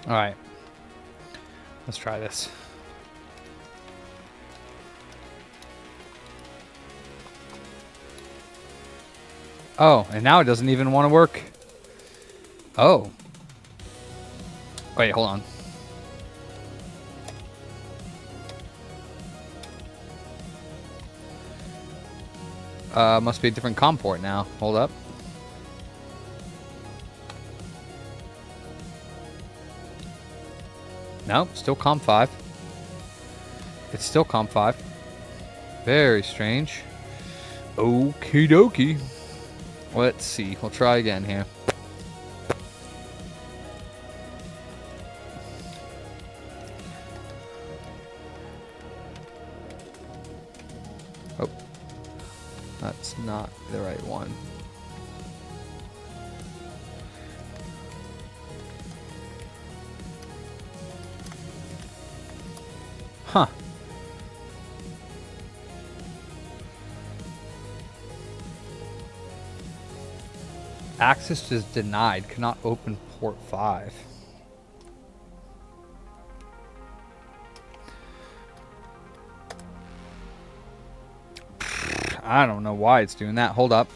All right. Let's try this. Oh, and now it doesn't even want to work. Oh. Wait, hold on. Must be a different COM port now. Hold up. No, still COM 5. It's still COM 5. Very strange. Okie dokie. Let's see. We'll try again here. Oh. That's not the right one. Huh. Access is denied. Cannot open port 5. I don't know why it's doing that. Hold up.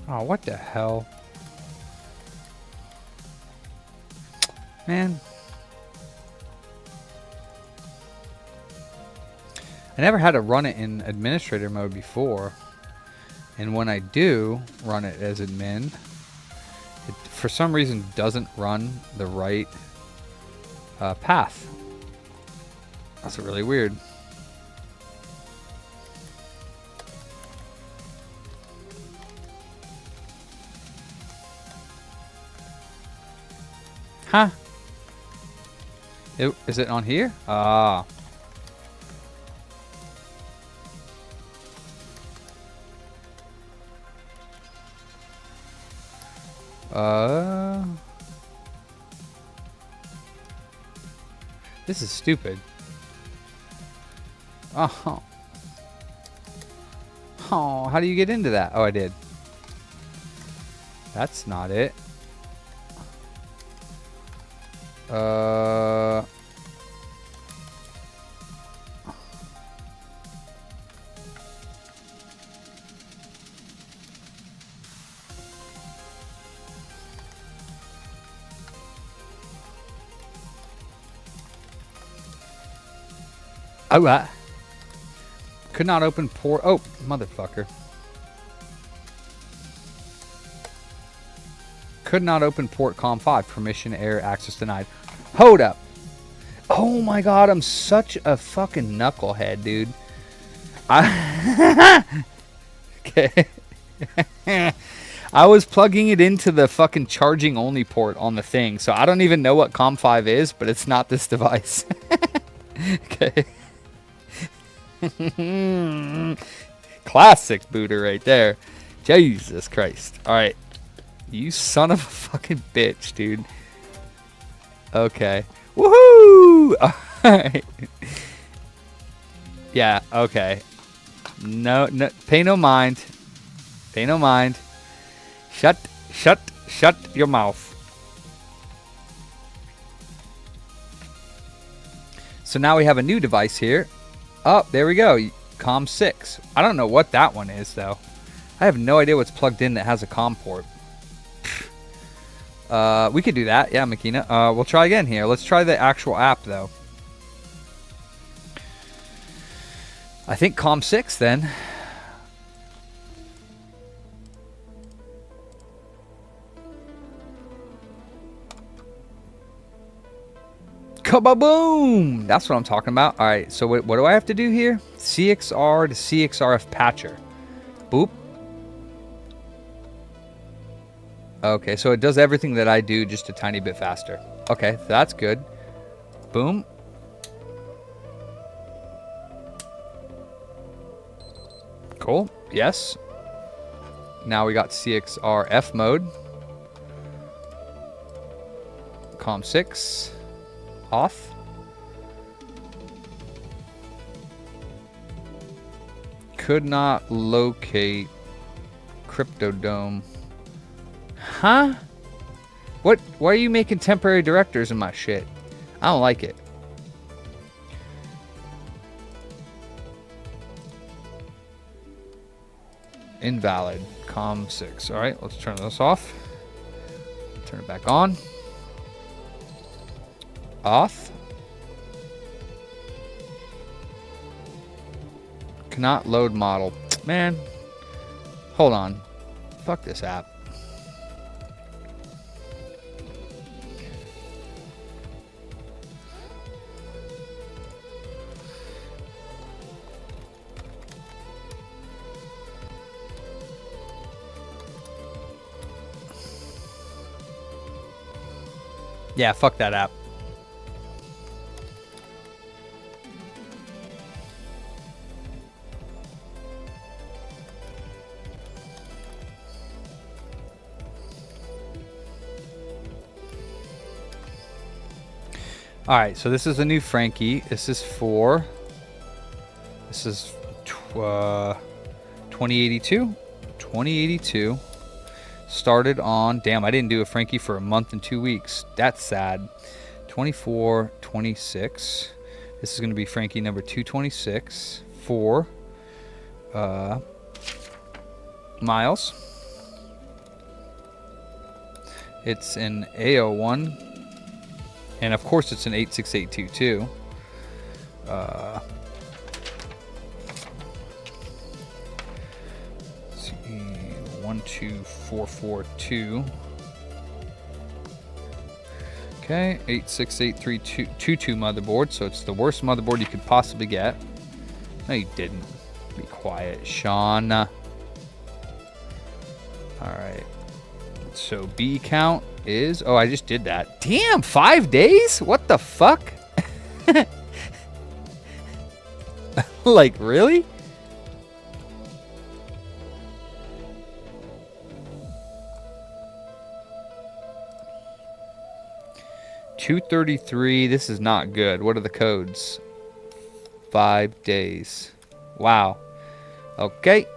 Oh, what the hell? Man. I never had to run it in administrator mode before. And when I do run it as admin, it for some reason doesn't run the right path. That's really weird. Huh? Is it on here? Ah. This is stupid. Oh. Oh, how do you get into that? Oh, I did. That's not it. Oh, could not open port. Oh, motherfucker. Could not open port COM 5. Permission error. Access denied. Hold up. Oh my god, I'm such a fucking knucklehead, dude. Okay. I was plugging it into the fucking charging only port on the thing, so I don't even know what COM 5 is, but it's not this device. Okay. Classic booter right there. Jesus Christ. Alright. You son of a fucking bitch, dude. Okay. Woohoo! Alright. Yeah, okay. No, pay no mind. Pay no mind. Shut your mouth. So now we have a new device here. Oh, there we go. COM 6. I don't know what that one is, though. I have no idea what's plugged in that has a COM port. We could do that. Yeah, Makina. We'll try again here. Let's try the actual app, though. I think COM 6, then. Kaboom! That's what I'm talking about. All right, so what do I have to do here? CXR to CXRF patcher. Boop. Okay, so it does everything that I do, just a tiny bit faster. Okay, that's good. Boom. Cool. Yes. Now we got CXR F mode. Com 6. Off. Could not locate Cryptodome. Huh? What? Why are you making temporary directors in my shit? I don't like it. Invalid. Com 6. All right, let's turn this off. Turn it back on. Off. Cannot load model. Man. Hold on. Fuck this app. Yeah, fuck that app. All right, so this is a new Frankie. This is 2082. 2082. Started on, damn, I didn't do a Frankie for a month and 2 weeks. That's sad. 2426. This is going to be Frankie number 226 for miles. It's an A01. And of course it's an 86822. 12442. Okay, 868322 motherboard. So it's the worst motherboard you could possibly get. No, you didn't. Be quiet, Sean. All right. So B count is... Oh, I just did that. Damn, 5 days? What the fuck? Like, really? $233. This is not good. What are the codes? 5 days. Wow. Okay.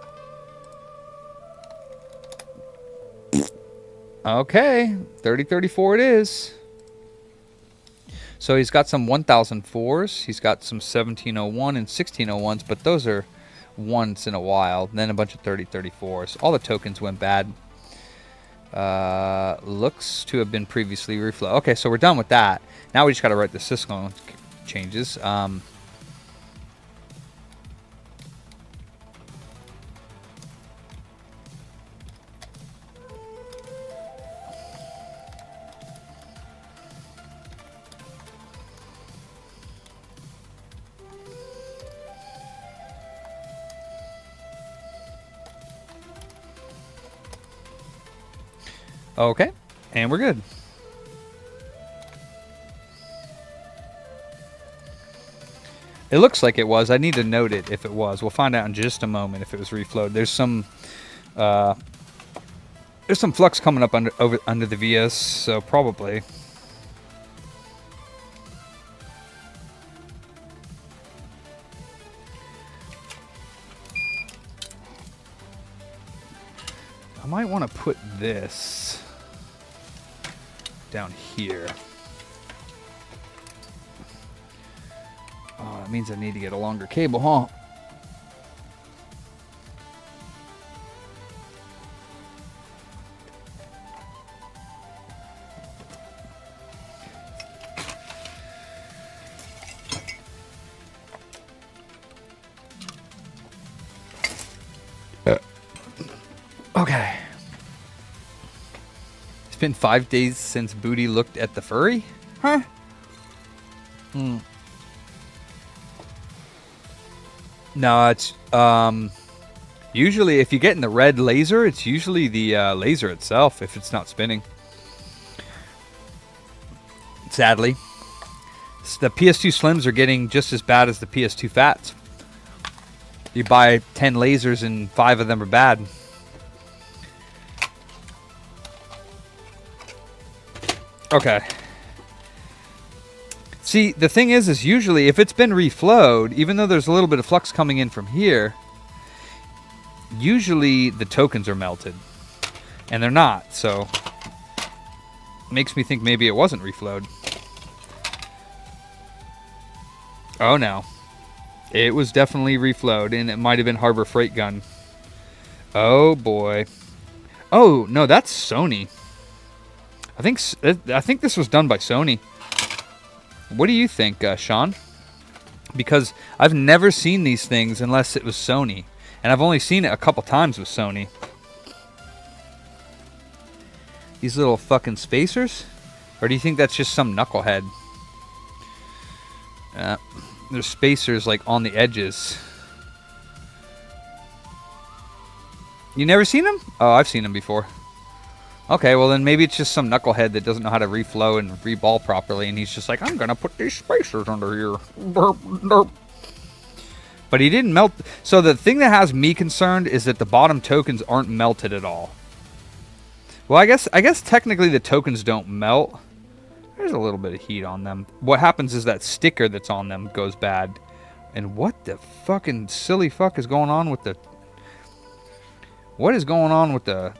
Okay. 3034 it is. So he's got some 1004s. He's got some 1701 and 1601s, but those are once in a while. And then a bunch of 3034s. All the tokens went bad. Looks to have been previously reflow. Okay, so we're done with that. Now we just got to write the syscall changes. Okay, and we're good. It looks like it was. I need to note it if it was. We'll find out in just a moment if it was reflowed. There's some flux coming up under the VS, so probably. I might want to put this down here. Oh, that means I need to get a longer cable, huh? Okay. It's been 5 days since Booty looked at the furry? Huh? No, it's usually if you get in the red laser, it's usually the laser itself if it's not spinning. Sadly. The PS2 Slims are getting just as bad as the PS2 Fats. You buy 10 lasers and 5 of them are bad. Okay. See, the thing is usually if it's been reflowed, even though there's a little bit of flux coming in from here, usually the tokens are melted. And they're not, so makes me think maybe it wasn't reflowed. Oh no. It was definitely reflowed, and it might have been Harbor Freight Gun. Oh boy. Oh, no, that's Sony. I think this was done by Sony. What do you think, Sean? Because I've never seen these things unless it was Sony. And I've only seen it a couple times with Sony. These little fucking spacers? Or do you think that's just some knucklehead? There's spacers like on the edges. You never seen them? Oh, I've seen them before. Okay, well then maybe it's just some knucklehead that doesn't know how to reflow and reball properly, and he's just like, I'm gonna put these spacers under here. Derp, derp. But he didn't melt. So the thing that has me concerned is that the bottom tokens aren't melted at all. Well, I guess technically the tokens don't melt. There's a little bit of heat on them. What happens is that sticker that's on them goes bad. And what the fucking silly fuck is going on with the... What is going on with the...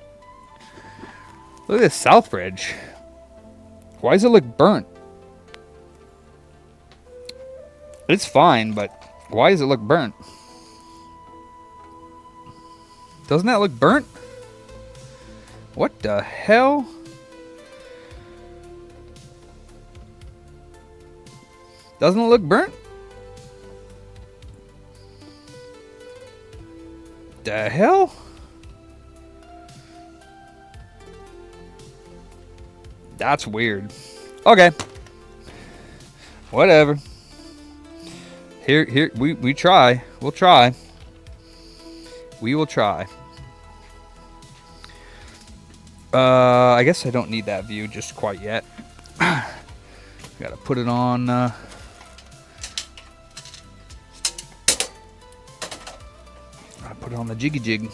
Look at this South Bridge. Why does it look burnt? It's fine, but why does it look burnt? Doesn't that look burnt? What the hell? Doesn't it look burnt? The hell? That's weird. Okay. Whatever. Here we try. We'll try. We will try. I guess I don't need that view just quite yet. Gotta put it on gotta put it on the jiggy jig.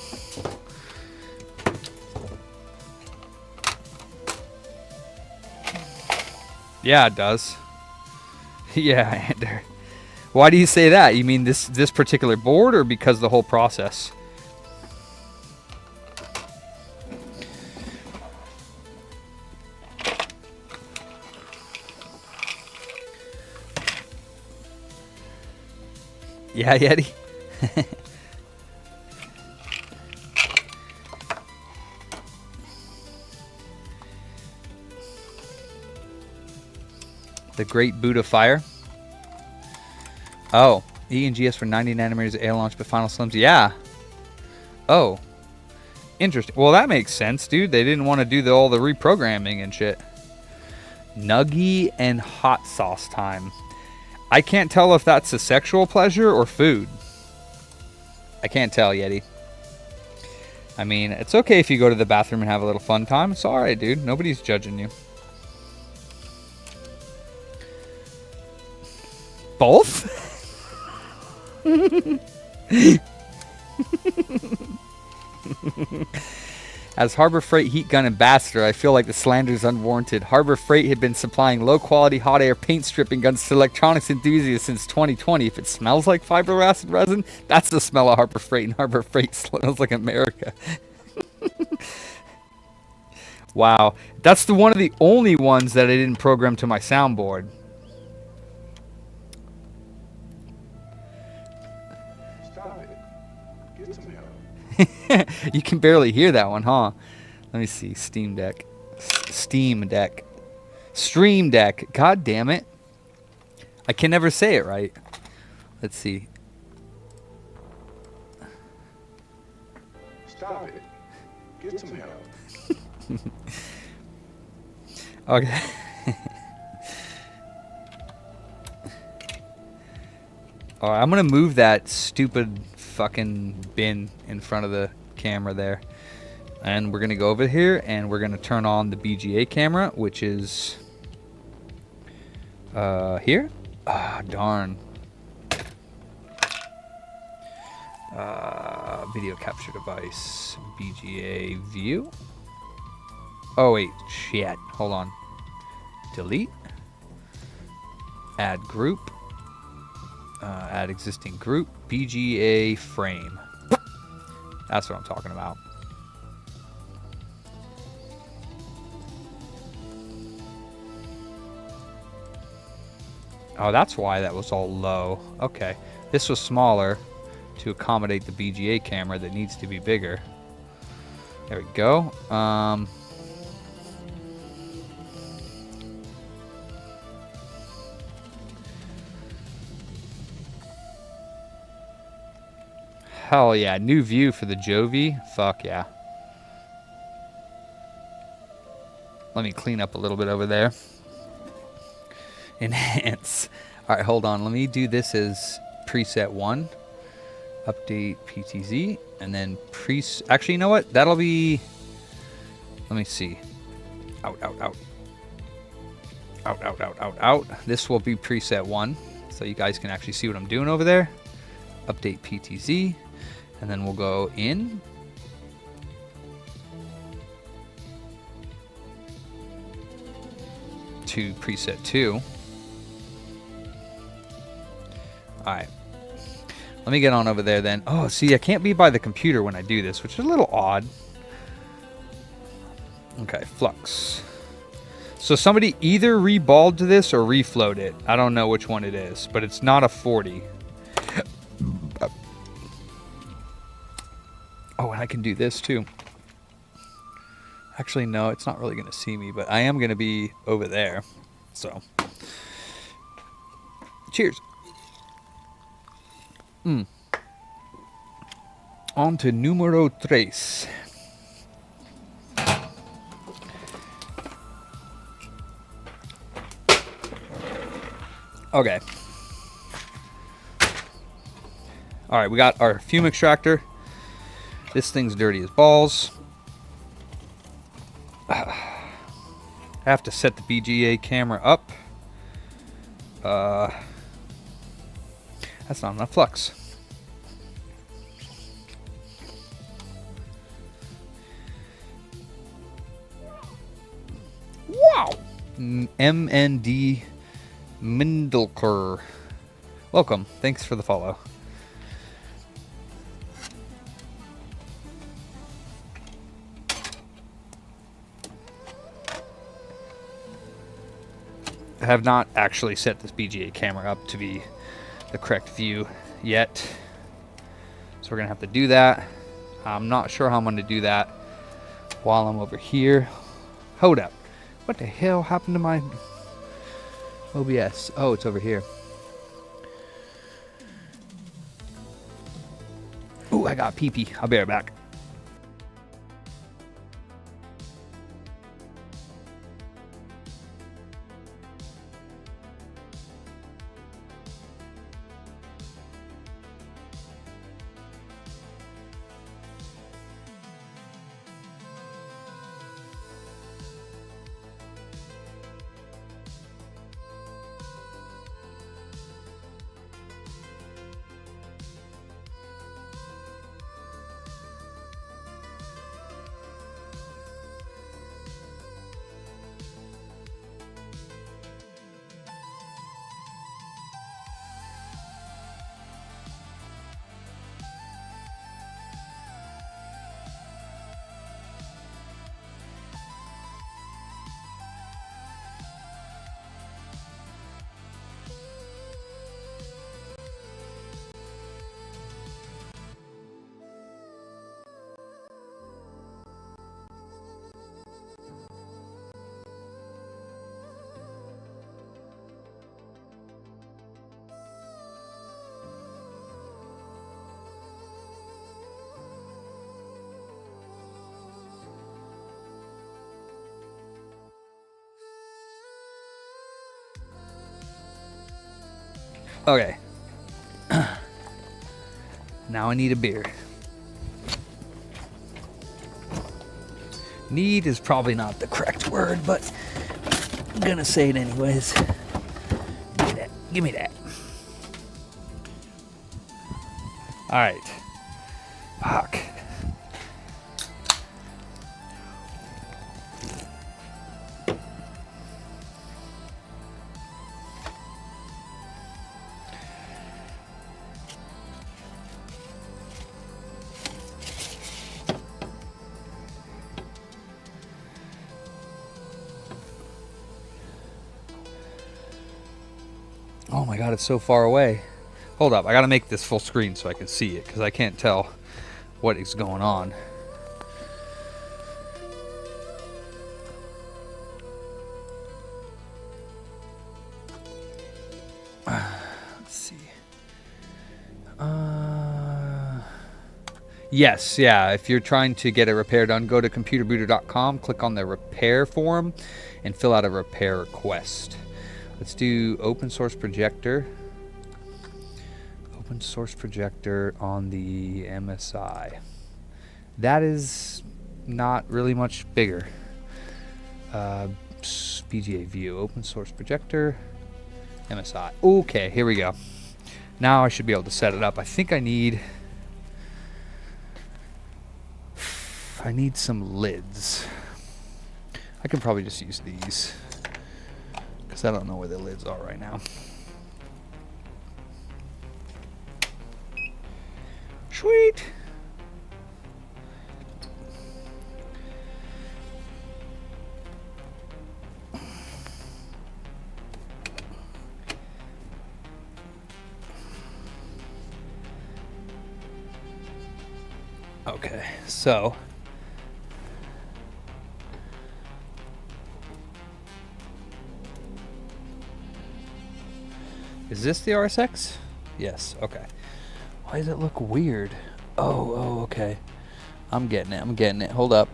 Yeah, it does. Yeah, Ander. Why do you say that? You mean this particular board, or because the whole process? Yeah, Yeti. The Great Boot of Fire. Oh, E and GS for 90 nanometers air launch, but Final Slims. Yeah. Oh, interesting. Well, that makes sense, dude. They didn't want to do all the reprogramming and shit. Nuggy and hot sauce time. I can't tell if that's a sexual pleasure or food. I can't tell, Yeti. I mean, it's okay if you go to the bathroom and have a little fun time. It's alright, dude. Nobody's judging you. Both? As Harbor Freight Heat Gun Ambassador, I feel like the slander is unwarranted. Harbor Freight had been supplying low-quality hot air paint stripping guns to electronics enthusiasts since 2020. If it smells like fiberglass resin, that's the smell of Harbor Freight, and Harbor Freight smells like America. Wow. That's one of the only ones that I didn't program to my soundboard. You can barely hear that one, huh? Let me see. Steam Deck. Steam Deck. Stream Deck. God damn it. I can never say it right. Let's see. Stop it. Get some help. Okay. Alright, I'm going to move that stupid fucking bin in front of the camera there. And we're going to go over here and we're going to turn on the BGA camera, which is Here? Ah, darn. Video capture device. BGA view. Oh, wait. Shit. Hold on. Delete. Add group. Add existing group. BGA frame. That's what I'm talking about. Oh, that's why that was all low. Okay. This was smaller to accommodate the BGA camera that needs to be bigger. There we go. Hell yeah. New view for the Jovi. Fuck yeah. Let me clean up a little bit over there. Enhance. All right, hold on. Let me do this as preset 1. Update PTZ. And then actually, you know what? That'll be... Let me see. Out. This will be preset 1. So you guys can actually see what I'm doing over there. Update PTZ. And then we'll go in. To preset 2. Alright. Let me get on over there then. Oh, see, I can't be by the computer when I do this, which is a little odd. Okay, flux. So somebody either reballed to this or reflowed it. I don't know which one it is, but it's not a 40. Oh, and I can do this too. Actually, no, it's not really going to see me, but I am going to be over there. So, cheers. On to numero 3. Okay. All right, we got our fume extractor. This thing's dirty as balls. I have to set the BGA camera up. That's not enough flux. Wow! MND Mindelker. Welcome. Thanks for the follow. I have not actually set this BGA camera up to be the correct view yet. So we're going to have to do that. I'm not sure how I'm going to do that while I'm over here. Hold up. What the hell happened to my OBS? Oh, it's over here. Ooh, I got pee-pee. I'll be right back. Okay. Now I need a beer. Need is probably not the correct word, but I'm gonna say it anyways. Give me that. All right. Fuck. Oh my god, it's so far away. Hold up, I gotta make this full screen so I can see it, because I can't tell what is going on. Let's see. Yes, yeah, if you're trying to get a repair done, go to computerbooter.com, click on the repair form, and fill out a repair request. Let's do open source projector. Open source projector on the MSI. That is not really much bigger. BGA view, open source projector, MSI. Okay, here we go. Now I should be able to set it up. I think I need some lids. I can probably just use these, because I don't know where the lids are right now. Sweet. Okay, so is this the RSX? Yes, okay. Why does it look weird? Oh, okay. I'm getting it. Hold up.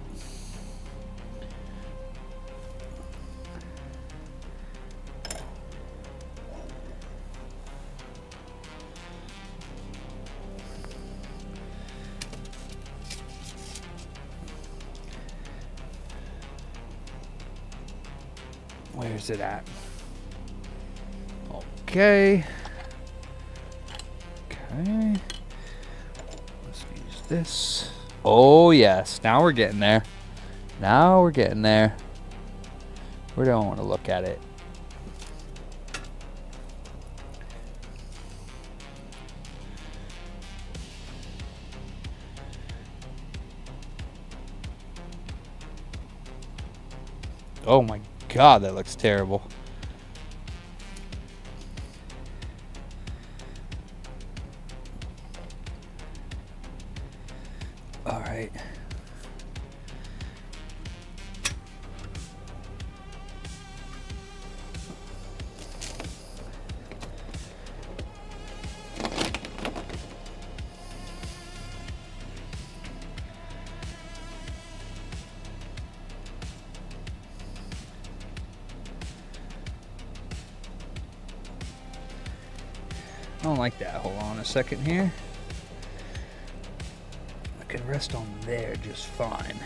Where's it at? Okay. Okay. Let's use this. Oh, yes. Now we're getting there. Now we're getting there. We don't want to look at it. Oh my god, that looks terrible. All right. I don't like that. Hold on a second here. I can rest on there just fine.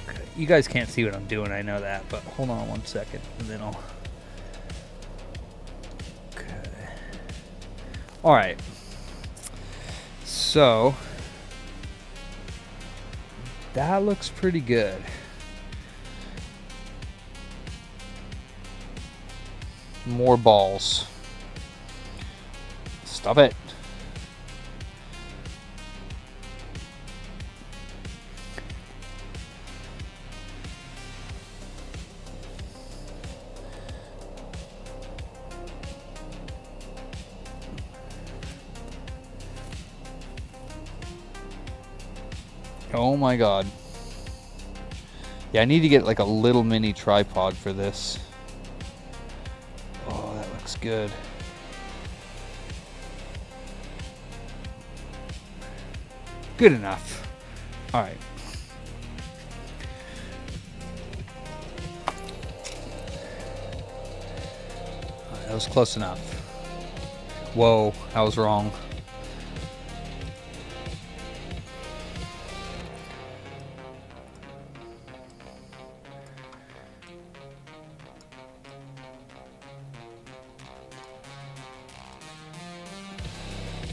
Okay. You guys can't see what I'm doing, I know that, but hold on 1 second and then I'll... Okay. Alright. So... that looks pretty good. More balls. Stop it. Oh my god. Yeah, I need to get like a little mini tripod for this. Oh, that looks good. Good enough. All right. All right, that was close enough. Whoa, I was wrong.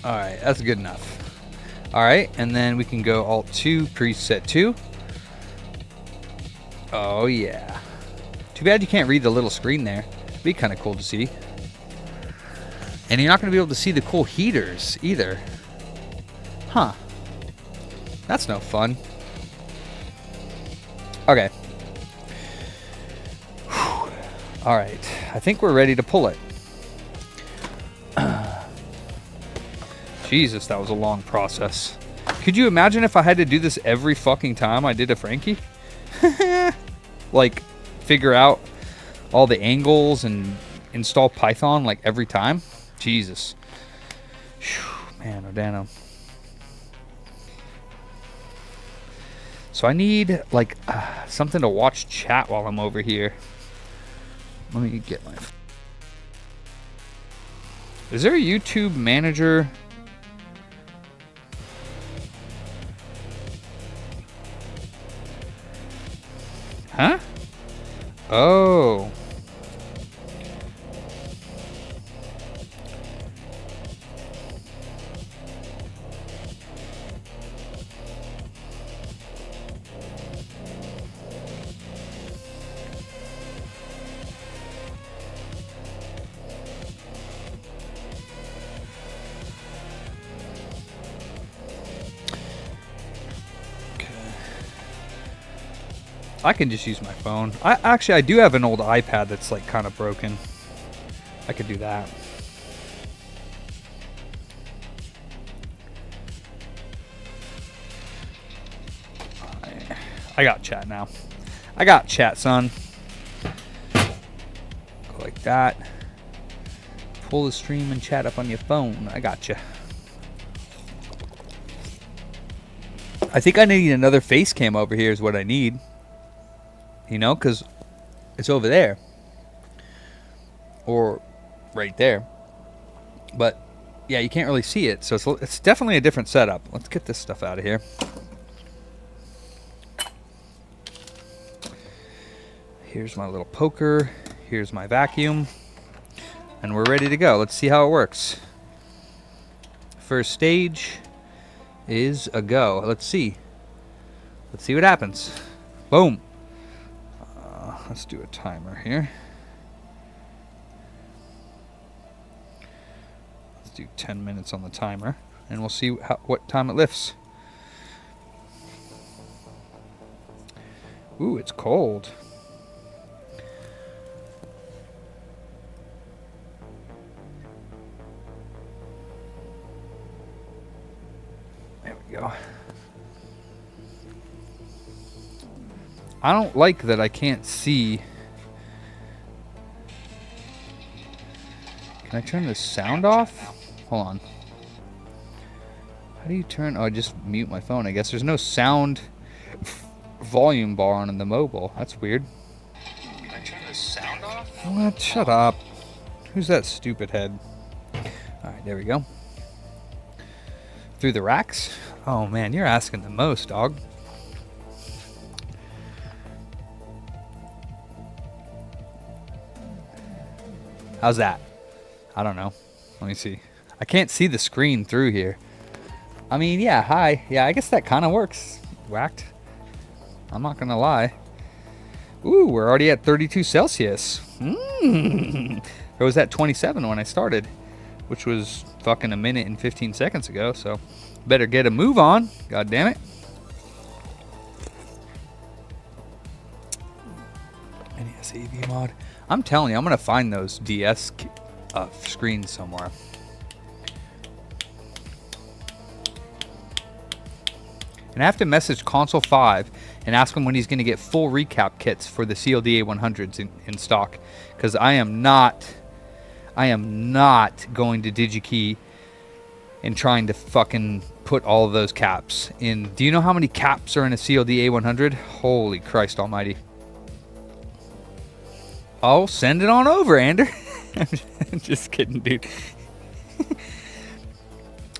All right, that's good enough. All right, and then we can go Alt 2, Preset 2. Oh, yeah. Too bad you can't read the little screen there. It'd be kind of cool to see. And you're not going to be able to see the cool heaters either. Huh. That's no fun. Okay. Whew. All right. I think we're ready to pull it. Jesus, that was a long process. Could you imagine if I had to do this every fucking time I did a Frankie? Like, figure out all the angles and install Python like every time? Jesus. Whew, man, oh damn. So I need like something to watch chat while I'm over here. Let me get my... Is there a YouTube manager? Huh? Oh. I can just use my phone. I do have an old iPad that's like kind of broken. I could do that. I got chat now. I got chat, son. Go like that. Pull the stream and chat up on your phone. I got you. I think I need another face cam over here is what I need. You know, because it's over there. Or right there. But, yeah, you can't really see it. So it's definitely a different setup. Let's get this stuff out of here. Here's my little poker. Here's my vacuum. And we're ready to go. Let's see how it works. First stage is a go. Let's see. Let's see what happens. Boom. Let's do a timer here. Let's do 10 minutes on the timer, and we'll see what time it lifts. Ooh, it's cold. There we go. I don't like that I can't see. Can I turn the sound off? Hold on. How do you turn... Oh, I just mute my phone. I guess there's no sound volume bar on in the mobile. That's weird. Can I turn the sound off? What? Shut up. Who's that stupid head? Alright, there we go. Through the racks? Oh man, you're asking the most, dog. How's that? I don't know. Let me see. I can't see the screen through here. I mean, yeah, hi. Yeah, I guess that kind of works. Whacked. I'm not going to lie. Ooh, we're already at 32 Celsius. It was at 27 when I started, which was fucking a minute and 15 seconds ago, so better get a move on. God damn it. NES AV mod. I'm telling you, I'm going to find those DS screens somewhere. And I have to message Console 5 and ask him when he's going to get full recap kits for the CLDA 100s in stock. Because I am not going to DigiKey and trying to fucking put all of those caps in. Do you know how many caps are in a CLDA 100? Holy Christ almighty. Oh, send it on over, Ander. I'm just kidding, dude.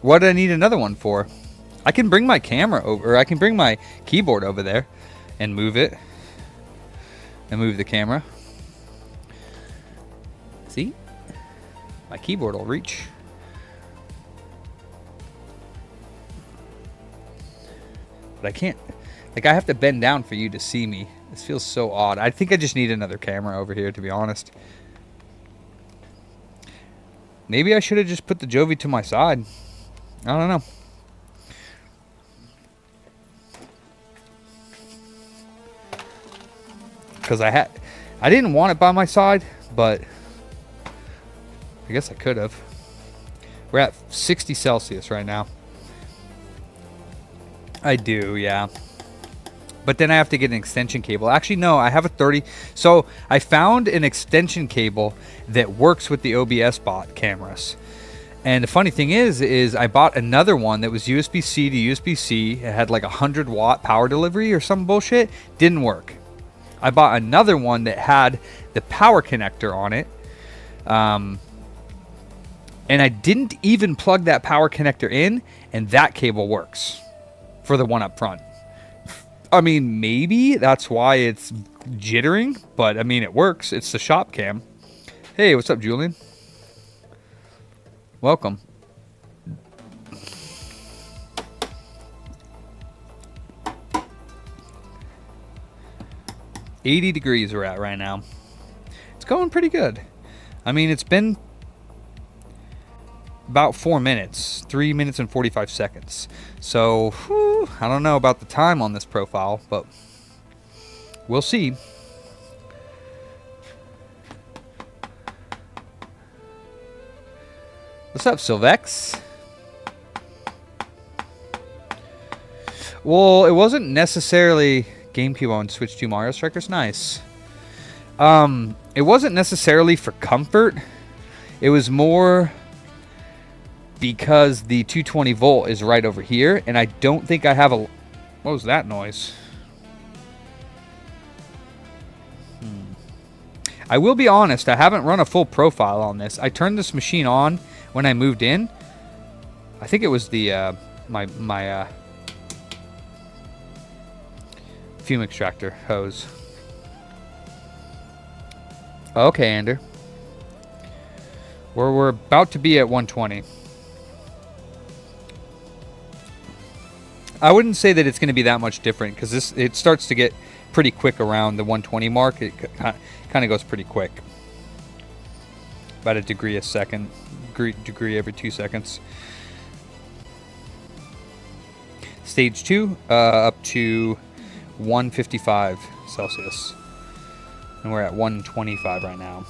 What do I need another one for? I can bring my camera over, or I can bring my keyboard over there and move it. And move the camera. See? My keyboard will reach. But I can't, like, I have to bend down for you to see me. This feels so odd. I think I just need another camera over here, to be honest. Maybe I should have just put the Jovi to my side. I don't know. Because I didn't want it by my side, but I guess I could have. We're at 60 Celsius right now. I do, yeah. But then I have to get an extension cable. Actually, no, I have a 30. So I found an extension cable that works with the OBS bot cameras. And the funny thing is I bought another one that was USB-C to USB-C. It had like 100 watt power delivery or some bullshit. Didn't work. I bought another one that had the power connector on it. And I didn't even plug that power connector in, and that cable works for the one up front. I mean, maybe that's why it's jittering, but I mean, it works. It's the shop cam. Hey, what's up, Julian? Welcome. $80 degrees we're at right now. It's going pretty good. I mean, it's been about 4 minutes, 3 minutes and 45 seconds. So, whew, I don't know about the time on this profile, but we'll see. What's up, Sylvex? Well, it wasn't necessarily GameCube on Switch 2 Mario Strikers. Nice. It wasn't necessarily for comfort. It was more because the 220 volt is right over here, and I don't think I have a... What was that noise? I will be honest, I haven't run a full profile on this. I turned this machine on when I moved in. I think it was the my fume extractor hose. Okay, Ander. We're about to be at 120. I wouldn't say that it's going to be that much different, because it starts to get pretty quick around the 120 mark. It kind of goes pretty quick. About a degree a second. Degree every 2 seconds. Stage 2, up to 155 Celsius. And we're at 125 right now.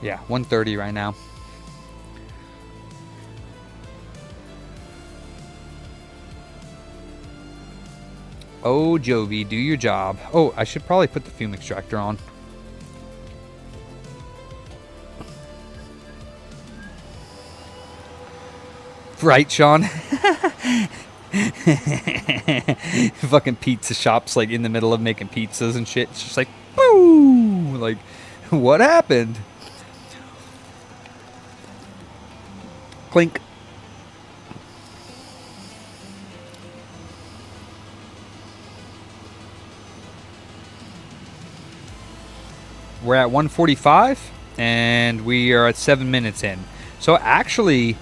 Yeah, 130 right now. Oh, Jovi, do your job. Oh, I should probably put the fume extractor on. Right, Sean? Fucking pizza shops, like, in the middle of making pizzas and shit. It's just like, boo! Like, what happened? Clink. We're at 145, and we are at 7 minutes in. So actually,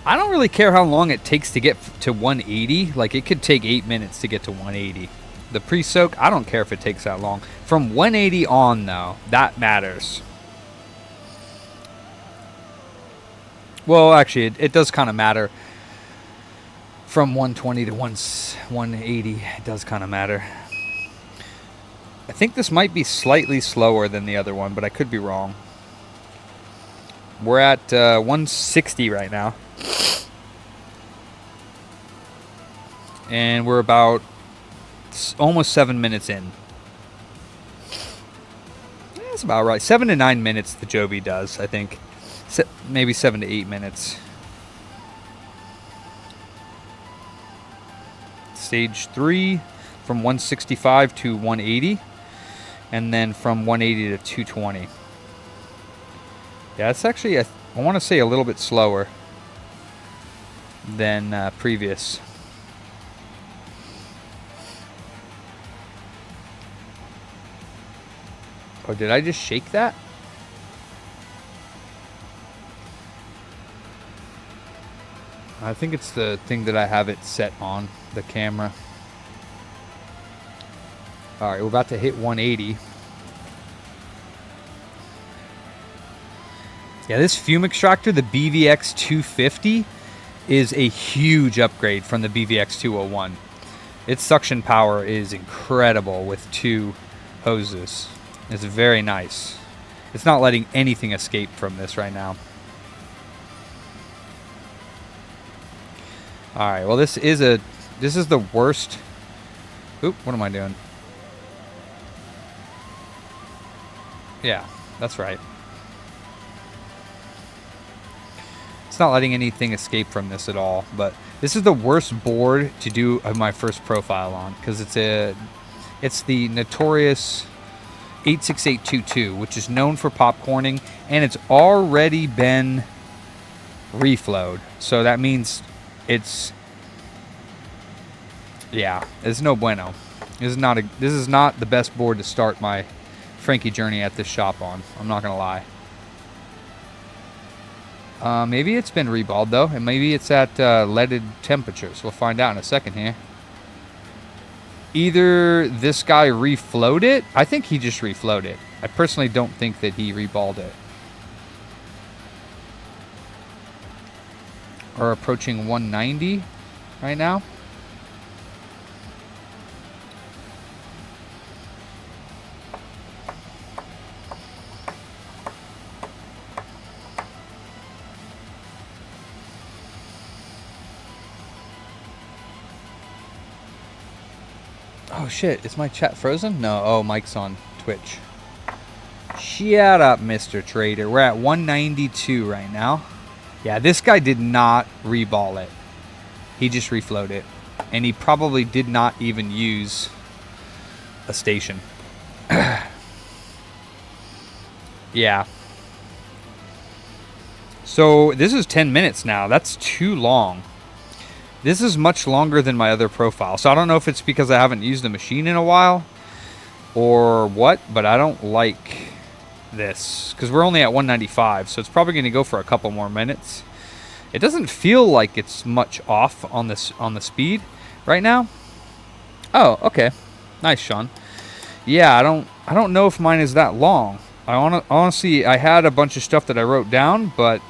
I don't really care how long it takes to get to 180. Like, it could take 8 minutes to get to 180. The pre-soak, I don't care if it takes that long. From 180 on, though, that matters. Well, actually, it does kind of matter. From 120 to 180, it does kind of matter. I think this might be slightly slower than the other one, but I could be wrong. We're at 160 right now. And we're about almost 7 minutes in. That's about right. 7 to 9 minutes the Jovi does, I think. Maybe 7 to 8 minutes. Stage 3 from 165 to 180. And then from 180 to 220. Yeah, it's actually, I want to say, a little bit slower than previous. Oh, did I just shake that? I think it's the thing that I have it set on, the camera. Alright, we're about to hit 180. Yeah, this fume extractor, the BVX 250, is a huge upgrade from the BVX 201. Its suction power is incredible with 2 hoses. It's very nice. It's not letting anything escape from this right now. Alright, well this is the worst. Oop, what am I doing? Yeah, that's right. It's not letting anything escape from this at all, but this is the worst board to do my first profile on, because it's the notorious 86822, which is known for popcorning, and it's already been reflowed. So that means it's no bueno. This is not the best board to start my Frankie journey at this shop on. I'm not gonna lie. Maybe it's been reballed though, and maybe it's at leaded temperatures. We'll find out in a second here. Either this guy reflowed it. I think he just reflowed it. I personally don't think that he reballed it. We're approaching 190 right now. Oh shit, is my chat frozen? No, oh, Mike's on Twitch. Shut up, Mr. Trader. We're at 192 right now. Yeah, this guy did not reball it. He just reflowed it. And he probably did not even use a station. Yeah. So this is 10 minutes now. That's too long. This is much longer than my other profile. So I don't know if it's because I haven't used the machine in a while or what, but I don't like this because we're only at 195, so it's probably going to go for a couple more minutes. It doesn't feel like it's much off on this on the speed right now. Oh, okay. Nice, Sean. Yeah, I don't know if mine is that long. Honestly, I had a bunch of stuff that I wrote down, but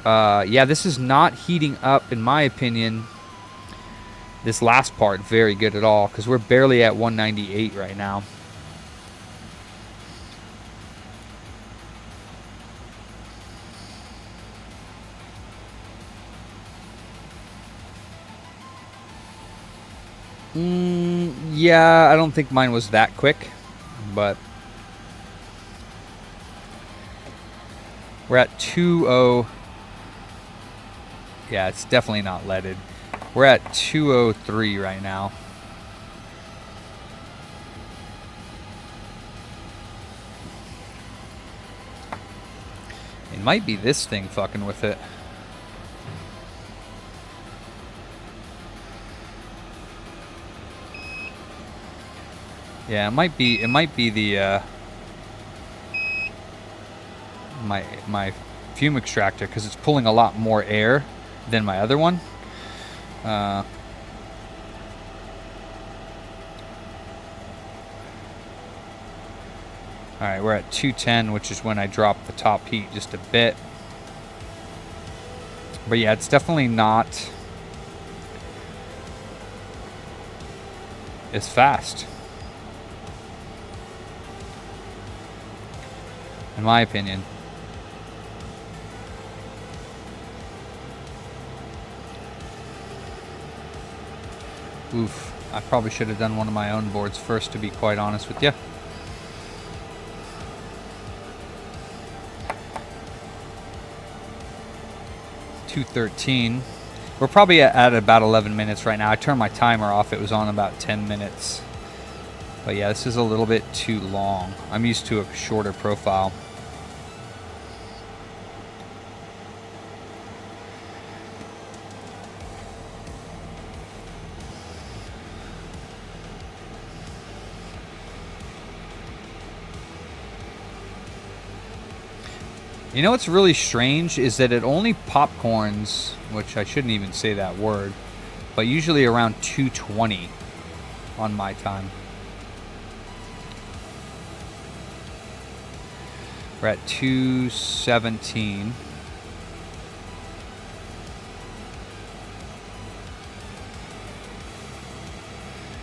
yeah, this is not heating up, in my opinion, this last part very good at all, because we're barely at 198 right now. Yeah, I don't think mine was that quick, but we're at 2.0. Yeah, it's definitely not leaded. We're at 203 right now. It might be this thing fucking with it. Yeah, it might be the my fume extractor, because it's pulling a lot more air than my other one. All right, we're at 210, which is when I drop the top heat just a bit. But yeah, it's definitely not as fast, in my opinion. Oof, I probably should have done one of my own boards first, to be quite honest with you. $213. We're probably at about 11 minutes right now. I turned my timer off. It was on about 10 minutes. But yeah, this is a little bit too long. I'm used to a shorter profile. You know what's really strange is that it only popcorns, which I shouldn't even say that word, but usually around 220 on my time. We're at 217.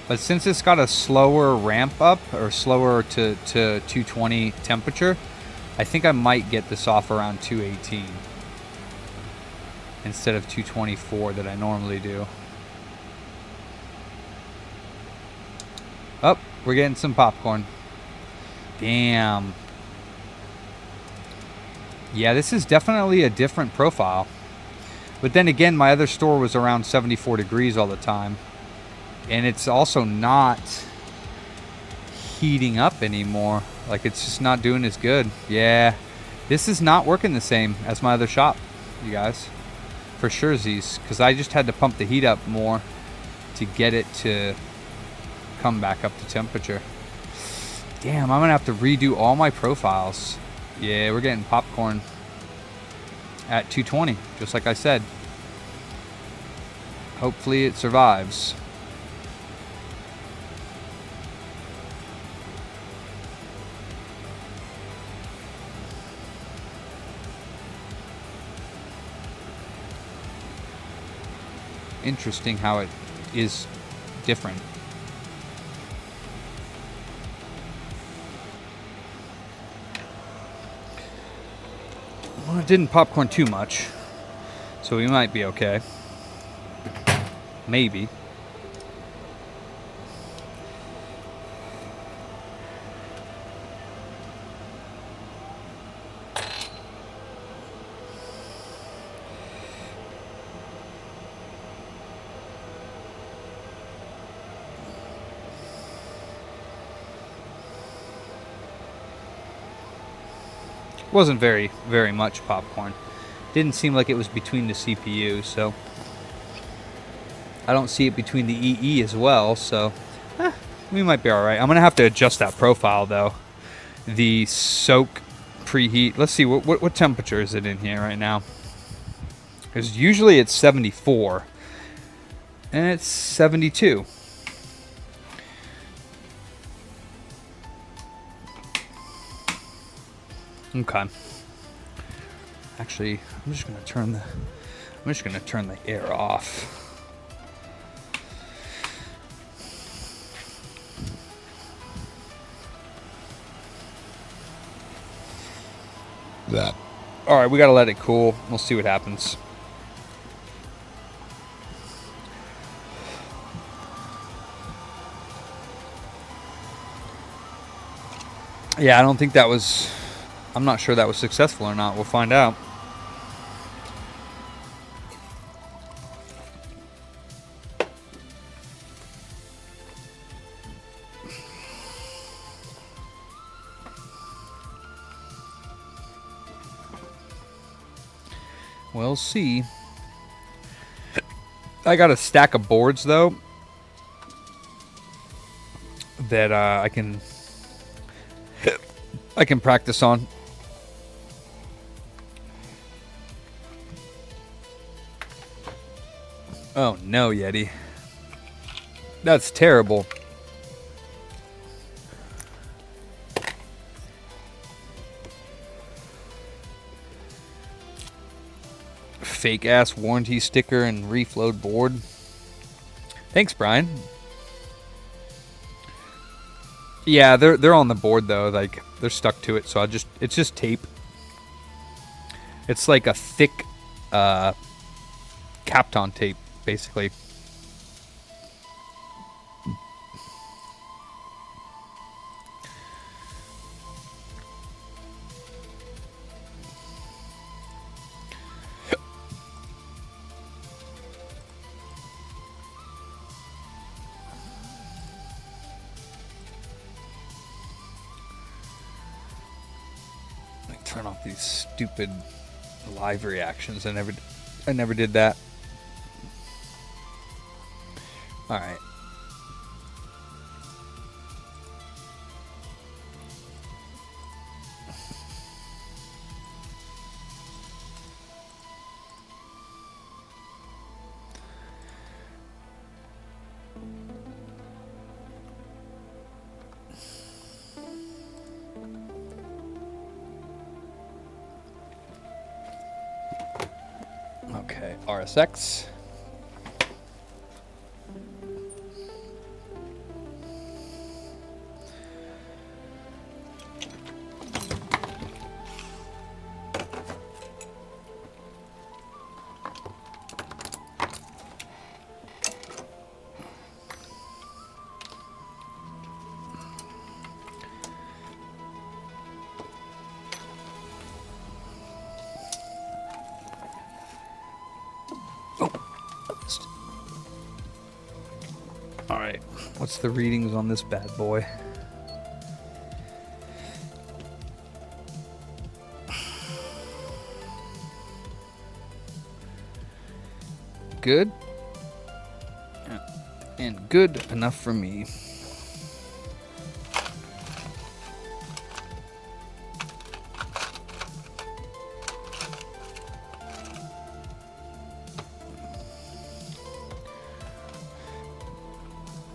But since it's got a slower ramp up, or slower to 220 temperature, I think I might get this off around 218 instead of 224 that I normally do. Oh, we're getting some popcorn. Damn. Yeah, this is definitely a different profile. But then again, my other store was around 74 degrees all the time. And it's also not heating up anymore. Like, it's just not doing as good. Yeah, this is not working the same as my other shop, you guys. For sure, Z's. Because I just had to pump the heat up more to get it to come back up to temperature. Damn, I'm going to have to redo all my profiles. Yeah, we're getting popcorn at 220, just like I said. Hopefully it survives. Interesting how it is different. Well, it didn't popcorn too much, so we might be okay. Maybe. Wasn't very much popcorn. Didn't seem like it was between the CPU, so I don't see it between the EE as well, so we might be alright. I'm gonna have to adjust that profile though. The soak preheat. Let's see what temperature is it in here right now? Because usually it's 74 and it's 72. Okay. Actually, I'm just gonna turn the air off. All right, we gotta let it cool. We'll see what happens. Yeah, I don't think that was. I'm not sure that was successful or not. We'll find out. We'll see. I got a stack of boards though that I can practice on. Oh no, Yeti. That's terrible. Fake ass warranty sticker and reflowed board. Thanks, Brian. Yeah, they're on the board though, like they're stuck to it, so it's just tape. It's like a thick Kapton tape, basically. Turn off these stupid live reactions. I never did that. All right. Okay, RSX. All right, what's the readings on this bad boy? Good. And good enough for me.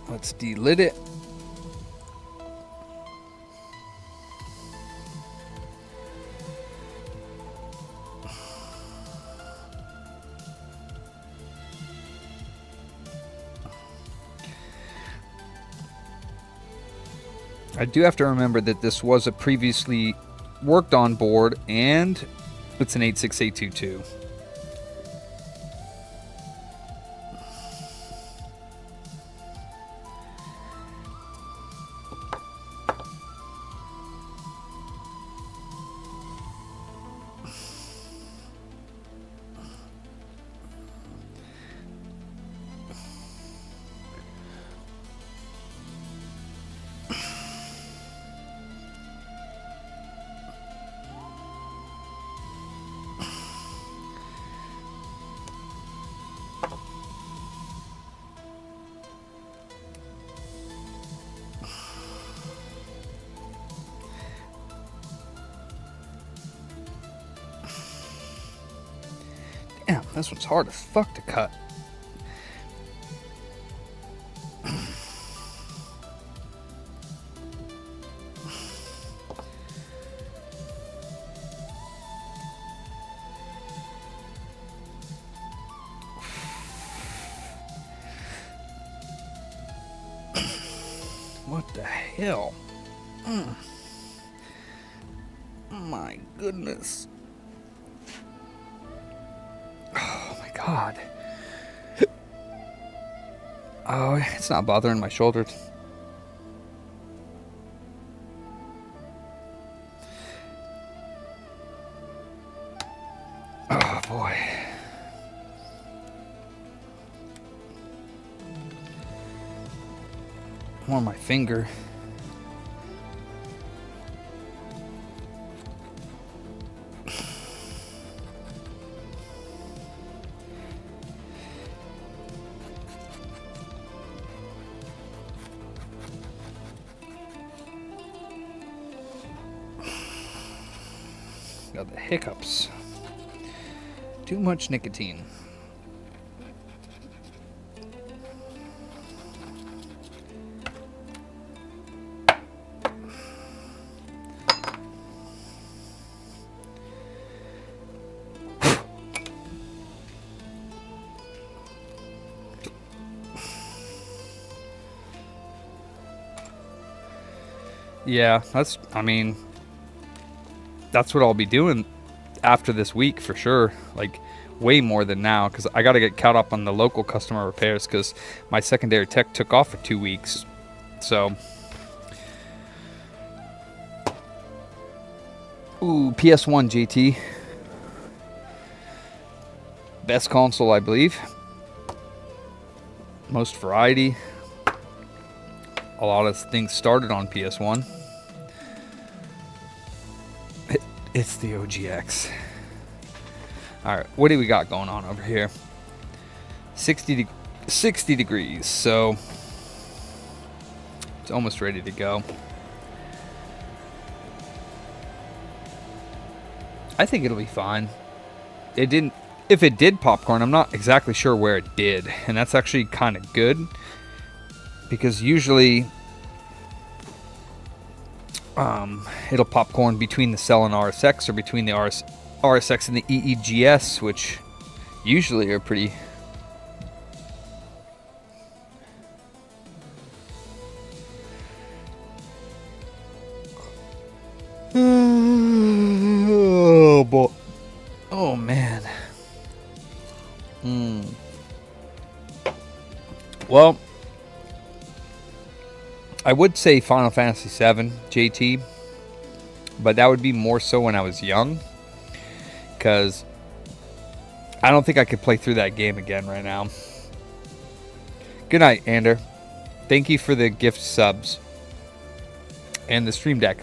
Let's delid it. I do have to remember that this was a previously worked on board, and it's an 86822. Damn, this one's hard as fuck to cut. What the hell? My goodness. Oh my god. Oh, it's not bothering my shoulders. Oh boy. On my finger. Got the hiccups. Too much nicotine. Yeah, that's what I'll be doing after this week for sure. Like, way more than now, because I got to get caught up on the local customer repairs because my secondary tech took off for 2 weeks. So, ooh, PS1 GT. Best console, I believe. Most variety. A lot of things started on PS1. It's the OGX. Alright, what do we got going on over here? 60 degrees, so it's almost ready to go. I think it'll be fine. If it did popcorn, I'm not exactly sure where it did, and that's actually kind of good, because usually it'll popcorn between the cell and RSX, or between the RSX and the EEGS, which usually are pretty... Oh, boy. Oh, man. Well, I would say Final Fantasy VII, JT, but that would be more so when I was young, because I don't think I could play through that game again right now. Good night, Ander. Thank you for the gift subs and the stream deck.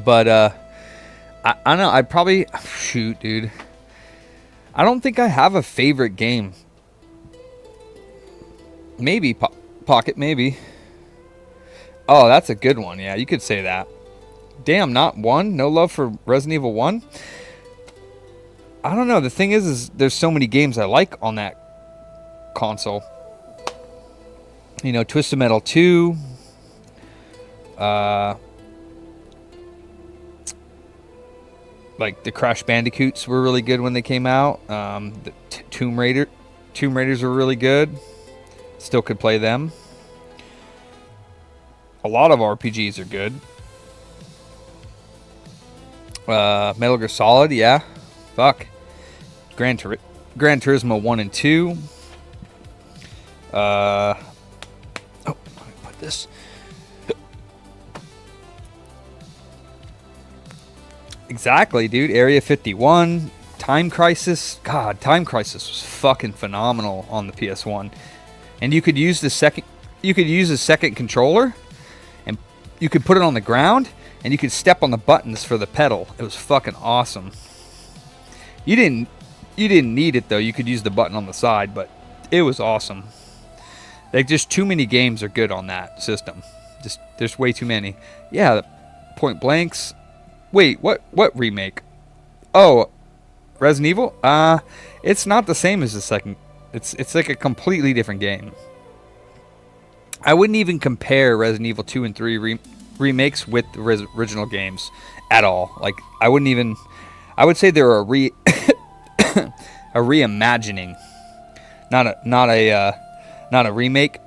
But I don't know. I'd probably... Shoot, dude. I don't think I have a favorite game. Maybe Pocket, maybe. Oh, that's a good one. Yeah, you could say that. Damn, not one? No love for Resident Evil 1? I don't know. The thing is there's so many games I like on that console. You know, Twisted Metal 2. Like the Crash Bandicoots were really good when they came out. The Tomb Raiders were really good. Still could play them. A lot of RPGs are good. Metal Gear Solid, yeah. Fuck. Gran Turismo 1 and 2. Oh, let me put this. Exactly, dude. Area 51. Time Crisis. God, Time Crisis was fucking phenomenal on the PS1. And you could use the second controller, and you could put it on the ground, and you could step on the buttons for the pedal. It was fucking awesome. You didn't need it though. You could use the button on the side, but it was awesome. Like, just too many games are good on that system. Just there's way too many. Yeah, the Point Blanks. Wait, what remake? Oh, Resident Evil? It's not the same as the second. It's like a completely different game. I wouldn't even compare Resident Evil 2 and 3 remakes with the original games at all. Like, I wouldn't even... I would say they're a reimagining, not a remake.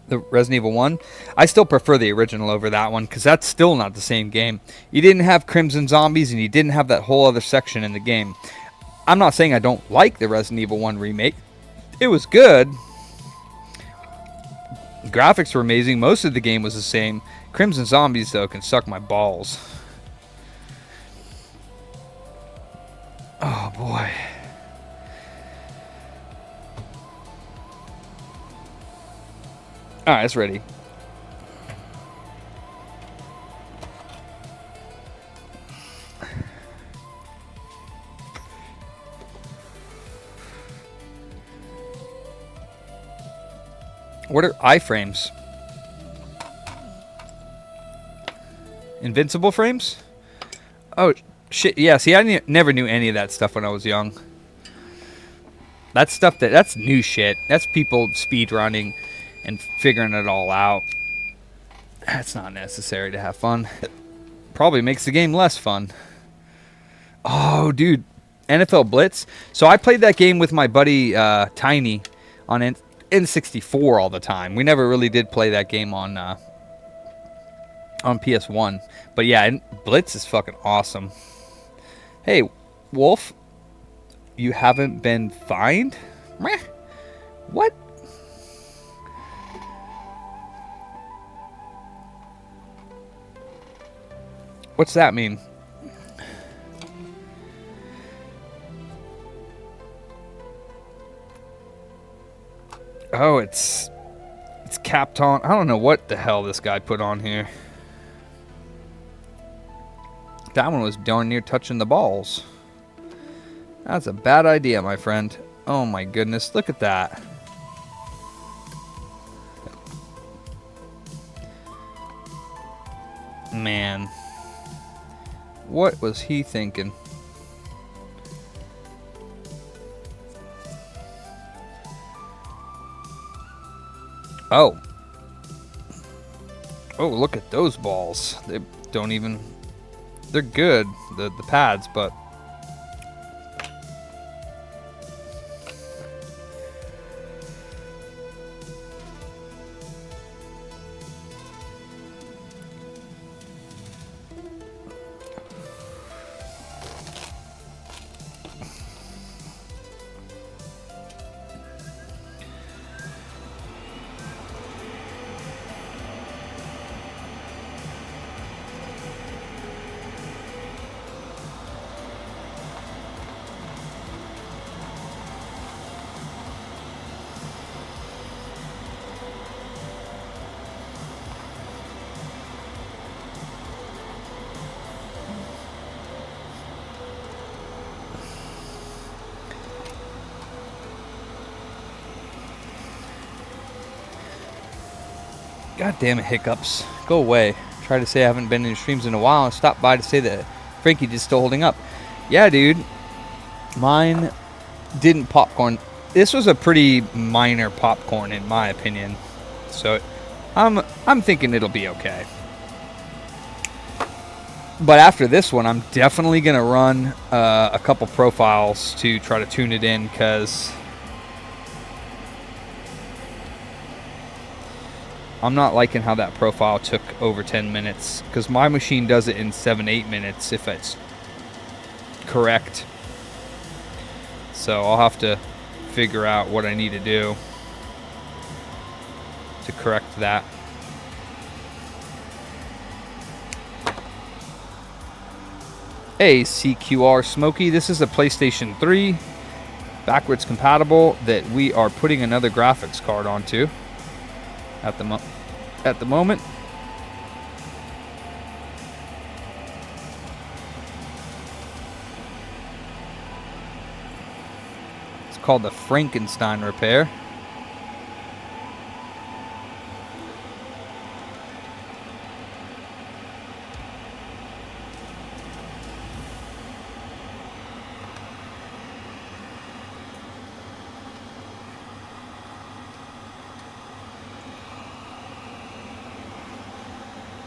The Resident Evil 1, I still prefer the original over that one, because that's still not the same game. You didn't have Crimson Zombies, and you didn't have that whole other section in the game. I'm not saying I don't like the Resident Evil 1 remake. It was good. Graphics were amazing. Most of the game was the same. Crimson Zombies, though, can suck my balls. Oh, boy. Alright, it's ready. What are iframes? Invincible frames? Oh, shit. Yeah, see, I never knew any of that stuff when I was young. That's stuff that's new shit. That's people speedrunning and figuring it all out. That's not necessary to have fun. Probably makes the game less fun. Oh, dude. NFL Blitz. So I played that game with my buddy Tiny on N64 all the time. We never really did play that game on PS1. But yeah, Blitz is fucking awesome. Hey, Wolf. You haven't been fined? Meh. What? What's that mean? Oh, it's capped on. I don't know what the hell this guy put on here. That one was darn near touching the balls. That's a bad idea, my friend. Oh my goodness, look at that. Man. What was he thinking? Oh. Oh, look at those balls. They don't even They're good, the pads, but God damn it, hiccups. Go away. Try to say I haven't been in your streams in a while and stop by to say that Frankie is still holding up. Yeah, dude. Mine didn't popcorn. This was a pretty minor popcorn in my opinion. So I'm thinking it'll be okay. But after this one, I'm definitely going to run a couple profiles to try to tune it in because I'm not liking how that profile took over 10 minutes because my machine does it in 7-8 minutes if it's correct. So I'll have to figure out what I need to do to correct that. Hey, CQR Smokey, this is a PlayStation 3 backwards compatible that we are putting another graphics card onto at the moment. It's called the Frankenstein repair.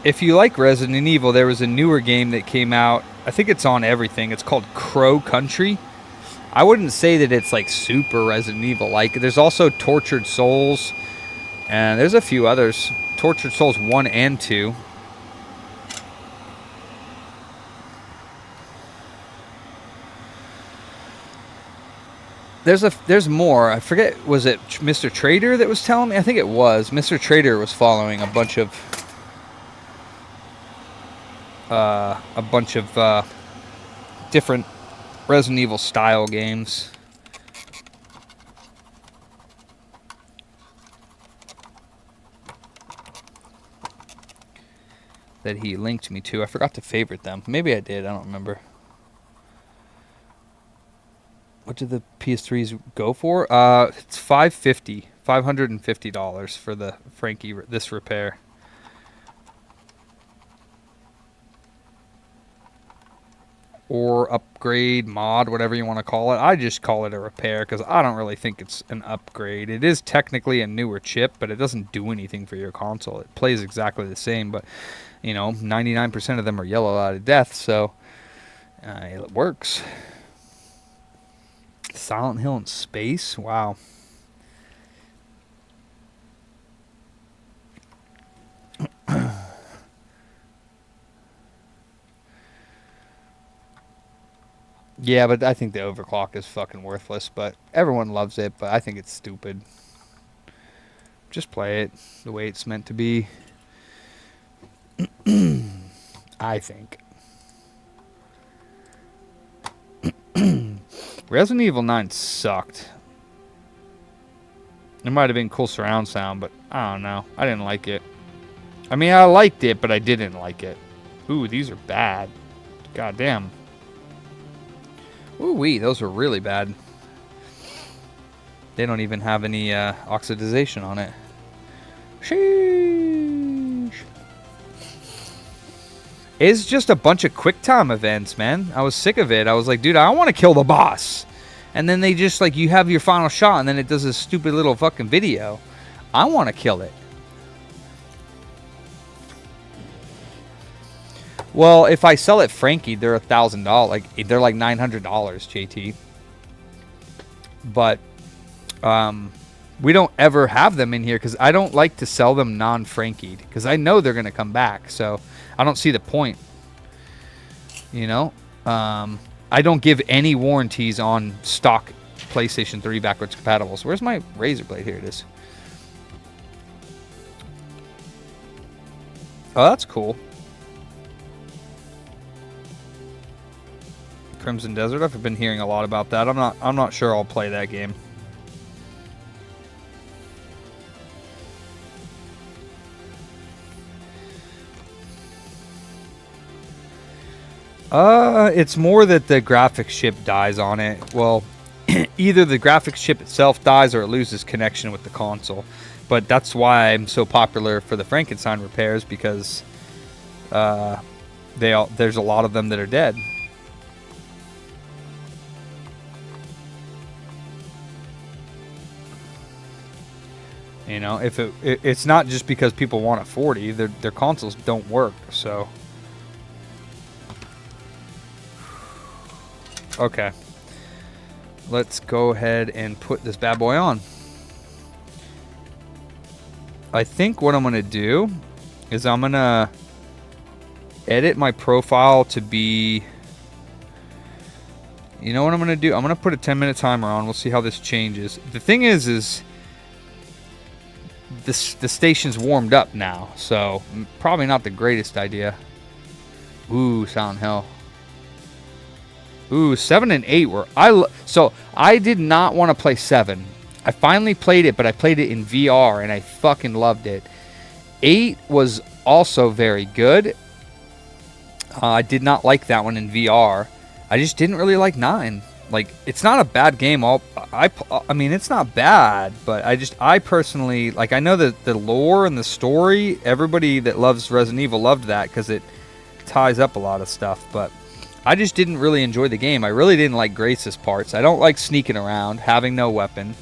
If you like Resident Evil, there was a newer game that came out. I think it's on everything. It's called Crow Country. I wouldn't say that it's like super Resident Evil. Like, there's also Tortured Souls, and there's a few others. Tortured Souls 1 and 2. There's more. I forget, was it Mr. Trader that was telling me? I think it was. Mr. Trader was following a bunch of different Resident Evil style games. That he linked me to. I forgot to favorite them. Maybe I did. I don't remember. What did the PS3s go for? It's $550 for the Frankie this repair. Or upgrade, mod, whatever you want to call it. I just call it a repair because I don't really think it's an upgrade. It is technically a newer chip, but it doesn't do anything for your console. It plays exactly the same, but, you know, 99% of them are yellow out of death, so it works. Silent Hill in space? Wow. Yeah, but I think the overclock is fucking worthless, but everyone loves it, but I think it's stupid. Just play it the way it's meant to be. I think. Resident Evil 9 sucked. It might have been cool surround sound, but I don't know. I didn't like it. I mean, I liked it, but I didn't like it. Ooh, these are bad. God damn. Ooh-wee, those are really bad. They don't even have any oxidization on it. Sheesh. It's just a bunch of QuickTime events, man. I was sick of it. I was like, dude, I want to kill the boss. And then they just, like, you have your final shot, and then it does this stupid little fucking video. I want to kill it. Well, if I sell it Frankie, they're $1,000. Like they're like $900, JT. But we don't ever have them in here because I don't like to sell them non-Frankied because I know they're gonna come back. So I don't see the point. You know, I don't give any warranties on stock PlayStation 3 backwards compatibles. Where's my razor blade? Here it is. Oh, that's cool. Crimson Desert. I've been hearing a lot about that. I'm not sure I'll play that game. It's more that the graphics chip dies on it. Well, either the graphics chip itself dies or it loses connection with the console. But that's why I'm so popular for the Frankenstein repairs, because there's a lot of them that are dead. You know, if it's not just because people want a 40, their consoles don't work. So, okay, let's go ahead and put this bad boy on. I think what I'm gonna do is I'm gonna edit my profile to be, you know what I'm gonna do? I'm gonna put a 10-minute timer on. We'll see how this changes. The thing is the station's warmed up now, so probably not the greatest idea. Ooh, Silent Hill. Ooh, 7 and 8 were so I did not want to play 7. I finally played it, but I played it in VR and I fucking loved it. 8 was also very good. I did not like that one in VR. I just didn't really like 9. Like, it's not a bad game. I mean, it's not bad, but I personally, like, I know that the lore and the story, everybody that loves Resident Evil loved that because it ties up a lot of stuff, but I just didn't really enjoy the game. I really didn't like Grace's parts. I don't like sneaking around, having no weapon,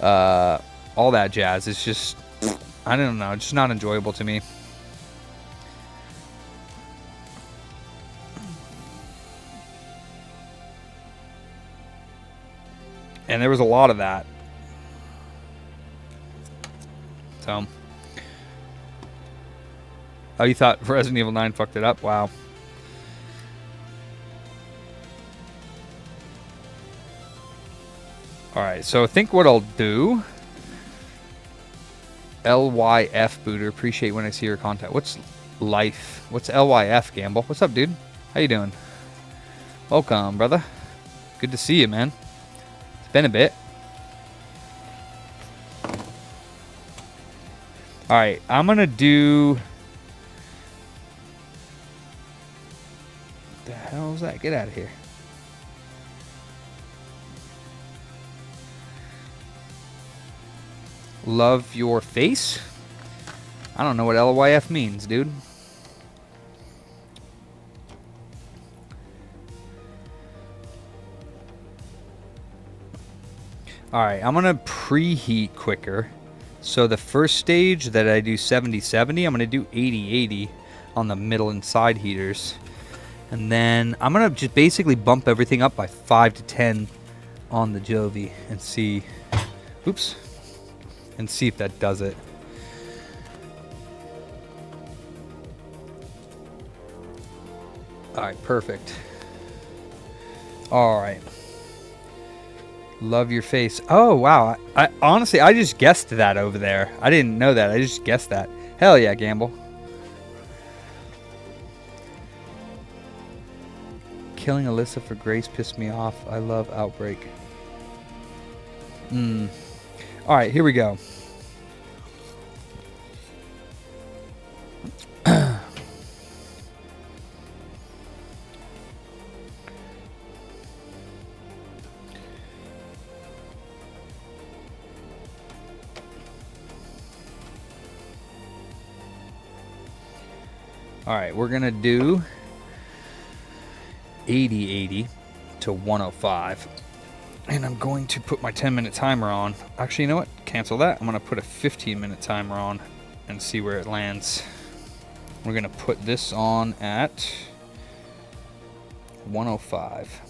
all that jazz. It's just, I don't know, it's just not enjoyable to me. And there was a lot of that. So, oh, you thought Resident Evil 9 fucked it up? Wow. Alright, so I think what I'll do... LYF Booter, appreciate when I see your content. What's life? What's LYF, Gamble? What's up, dude? How you doing? Welcome, brother. Good to see you, man. It's been a bit. Alright, I'm gonna do... What the hell was that? Get out of here. Love your face? I don't know what LYF means, dude. Alright, I'm going to preheat quicker. So the first stage that I do 70-70, I'm going to do 80-80 on the middle and side heaters. And then I'm going to just basically bump everything up by 5 to 10 on the Jovi and see... Oops. And see if that does it. Alright, perfect. Alright. Love your face. Oh, wow. I honestly, I just guessed that over there. I didn't know that. I just guessed that. Hell yeah, Gamble. Killing Alyssa for Grace pissed me off. I love Outbreak. Alright, here we go. Alright, we're going to do 80-80 to 105. And I'm going to put my 10-minute timer on. Actually, you know what? Cancel that. I'm going to put a 15-minute timer on and see where it lands. We're going to put this on at 105.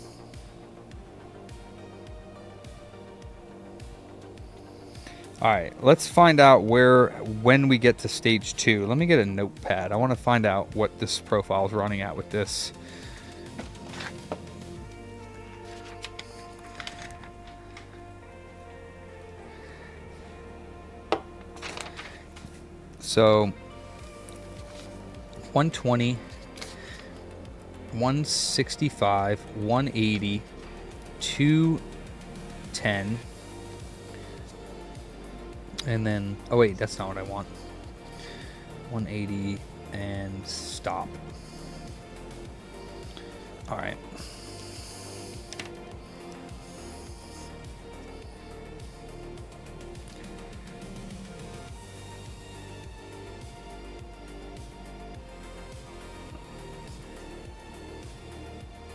Alright, let's find out when we get to stage 2. Let me get a notepad. I want to find out what this profile is running at with this. So 120, 165, 180, 210, and then, oh wait, that's not what I want. 180 and stop. All right.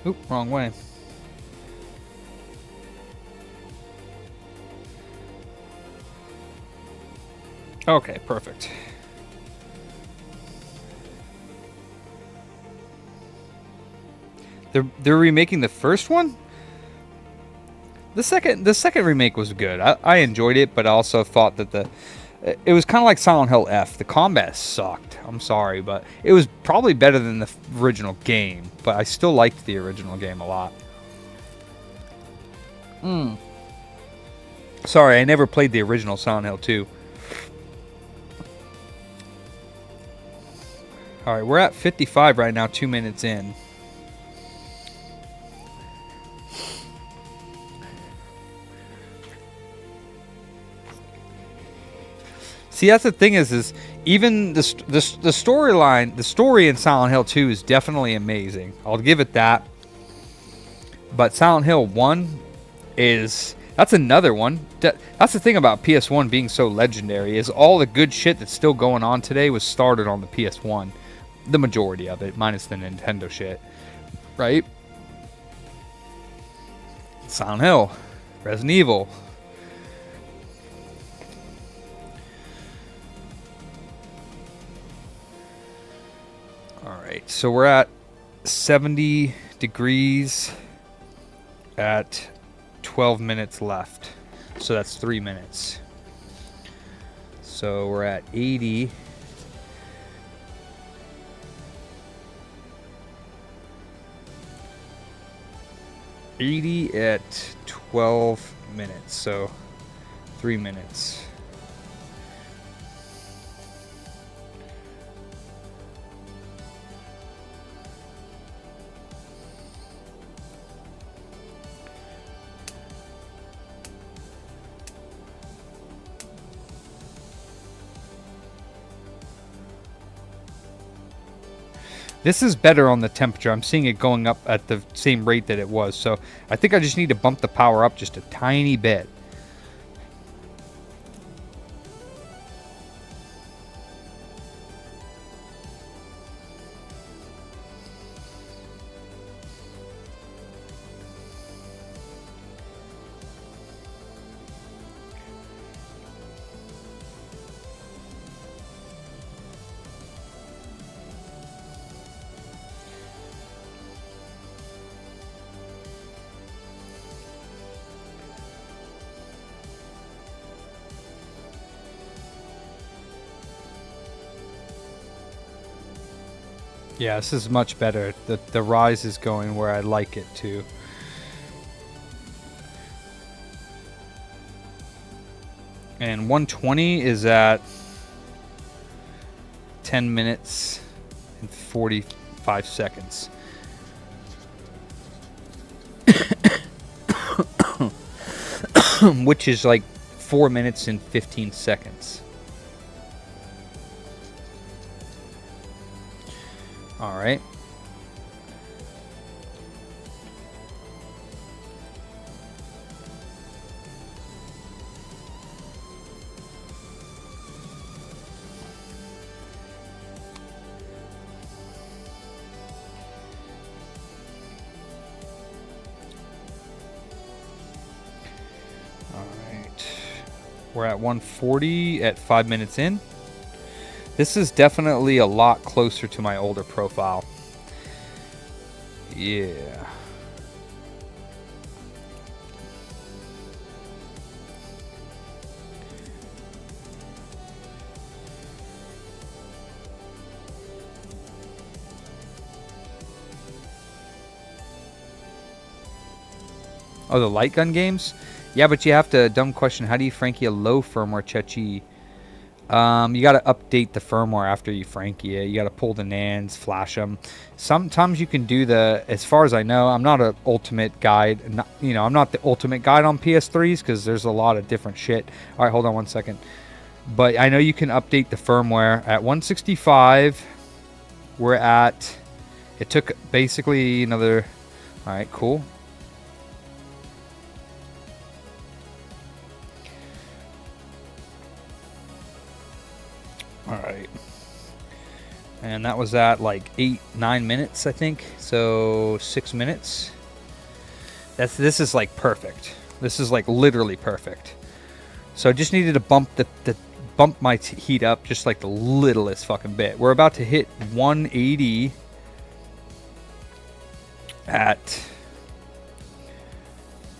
Oop, wrong way. Okay, perfect. They're remaking the first one? The second remake was good. I enjoyed it, but I also thought that it was kind of like Silent Hill F. The combat sucked. I'm sorry, but it was probably better than the original game. But I still liked the original game a lot. Sorry, I never played the original Silent Hill 2. Alright, we're at 55 right now, 2 minutes in. See, that's the thing is even the storyline, the story in Silent Hill 2 is definitely amazing. I'll give it that. But Silent Hill 1 that's another one. That's the thing about PS1 being so legendary is all the good shit that's still going on today was started on the PS1. The majority of it, minus the Nintendo shit. Right? Silent Hill, Resident Evil. Alright, so we're at 70 degrees at 12 minutes left. So that's 3 minutes. So we're at 80. At 12 minutes. So 3 minutes. This is better on the temperature. I'm seeing it going up at the same rate that it was. So I think I just need to bump the power up just a tiny bit. Yeah, this is much better. The rise is going where I like it to. And 120 is at 10 minutes and 45 seconds. Which is like 4 minutes and 15 seconds. All right. All right. We're at 140 at 5 minutes in. This is definitely a lot closer to my older profile. Yeah. Oh, the light gun games? Yeah, but you have to, dumb question, how do you Frankie a low firmware Chechi? You got to update the firmware after you Frankie it. You got to pull the NANDs, flash them. Sometimes you can do the, as far as I know, I'm not an ultimate guide. Not, you know, I'm not the ultimate guide on PS3s because there's a lot of different shit. All right, hold on one second. But I know you can update the firmware. At 165, we're at, it took basically another, all right, cool. All right. And that was at like 8-9 minutes, I think. So 6 minutes. This is like perfect. This is like literally perfect. So I just needed to bump bump my heat up just like the littlest fucking bit. We're about to hit 180 at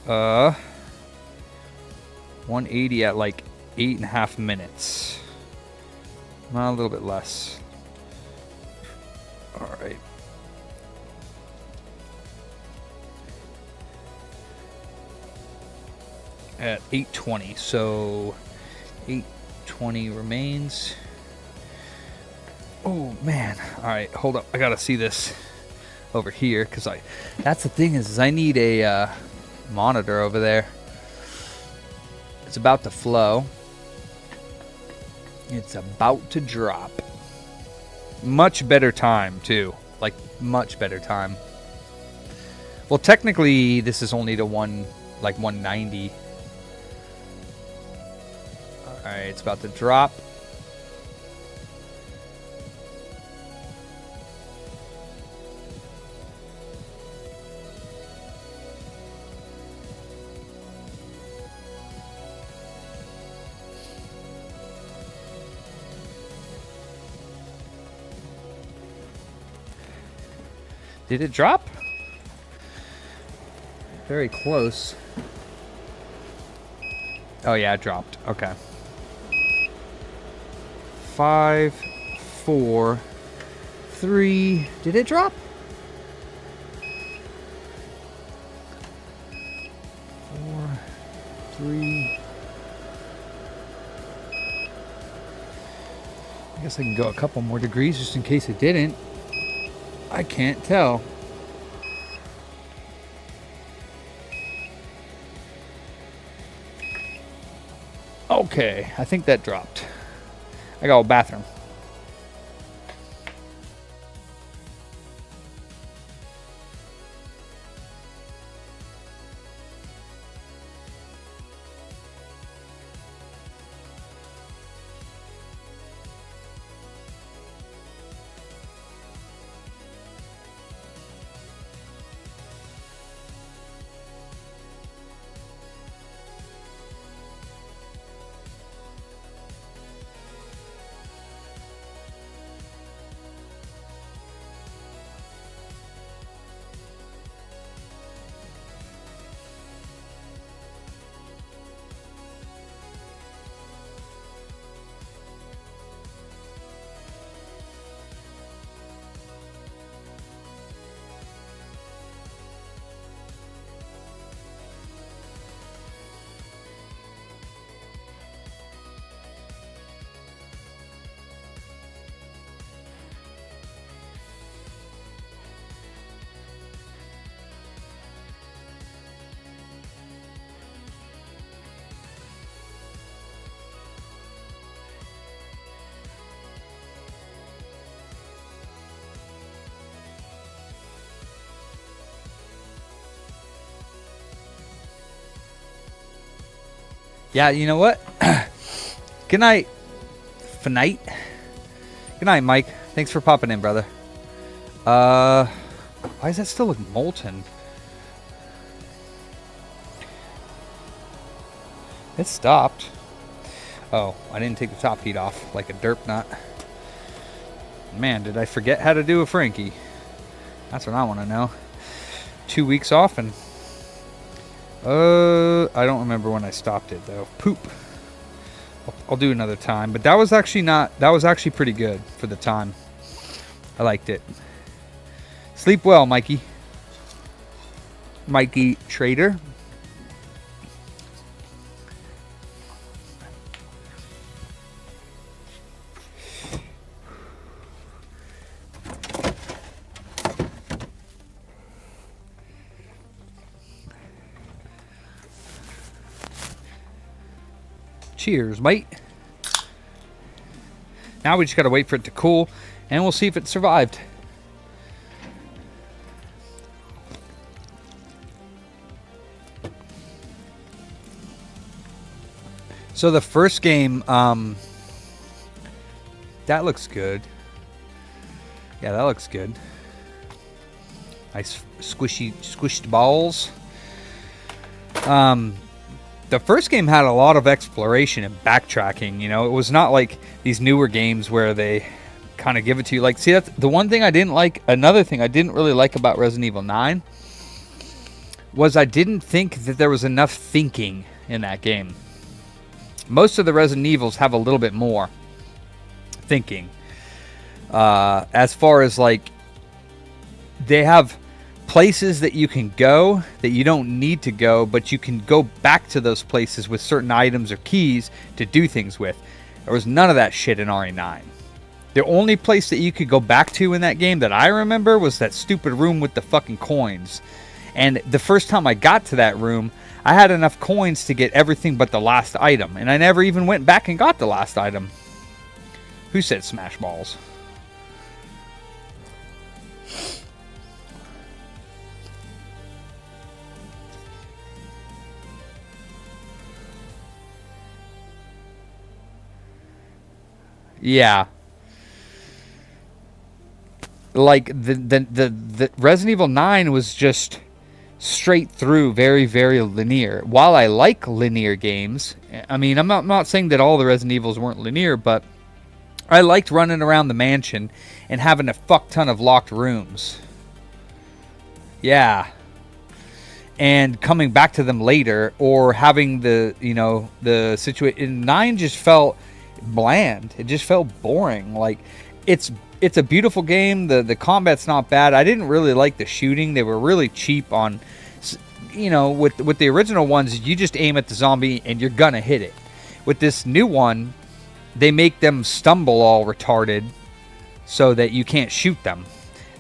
180 at like 8.5 minutes. A little bit less. All right. At 820. So 820 remains. Oh man. All right, hold up. I got to see this over here cuz that's the thing is I need a monitor over there. It's about to flow. It's about to drop. Much better time, too. Like, much better time. Well, technically, this is only to 190. Alright, it's about to drop. Did it drop? Very close. Oh yeah, it dropped. Okay. 5, 4, 3. Did it drop? 4, 3. I guess I can go a couple more degrees just in case it didn't. I can't tell. Okay, I think that dropped. I got a bathroom. Yeah, you know what? Good night, Finite. Good night, Mike. Thanks for popping in, brother. Why does that still look molten? It stopped. Oh, I didn't take the top heat off like a derp nut. Man, did I forget how to do a Frankie? That's what I want to know. 2 weeks off and... I don't remember when I stopped it, though. Poop. I'll do another time. But that was actually not... That was actually pretty good for the time. I liked it. Sleep well, Mikey. Mikey Trader. Cheers, mate. Now we just gotta wait for it to cool, and we'll see if it survived. So the first game, that looks good. Yeah, that looks good. Nice squished balls. The first game had a lot of exploration and backtracking. You know, it was not like these newer games where they kind of give it to you. Like, see, that's the one thing I didn't like. Another thing I didn't really like about Resident Evil 9 was I didn't think that there was enough thinking in that game. Most of the Resident Evils have a little bit more thinking. As far as, like, they have places that you can go that you don't need to go, but you can go back to those places with certain items or keys to do things with. There was none of that shit in RE9. The only place that you could go back to in that game that I remember was that stupid room with the fucking coins. And the first time I got to that room, I had enough coins to get everything but the last item. And I never even went back and got the last item. Who said smash balls? Yeah. Like the Resident Evil 9 was just straight through, very, very linear. While I like linear games, I mean, I'm not saying that all the Resident Evils weren't linear, but I liked running around the mansion and having a fuck ton of locked rooms. Yeah. And coming back to them later, or having the, you know, the situation. 9 just felt bland. It just felt boring. Like, it's a beautiful game. The combat's not bad. I didn't really like the shooting. They were really cheap on, you know, with the original ones, you just aim at the zombie and you're gonna hit it. With this new one, they make them stumble all retarded so that you can't shoot them.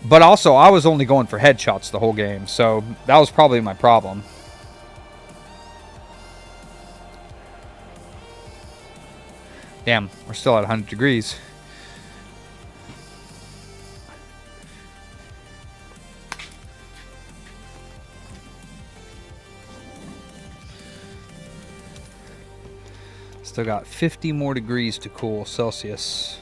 But also, I was only going for headshots the whole game, so that was probably my problem. Damn, we're still at 100 degrees. Still got 50 more degrees to cool Celsius.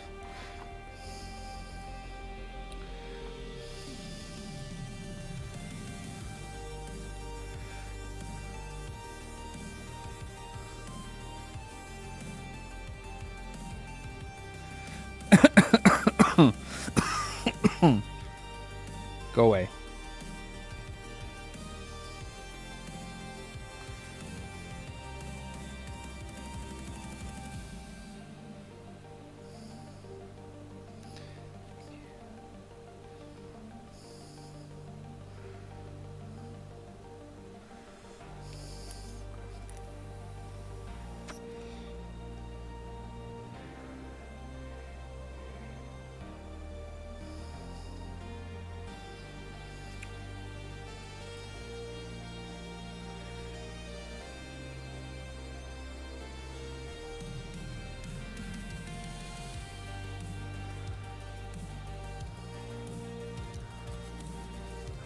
Go away.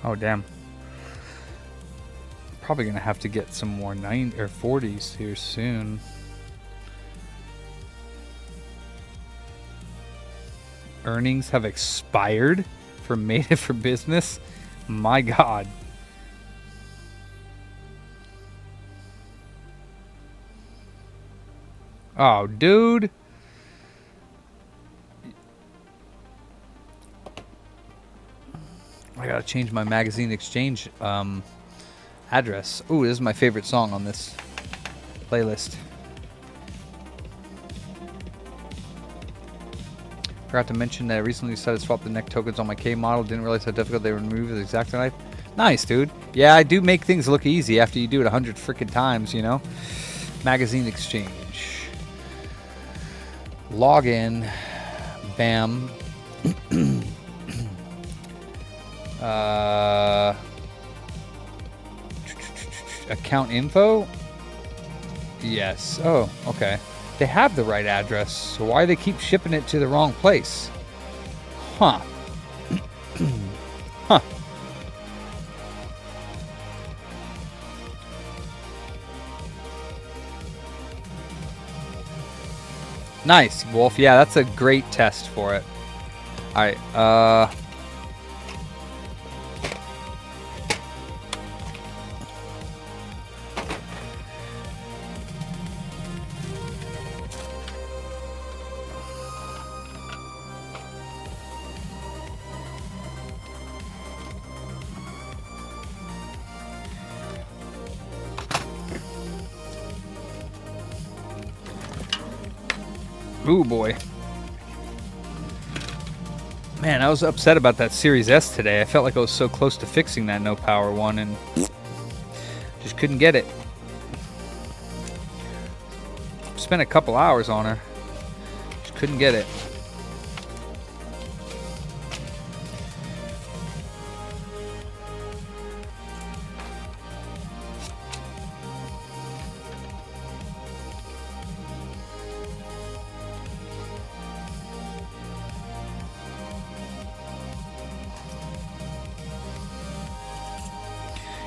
Oh, damn. Probably going to have to get some more 9 or 40s here soon. Earnings have expired for Made It for Business? My God. Oh, dude. I gotta change my magazine exchange address. Ooh, this is my favorite song on this playlist. Forgot to mention that I recently decided to swap the neck tokens on my K model. Didn't realize how difficult they were to remove with the X-Acto knife. Nice, dude. Yeah, I do make things look easy after you do it 100 freaking times, you know? Magazine exchange. Login. Bam. Account info? Yes. Oh, okay. They have the right address, so why do they keep shipping it to the wrong place? Huh. Huh. Nice, Wolf. Yeah, that's a great test for it. Alright, ooh, boy. Man, I was upset about that Series S today. I felt like I was so close to fixing that no power one and just couldn't get it. Spent a couple hours on her. Just couldn't get it.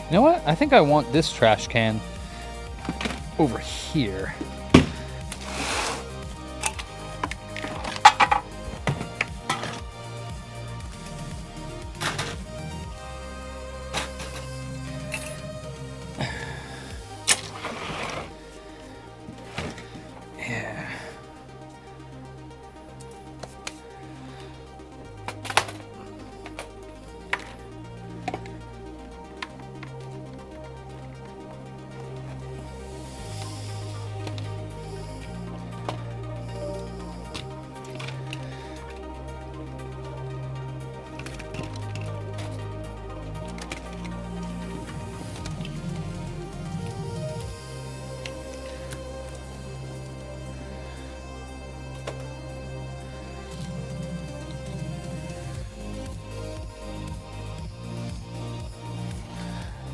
You know what? I think I want this trash can over here. Yeah.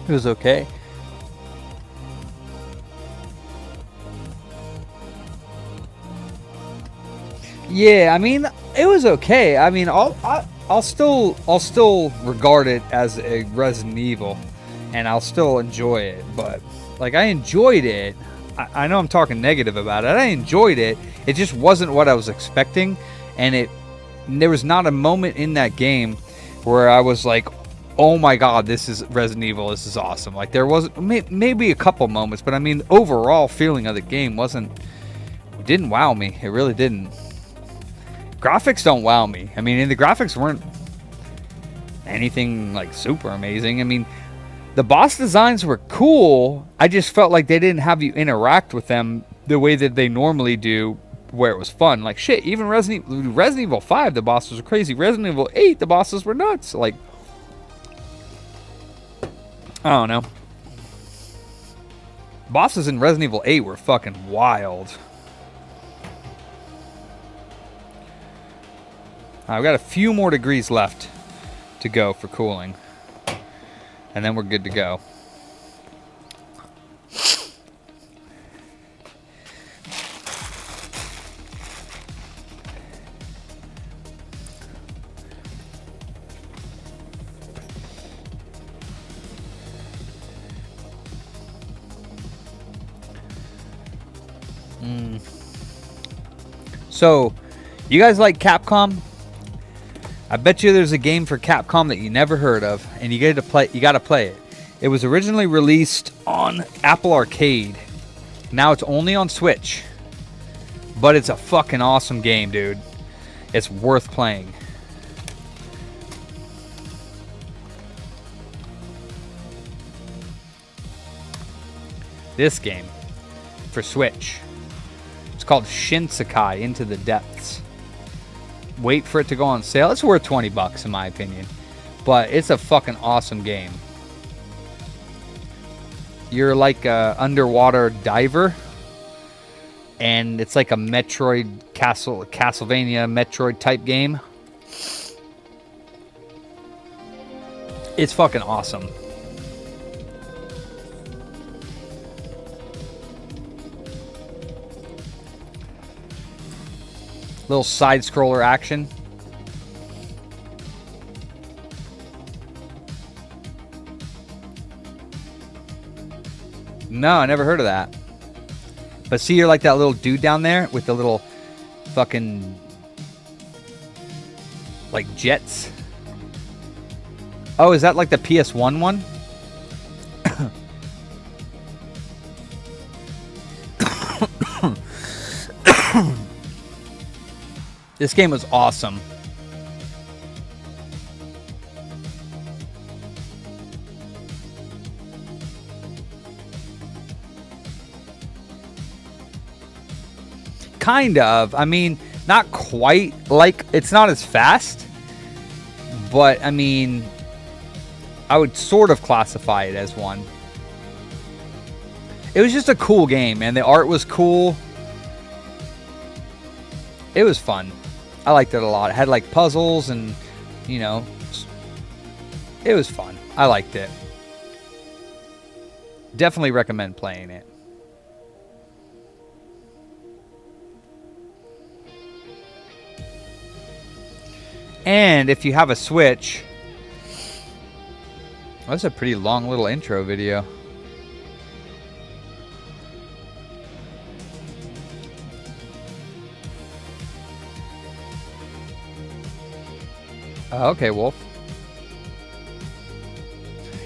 It was okay. Yeah, I mean, it was okay. I mean, I'll still regard it as a Resident Evil, and I'll still enjoy it. But like, I enjoyed it. I know I'm talking negative about it. I enjoyed it. It just wasn't what I was expecting, and there was not a moment in that game where I was like, oh my god, this is Resident Evil, this is awesome. Like, there wasn't, maybe a couple moments, but I mean, overall feeling of the game didn't wow me. It really didn't. Graphics don't wow me. I mean, and the graphics weren't anything like super amazing. I mean, the boss designs were cool. I just felt like they didn't have you interact with them the way that they normally do, where it was fun. Like, shit, even Resident Evil 5, the bosses were crazy. Resident Evil 8, the bosses were nuts. Like, I don't know. Bosses in Resident Evil 8 were fucking wild. I've got a few more degrees left to go for cooling. And then we're good to go. So, you guys like Capcom? I bet you there's a game for Capcom that you never heard of, and you gotta play it. It was originally released on Apple Arcade. Now it's only on Switch. But it's a fucking awesome game, dude. It's worth playing. This game for Switch. It's called Shinsekai Into the Depths. Wait for it to go on sale. It's worth $20 in my opinion. But it's a fucking awesome game. You're like a underwater diver. And it's like a Castlevania Metroid type game. It's fucking awesome. Little side scroller action. No, I never heard of that. But see, you're like that little dude down there with the little fucking like jets. Oh, is that like the PS1 one? This game was awesome. Kind of. I mean, not quite like, it's not as fast. But, I mean, I would sort of classify it as one. It was just a cool game, man. The art was cool. It was fun. I liked it a lot. It had like puzzles and, you know, it was fun. I liked it. Definitely recommend playing it. And if you have a Switch, that's a pretty long little intro video. Okay, Wolf.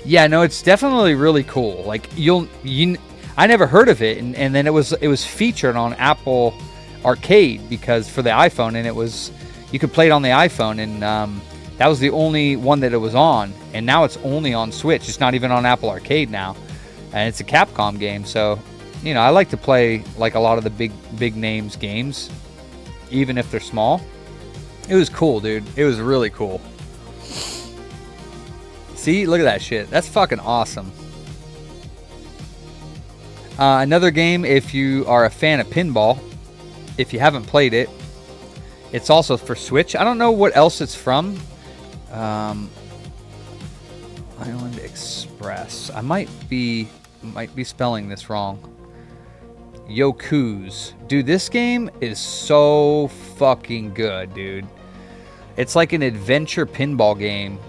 Yeah, no, it's definitely really cool. Like I never heard of it, and then it was featured on Apple Arcade because for the iPhone, and you could play it on the iPhone, and that was the only one that it was on, and now it's only on Switch. It's not even on Apple Arcade now, and it's a Capcom game. So, you know, I like to play like a lot of the big names games, even if they're small. It was cool, dude. It was really cool. See, look at that shit. That's fucking awesome. Another game, if you are a fan of pinball, if you haven't played it, it's also for Switch. I don't know what else it's from. Island Express. I might be spelling this wrong. Yoku's. Dude, this game is so fucking good, dude. It's like an adventure pinball game.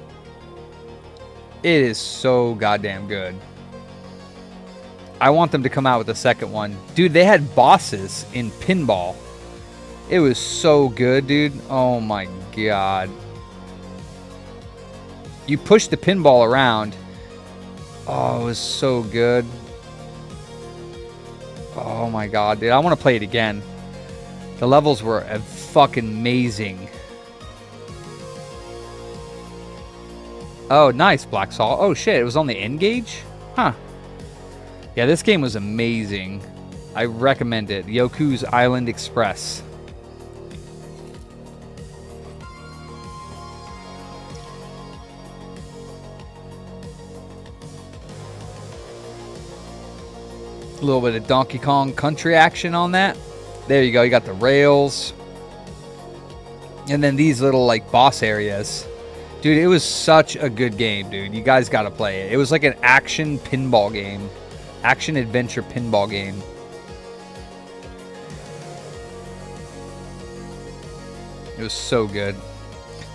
It is so goddamn good. I want them to come out with a second one. Dude, they had bosses in pinball. It was so good, dude. Oh my god. You push the pinball around. Oh, it was so good. Oh my god, dude. I want to play it again. The levels were fucking amazing. Oh, nice, Black Saw. Oh shit, it was on the N-Gage? Huh. Yeah, this game was amazing. I recommend it. Yoku's Island Express. A little bit of Donkey Kong Country action on that. There you go. You got the rails. And then these little like boss areas. Dude, it was such a good game, dude. You guys got to play it. It was like an action pinball game. Action adventure pinball game. It was so good.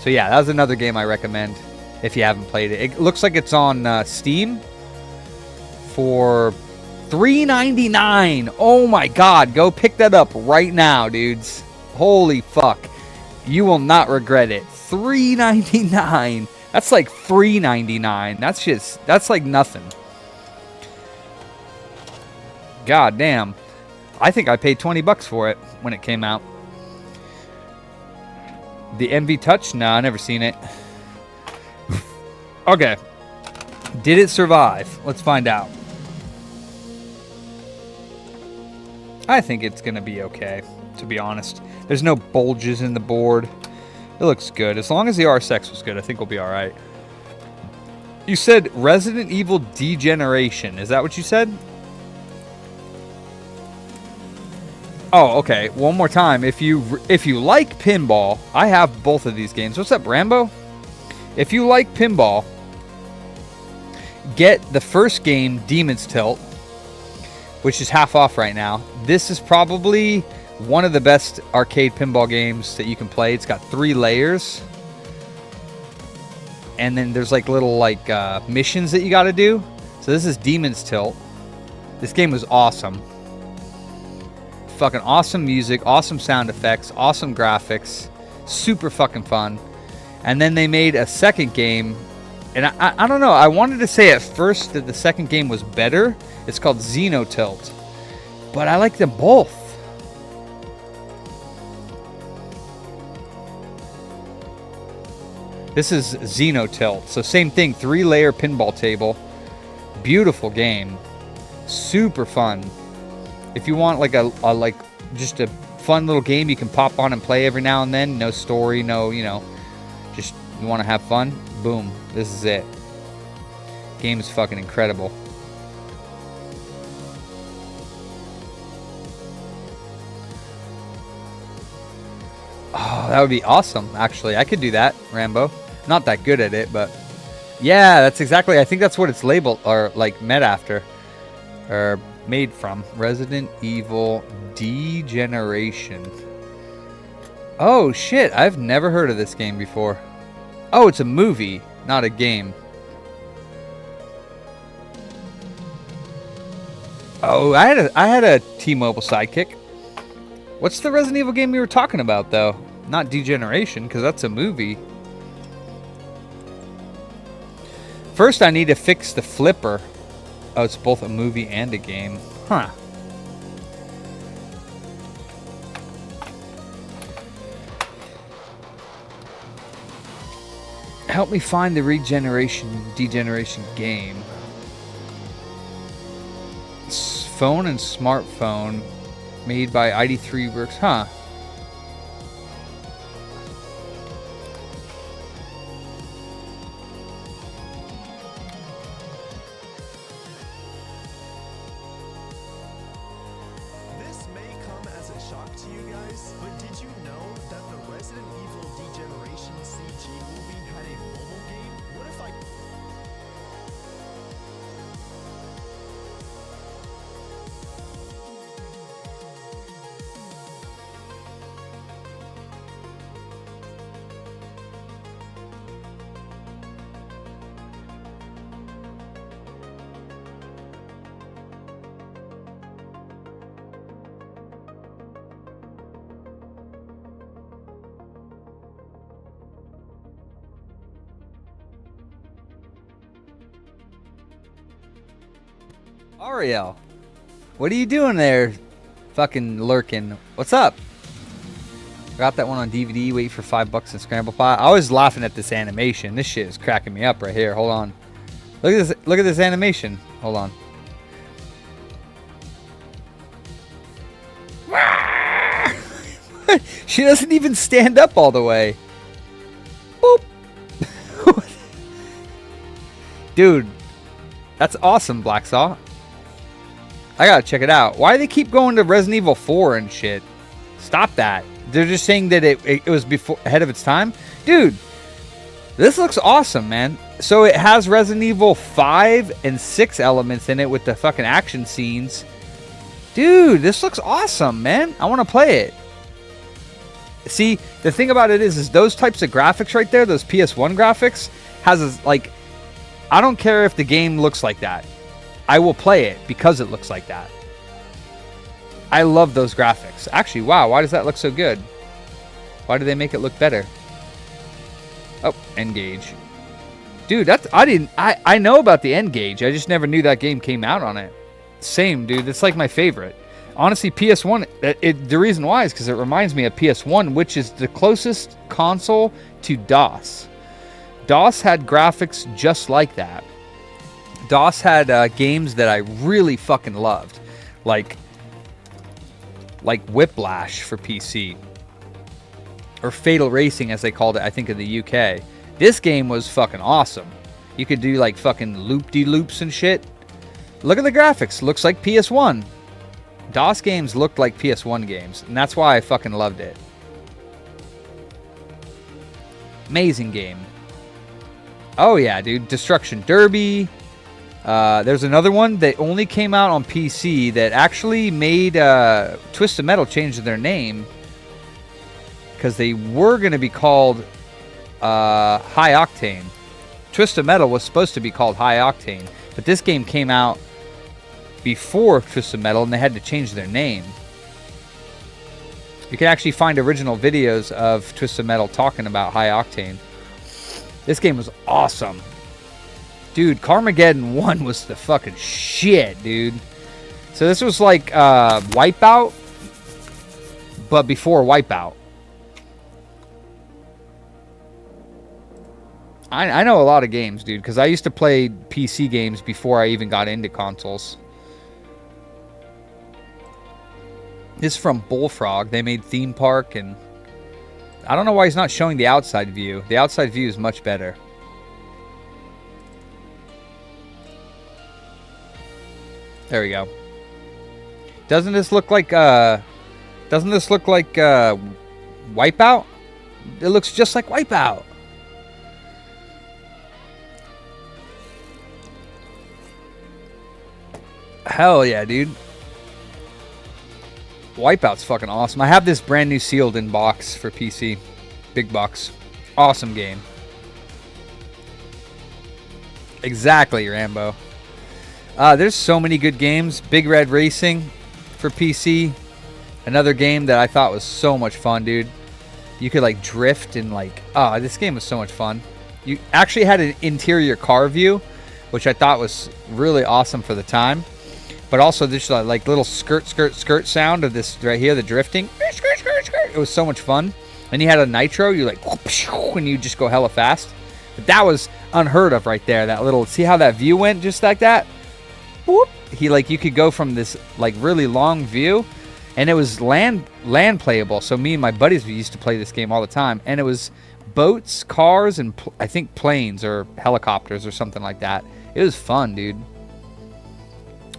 So yeah, that was another game I recommend if you haven't played it. It looks like it's on Steam for $3.99. Oh my god, go pick that up right now, dudes. Holy fuck. You will not regret it. $3.99. That's like free 99. That's like nothing. God damn. I think I paid $20 for it when it came out. The MV Touch? No, I never seen it. Okay. Did it survive? Let's find out. I think it's going to be okay, to be honest. There's no bulges in the board. It looks good. As long as the RSX was good, I think we'll be all right. You said Resident Evil Degeneration. Is that what you said? Oh, okay. One more time. If you like pinball, I have both of these games. What's up, Rambo? If you like pinball, get the first game, Demon's Tilt, which is half off right now. This is probably one of the best arcade pinball games that you can play. It's got 3 layers. And then there's like little missions that you got to do. So this is Demon's Tilt. This game was awesome. Fucking awesome music, awesome sound effects, awesome graphics, super fucking fun. And then they made a second game, and I don't know, I wanted to say at first that the second game was better. It's called Xeno Tilt, but I like them both. This is Xeno Tilt, so same thing, 3-layer pinball table, beautiful game, super fun. If you want just a fun little game you can pop on and play every now and then, no story, no, just you want to have fun, boom, this is it. Game is fucking incredible. Oh, that would be awesome, actually. I could do that, Rambo. Not that good at it, but yeah, that's exactly, I think that's what it's labeled, or made after, or made from. Resident Evil Degeneration. Oh shit, I've never heard of this game before. Oh, it's a movie, not a game. Oh, I had a T-Mobile Sidekick. What's the Resident Evil game we were talking about though? Not Degeneration, because that's a movie. First I need to fix the flipper. Oh, it's both a movie and a game. Huh. Help me find the Degeneration game. Phone and smartphone made by ID3 Works. Huh. Ariel, what are you doing there? Fucking lurking. What's up? Got that one on DVD. Wait for $5 in Scramble Pot. I was laughing at this animation. This shit is cracking me up right here. Hold on. Look at this. Look at this animation. Hold on. She doesn't even stand up all the way. Boop. Dude, that's awesome, Blacksaw. I gotta check it out. Why do they keep going to Resident Evil 4 and shit? Stop that. They're just saying that it was before ahead of its time. Dude, this looks awesome, man. So it has Resident Evil 5 and 6 elements in it with the fucking action scenes. Dude, this looks awesome, man. I want to play it. See, the thing about it is those types of graphics right there, those PS1 graphics, has like, I don't care if the game looks like that. I will play it because it looks like that. I love those graphics. Actually, wow, why does that look so good? Why do they make it look better? Oh, N-Gage. Dude, that's I know about the N-Gage. I just never knew that game came out on it. Same, dude. That's like my favorite. Honestly, PS1, the reason why is because it reminds me of PS1, which is the closest console to DOS. DOS had graphics just like that. DOS had games that I really fucking loved. Like like Whiplash for PC. Or Fatal Racing, as they called it, I think, in the UK. This game was fucking awesome. You could do like fucking loop-de-loops and shit. Look at the graphics. Looks like PS1. DOS games looked like PS1 games, and that's why I fucking loved it. Amazing game. Oh yeah, dude. Destruction Derby. There's another one that only came out on PC that actually made Twisted Metal change their name, because they were going to be called High Octane. Twisted Metal was supposed to be called High Octane, but this game came out before Twisted Metal, and they had to change their name. You can actually find original videos of Twisted Metal talking about High Octane. This game was awesome. Dude, Carmageddon 1 was the fucking shit, dude. So this was like Wipeout, but before Wipeout. I know a lot of games, dude, because I used to play PC games before I even got into consoles. This is from Bullfrog. They made Theme Park, and I don't know why he's not showing the outside view. The outside view is much better. There we go. Doesn't this look like Wipeout? It looks just like Wipeout. Hell yeah, dude. Wipeout's fucking awesome. I have this brand new sealed in box for PC. Big box. Awesome game. Exactly, Rambo. There's so many good games. Big Red Racing for PC. Another game that I thought was so much fun, dude. You could like drift and like... Oh, this game was so much fun. You actually had an interior car view, which I thought was really awesome for the time. But also this like little skirt sound of this right here, the drifting. It was so much fun. And you had a nitro, you like, and you just go hella fast. But that was unheard of right there. That little, see how that view went just like that? Whoop. You could go from this like really long view, and it was land playable. So me and my buddies, we used to play this game all the time. And it was boats, cars, and I think planes or helicopters or something like that. It was fun, dude.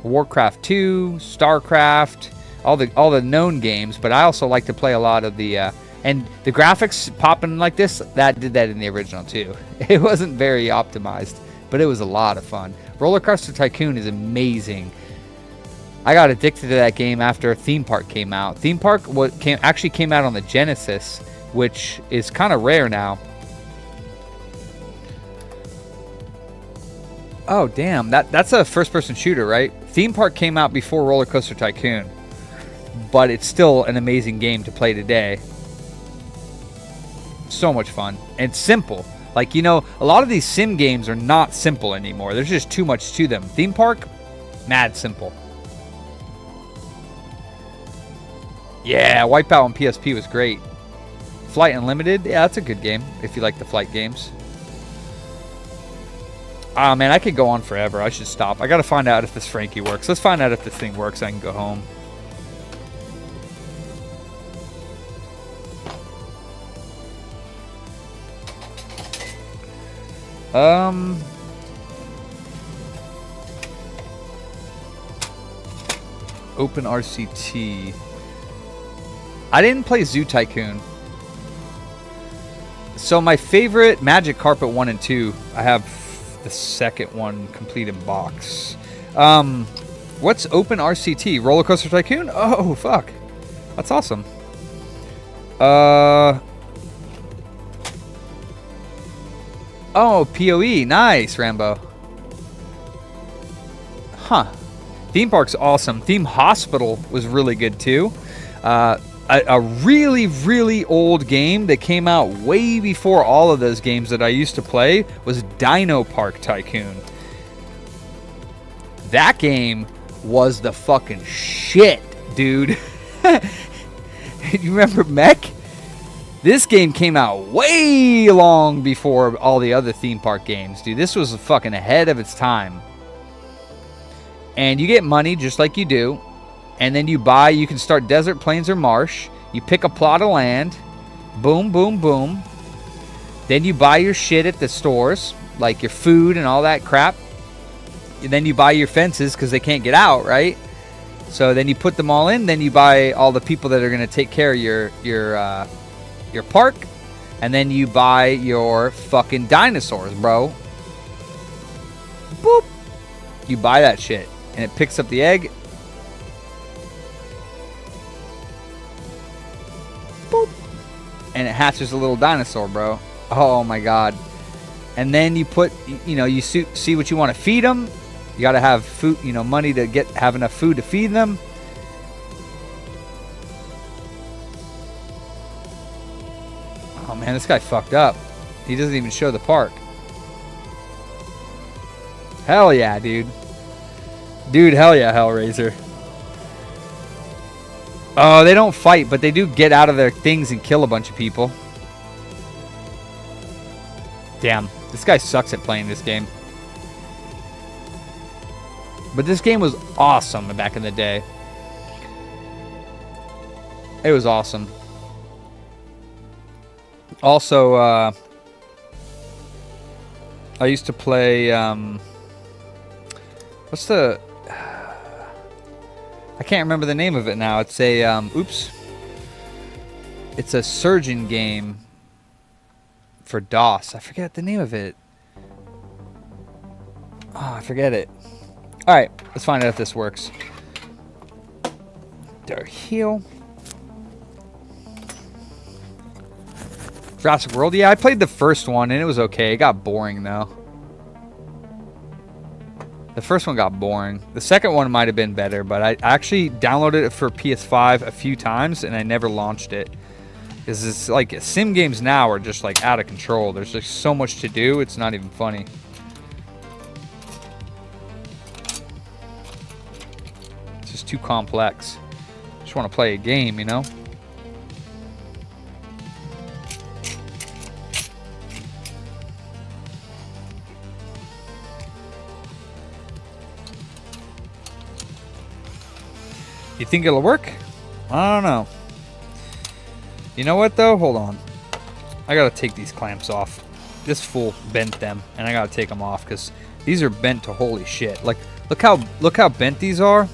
Warcraft 2, StarCraft, all the known games, but I also like to play a lot of the and the graphics popping like this, that did that in the original too. It wasn't very optimized, but it was a lot of fun. Roller Coaster Tycoon is amazing. I got addicted to that game after Theme Park came out. Theme Park actually came out on the Genesis, which is kind of rare now. Oh, damn. That's a first-person shooter, right? Theme Park came out before Roller Coaster Tycoon, but it's still an amazing game to play today. So much fun. And simple. Like, you know, a lot of these sim games are not simple anymore. There's just too much to them. Theme Park, mad simple. Yeah, Wipeout on PSP was great. Flight Unlimited, yeah, that's a good game if you like the flight games. Ah, man, I could go on forever. I should stop. I gotta find out if this Frankie works. Let's find out if this thing works. I can go home. Open RCT. I didn't play Zoo Tycoon. So my favorite Magic Carpet 1 and 2, I have the second one complete in box. What's Open RCT? Roller Coaster Tycoon? Oh, fuck. That's awesome. Oh, PoE. Nice, Rambo. Huh. Theme Park's awesome. Theme Hospital was really good, too. A really, really old game that came out way before all of those games that I used to play was Dino Park Tycoon. That game was the fucking shit, dude. You remember Mech? This game came out way long before all the other theme park games, dude. This was fucking ahead of its time. And you get money just like you do. And then you can start desert, plains, or marsh. You pick a plot of land. Boom, boom, boom. Then you buy your shit at the stores, like your food and all that crap. And then you buy your fences because they can't get out, right? So then you put them all in. Then you buy all the people that are going to take care of your park. And then you buy your fucking dinosaurs, bro. Boop. You buy that shit. And it picks up the egg. Boop. And it hatches a little dinosaur, bro. Oh my god. And then you put, you see what you want to feed them. You got to have food, money to have enough food to feed them. Oh man, this guy fucked up. He doesn't even show the park. Hell yeah, dude. Dude, hell yeah, Hellraiser. Oh, they don't fight, but they do get out of their things and kill a bunch of people. Damn, this guy sucks at playing this game. But this game was awesome back in the day. It was awesome. Also, I used to play, what's the, I can't remember the name of it now. It's a, it's a surgeon game for DOS. I forget the name of it. Oh, I forget it. Alright, let's find out if this works. There, heal. Jurassic World. Yeah, I played the first one and it was okay. It got boring though. The first one got boring. The second one might have been better, but I actually downloaded it for PS5 a few times and I never launched it. Because it's like sim games now are just like out of control. There's just so much to do, it's not even funny. It's just too complex. Just want to play a game, you know? You think it'll work? I don't know. You know what though? Hold on. I gotta take these clamps off. This fool bent them, and I gotta take them off because these are bent to holy shit. Like, look how bent these are.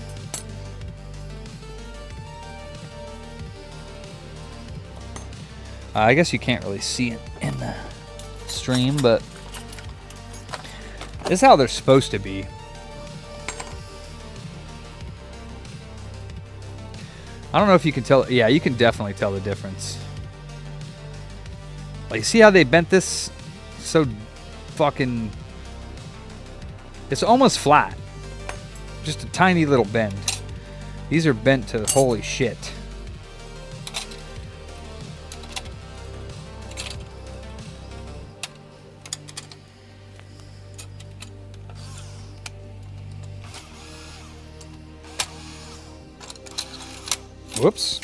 I guess you can't really see it in the stream, but this is how they're supposed to be. I don't know if you can tell. Yeah, you can definitely tell the difference. Like, see how they bent this so fucking... It's almost flat. Just a tiny little bend. These are bent to holy shit. Whoops.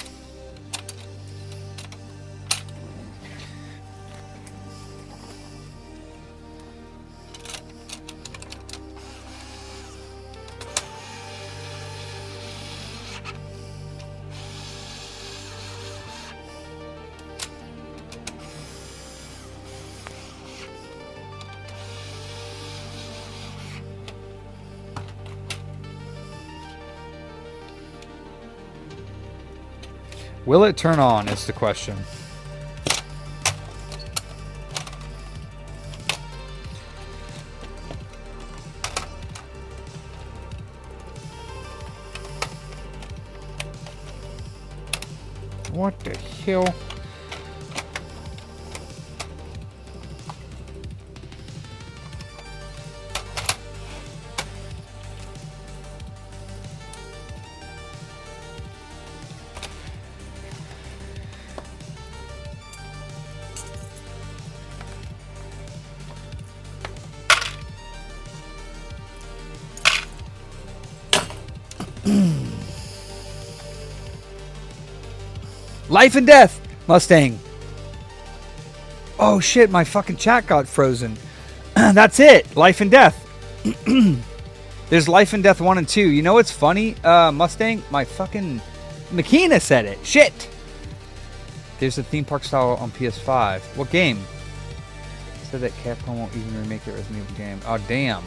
Will it turn on is the question. What the hell? Life and death, Mustang. Oh shit, my fucking chat got frozen. That's it. Life and death. There's Life and Death 1 and 2. You know what's funny, Mustang? My fucking Makina said it. Shit! There's a theme park style on PS5. What game? Said that Capcom won't even remake the Resident Evil game. Oh, damn.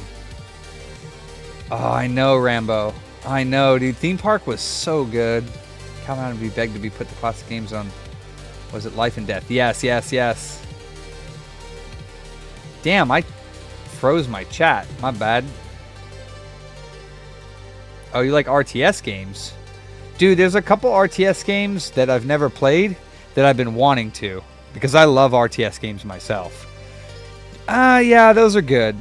Oh, I know, Rambo. I know, dude. Theme Park was so good. Capcom would be begged to be put the classic games on. Was it Life and Death? Yes, yes, yes. Damn, I froze my chat. My bad. Oh, you like RTS games? Dude, there's a couple RTS games that I've never played that I've been wanting to. Because I love RTS games myself. Yeah, those are good.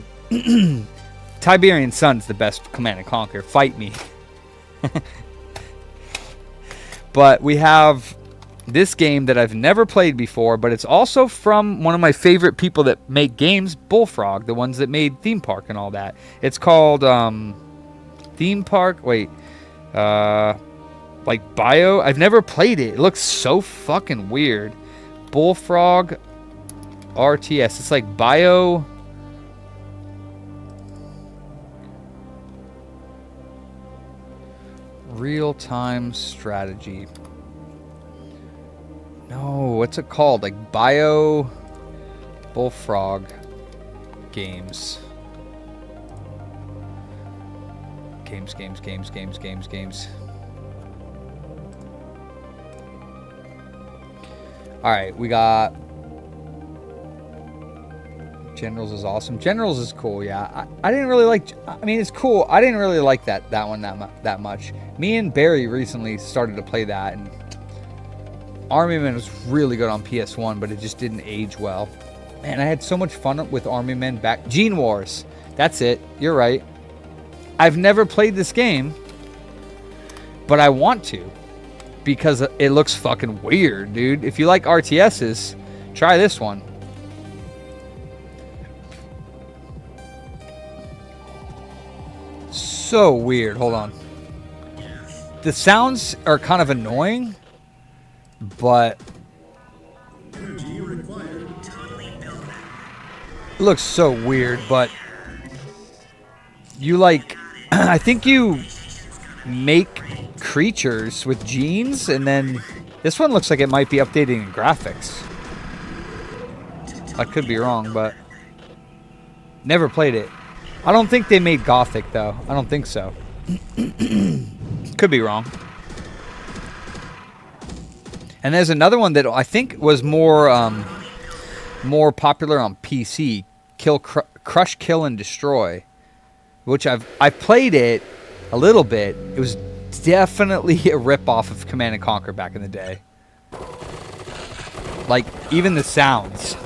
Tiberian Sun's the best Command & Conquer. Fight me. But we have this game that I've never played before, but it's also from one of my favorite people that make games, Bullfrog, the ones that made Theme Park and all that. It's called Theme Park. Wait. Like Bio. I've never played it. It looks so fucking weird. Bullfrog RTS. It's like Bio. Real-time strategy. No, what's it called? Like Bio Bullfrog games. Games. Alright, we got Generals is awesome. Generals is cool, yeah. I didn't really like... I mean, it's cool. I didn't really like that one that much. Me and Barry recently started to play that, and Army Men was really good on PS1, but it just didn't age well. Man, I had so much fun with Army Men back... Gene Wars. That's it. You're right. I've never played this game, but I want to, because it looks fucking weird, dude. If you like RTSs, try this one. So weird. Hold on. The sounds are kind of annoying, but it looks so weird. But you like, I think you make creatures with genes, and then this one looks like it might be updating graphics. I could be wrong, but never played it. I don't think they made Gothic, though. I don't think so. Could be wrong. And there's another one that I think was more popular on PC. Crush, Kill, and Destroy. Which I've played it a little bit. It was definitely a ripoff of Command & Conquer back in the day. Like, even the sounds.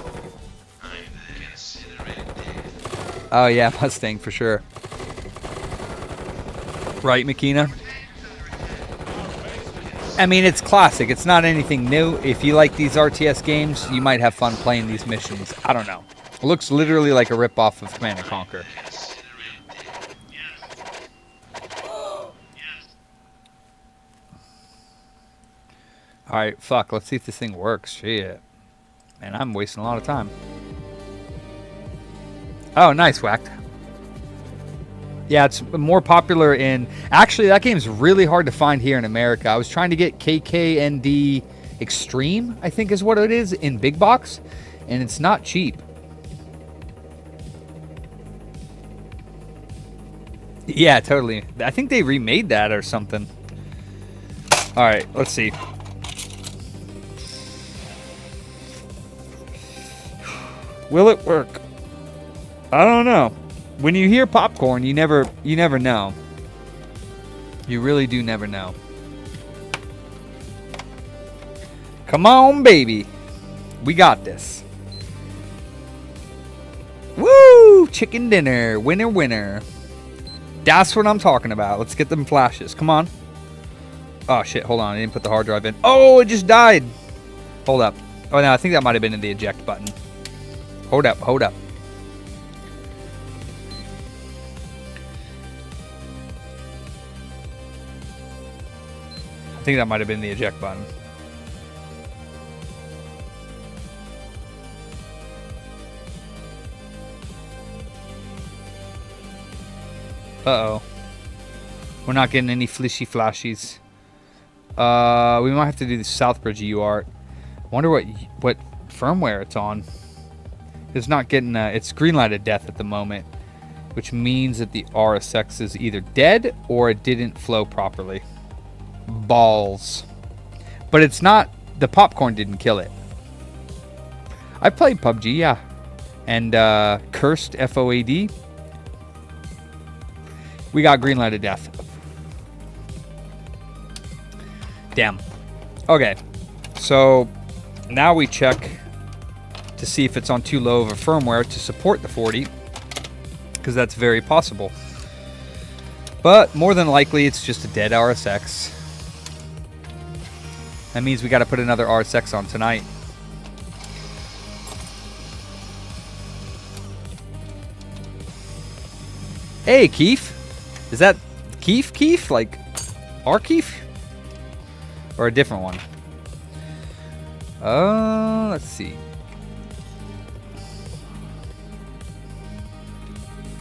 Oh, yeah, Mustang for sure. Right, Makina? I mean, it's classic. It's not anything new. If you like these RTS games, you might have fun playing these missions. I don't know. It looks literally like a ripoff of Command & Conquer. Alright, fuck. Let's see if this thing works. Shit. Man, I'm wasting a lot of time. Oh, nice, Whacked. Yeah, it's more popular in... Actually, that game's really hard to find here in America. I was trying to get KKND Extreme, I think is what it is, in Big Box. And it's not cheap. Yeah, totally. I think they remade that or something. Alright, let's see. Will it work? I don't know. When you hear popcorn, you never know. You really do never know. Come on, baby. We got this. Woo! Chicken dinner. Winner, winner. That's what I'm talking about. Let's get them flashes. Come on. Oh, shit. Hold on. I didn't put the hard drive in. Oh, it just died. Hold up. Oh, no. I think that might have been in the eject button. Hold up. Hold up. I think that might have been the eject button. Uh-oh. We're not getting any flishy flashies. We might have to do the Southbridge UART. Wonder what firmware it's on. It's not getting... it's green light of death at the moment, which means that the RSX is either dead or it didn't flow properly. Balls. But it's not... The popcorn didn't kill it. I played PUBG, yeah. And Cursed FOAD. We got green light of death. Damn. Okay. So now we check to see if it's on too low of a firmware to support the 40. Because that's very possible. But more than likely it's just a dead RSX. That means we got to put another RSX on tonight. Hey, Keith. Is that Keith? Like, our Keith? Or a different one? Let's see.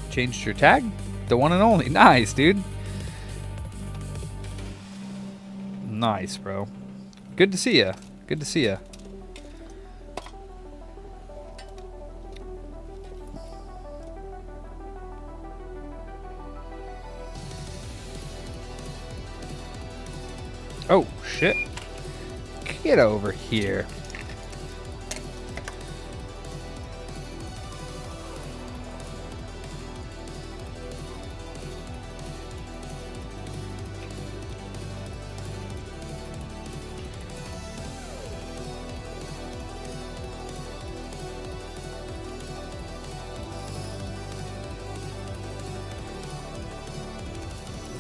Changed your tag? The one and only. Nice, dude. Nice, bro. Good to see ya. Good to see ya. Oh, shit. Get over here.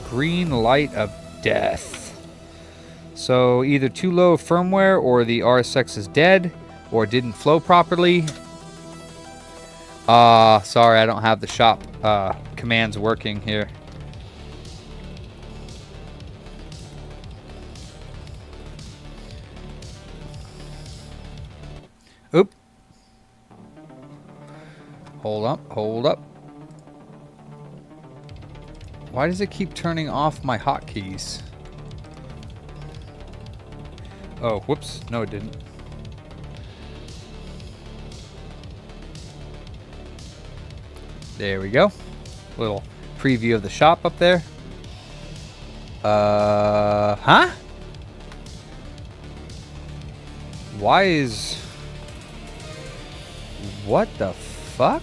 Green light of death. So either too low firmware or the RSX is dead or didn't flow properly. Sorry, I don't have the shop commands working here. Oop. Hold up. Why does it keep turning off my hotkeys? Oh, whoops. No, it didn't. There we go. Little preview of the shop up there. Huh? Why is... What the fuck?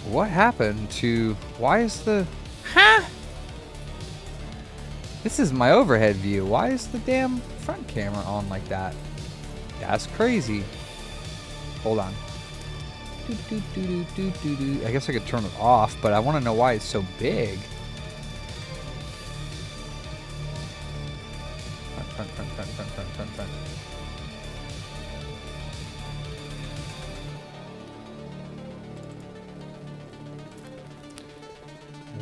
What happened to... Why is the... Huh? This is my overhead view. Why is the damn front camera on like that? That's crazy. Hold on. I guess I could turn it off, but I want to know why it's so big. Front.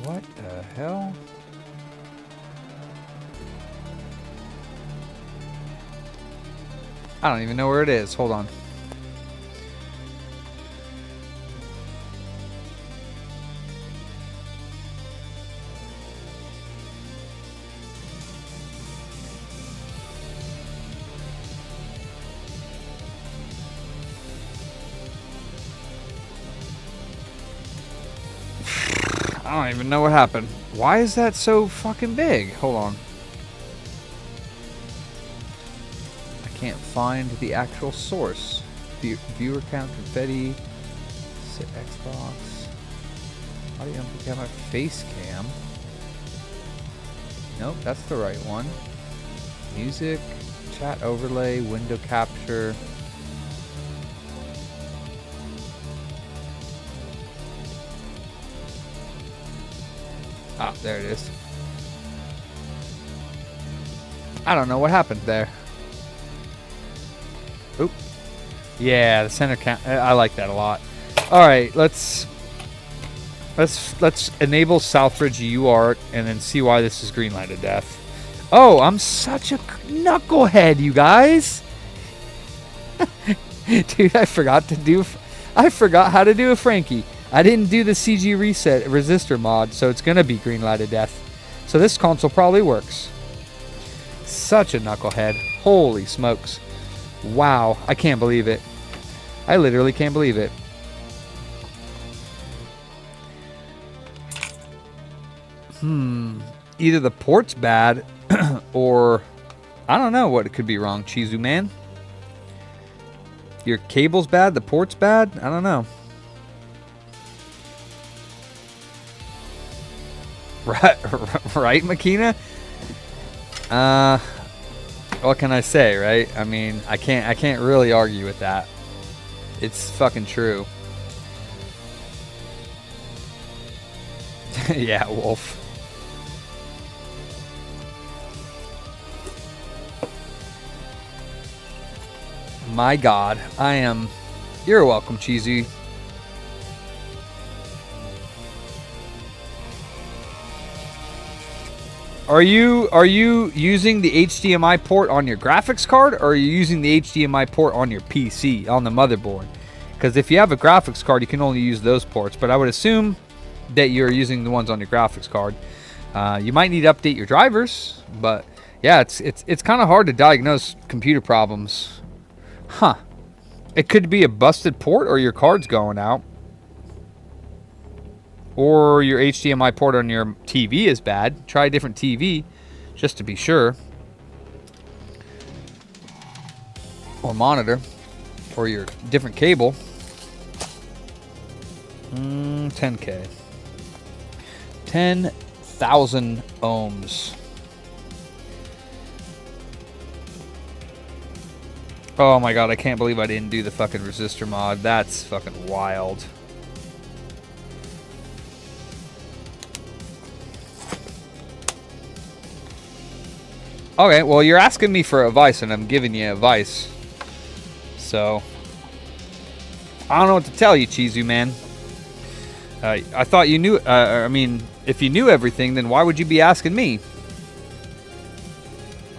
What the hell? I don't even know where it is. Hold on. I don't even know what happened. Why is that so fucking big? Hold on. I can't find the actual source. Viewer count, confetti, Xbox, audio input camera, face cam. Nope, that's the right one. Music, chat overlay, window capture. Ah, there it is. I don't know what happened there. Oop. Yeah, the center count. I like that a lot. All right, let's enable Southbridge UART and then see why this is green light of death. Oh, I'm such a knucklehead, you guys. Dude, I forgot how to do a Frankie. I didn't do the CG reset resistor mod, so it's going to be green light of death. So this console probably works. Such a knucklehead. Holy smokes. Wow. I can't believe it. I literally can't believe it. Either the port's bad or I don't know what it could be wrong, Chizu man. Your cable's bad, the port's bad? I don't know. Right, Makina? What can I say, right? I mean, I can't really argue with that. It's fucking true. Yeah, Wolf. My God, I am. You're welcome, Cheesy. Are you using the HDMI port on your graphics card, or are you using the HDMI port on your PC, on the motherboard? Because if you have a graphics card, you can only use those ports. But I would assume that you're using the ones on your graphics card. You might need to update your drivers, but yeah, it's kind of hard to diagnose computer problems. Huh. It could be a busted port, or your card's going out. Or your HDMI port on your TV is bad. Try a different TV, just to be sure. Or monitor. Or your different cable. 10K. 10,000 ohms. Oh my God, I can't believe I didn't do the fucking resistor mod. That's fucking wild. Okay, well, you're asking me for advice, and I'm giving you advice. So, I don't know what to tell you, Chizu man. I thought you knew. I mean, if you knew everything, then why would you be asking me?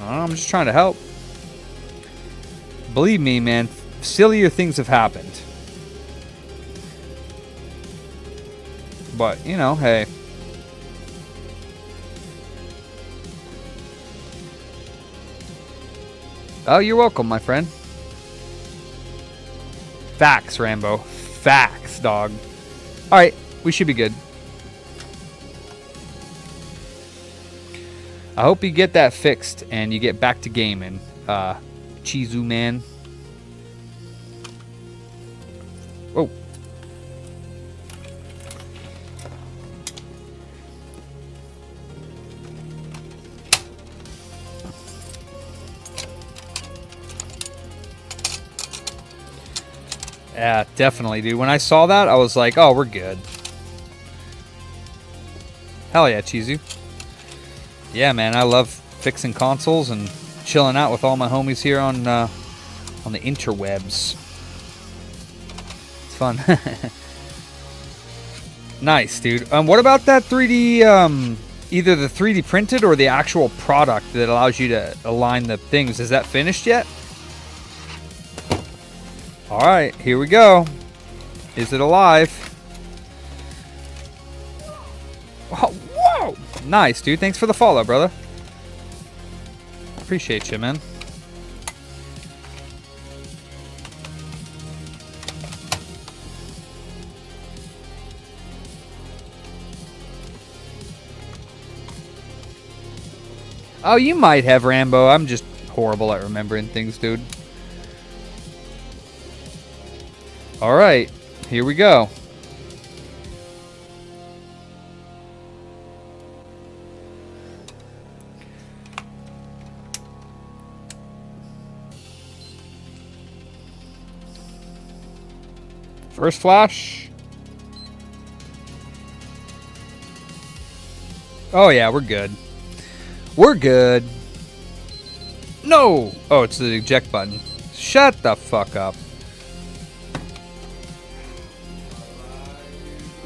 I'm just trying to help. Believe me, man, sillier things have happened. But, you know, hey. Oh, you're welcome, my friend. Facts, Rambo. Facts, dog. Alright, we should be good. I hope you get that fixed and you get back to gaming, Chizu man. Oh. Yeah, definitely, dude. When I saw that, I was like, oh, we're good. Hell yeah, Chizu. Yeah, man, I love fixing consoles and chilling out with all my homies here on the interwebs. It's fun. Nice, dude. What about that 3D, either the 3D printed or the actual product that allows you to align the things? Is that finished yet? All right, here we go. Is it alive? Oh, whoa! Nice, dude. Thanks for the follow, brother. Appreciate you, man. Oh, you might have, Rambo. I'm just horrible at remembering things, dude. All right, here we go. First flash. Oh yeah, we're good. We're good. No! Oh, it's the eject button. Shut the fuck up.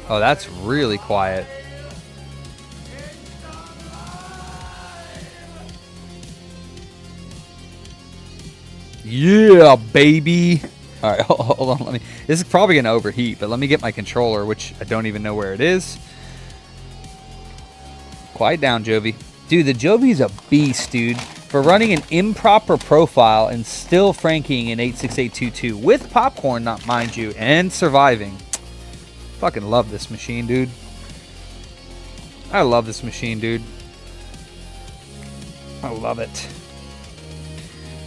Oh, that's really quiet. Yeah, baby. All right, hold on. Let me. This is probably gonna overheat, but let me get my controller, which I don't even know where it is. Quiet down, Jovi. Dude, the Jovi's a beast, dude. For running an improper profile and still franking in 86822 with popcorn, not mind you, and surviving. Fucking love this machine, dude. I love this machine, dude. I love it.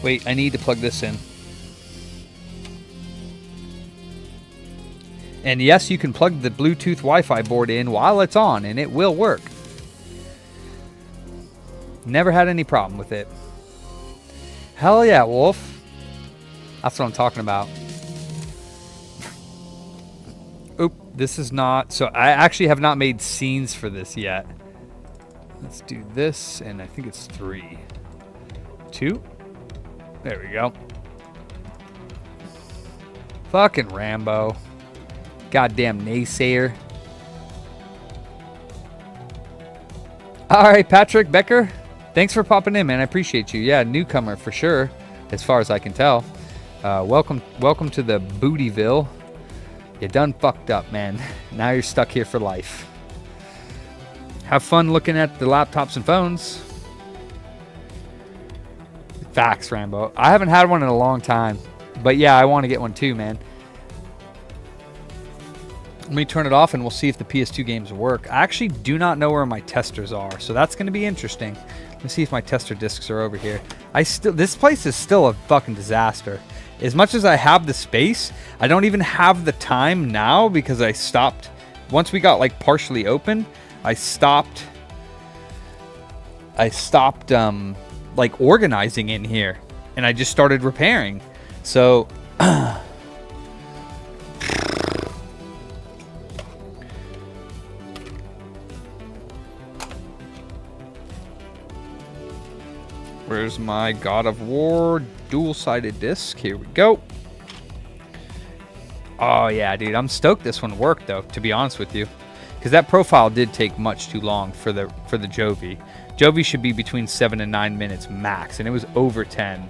Wait, I need to plug this in. And yes, you can plug the Bluetooth Wi-Fi board in while it's on, and it will work. Never had any problem with it. Hell yeah, Wolf. That's what I'm talking about. Oop, this is not... So I actually have not made scenes for this yet. Let's do this, and I think it's 3. 2. There we go. Fucking Rambo. Goddamn naysayer. Alright, Patrick Becker. Thanks for popping in, man. I appreciate you. Yeah, newcomer for sure, as far as I can tell. Welcome to the Bootyville. You done fucked up, man. Now you're stuck here for life. Have fun looking at the laptops and phones. Facts, Rambo. I haven't had one in a long time. But yeah, I want to get one too, man. Let me turn it off and we'll see if the PS2 games work. I actually do not know where my testers are, so that's going to be interesting. Let me see if my tester discs are over here. This place is still a fucking disaster. As much as I have the space, I don't even have the time now because I stopped. Once we got like partially open, I stopped like organizing in here, and I just started repairing. So where's my God of War dual-sided disc? Here we go. Oh yeah, dude, I'm stoked this one worked though, to be honest with you, because that profile did take much too long for the Jovi. Jovi should be between 7 and 9 minutes max, and it was over 10.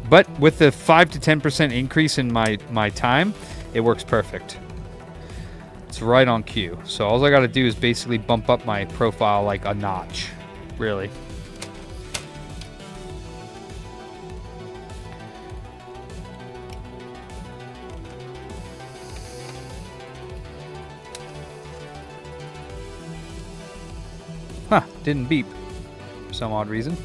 But with the 5 to 10% increase in my time, it works perfect. It's right on cue. So all I got to do is basically bump up my profile like a notch, really. Huh, didn't beep for some odd reason.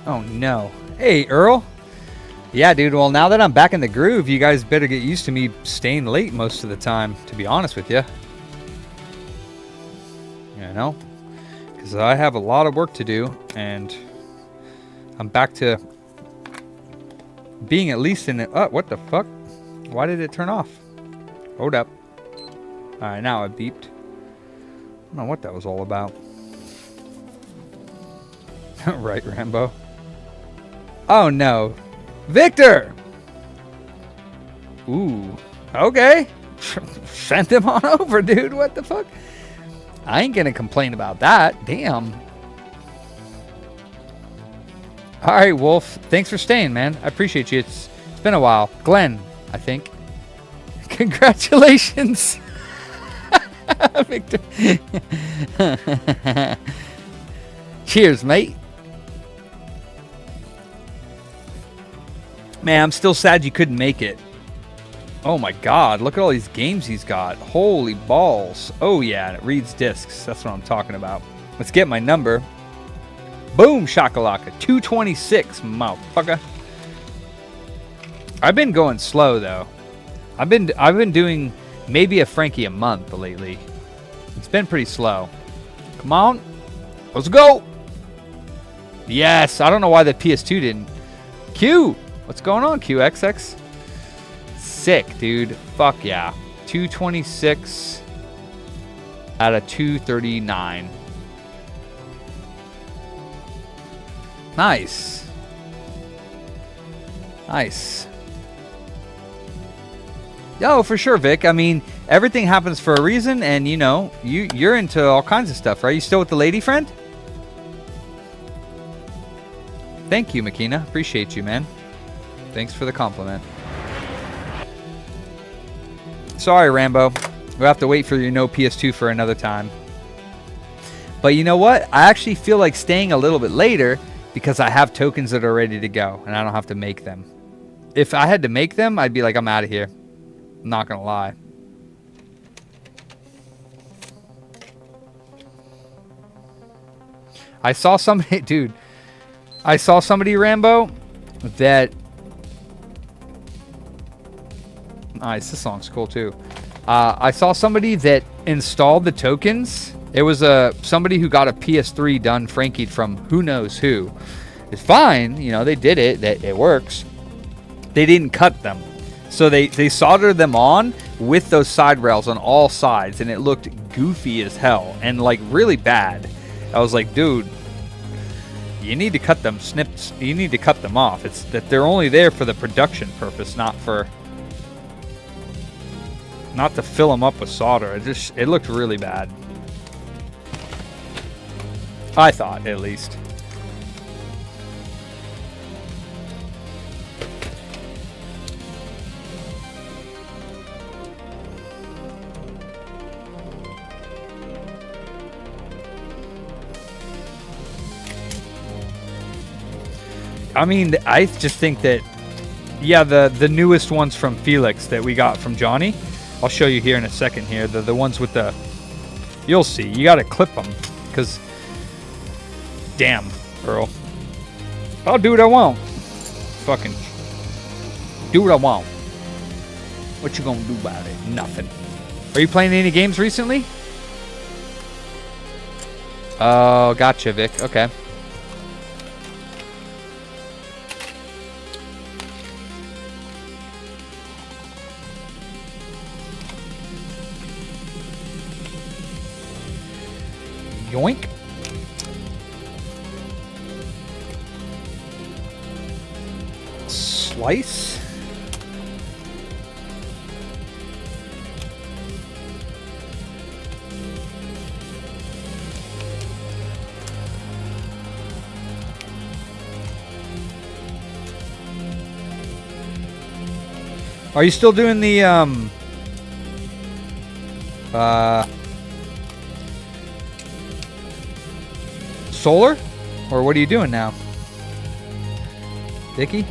Oh no. Hey, Earl. Yeah, dude, well, now that I'm back in the groove, you guys better get used to me staying late most of the time, to be honest with you. You know? Because I have a lot of work to do, and I'm back to being at least in the... Oh, what the fuck? Why did it turn off? Hold up. Alright, now it beeped. I don't know what that was all about. Right, Rambo. Oh, no. Victor! Ooh. Okay. Send them on over, dude. What the fuck? I ain't gonna complain about that. Damn. Alright, Wolf. Thanks for staying, man. I appreciate you. It's been a while. Glenn, I think. Congratulations. Victor. Cheers, mate. Man, I'm still sad you couldn't make it. Oh my god, look at all these games he's got. Holy balls. Oh yeah, and it reads discs. That's what I'm talking about. Let's get my number. Boom, shakalaka. 226, motherfucker. I've been going slow though. I've been doing maybe a Frankie a month lately. It's been pretty slow. Come on. Let's go. Yes, I don't know why the PS2 didn't. Q. What's going on, QXX? Sick, dude. Fuck yeah. 226 out of 239. Nice. Nice. Oh, for sure, Vic. I mean, everything happens for a reason, and you know, you're into all kinds of stuff, right? You still with the lady friend? Thank you, Makina. Appreciate you, man. Thanks for the compliment. Sorry, Rambo. We'll have to wait for your no PS2 for another time. But you know what? I actually feel like staying a little bit later because I have tokens that are ready to go, and I don't have to make them. If I had to make them, I'd be like, I'm out of here. I'm not going to lie. I saw somebody, dude. I saw somebody, Rambo, that... Nice, this song's cool too. I saw somebody that installed the tokens. It was somebody who got a PS3 done Frankied from who knows who. It's fine, you know, they did it. It works. They didn't cut them. So they soldered them on with those side rails on all sides, and it looked goofy as hell and like really bad. I was like, dude, you need to cut them snips. You need to cut them off. It's that they're only there for the production purpose, not to fill them up with solder. It looked really bad. I thought, at least. I mean, I just think that, yeah, the newest ones from Felix that we got from Johnny, I'll show you here in a second here. The ones with the, you'll see. You got to clip them because, damn, Earl. I'll do what I want. Fucking do what I want. What you gonna do about it? Nothing. Are you playing any games recently? Oh, gotcha, Vic. Okay. Yoink. Slice. Are you still doing the solar? Or what are you doing now? Vicky?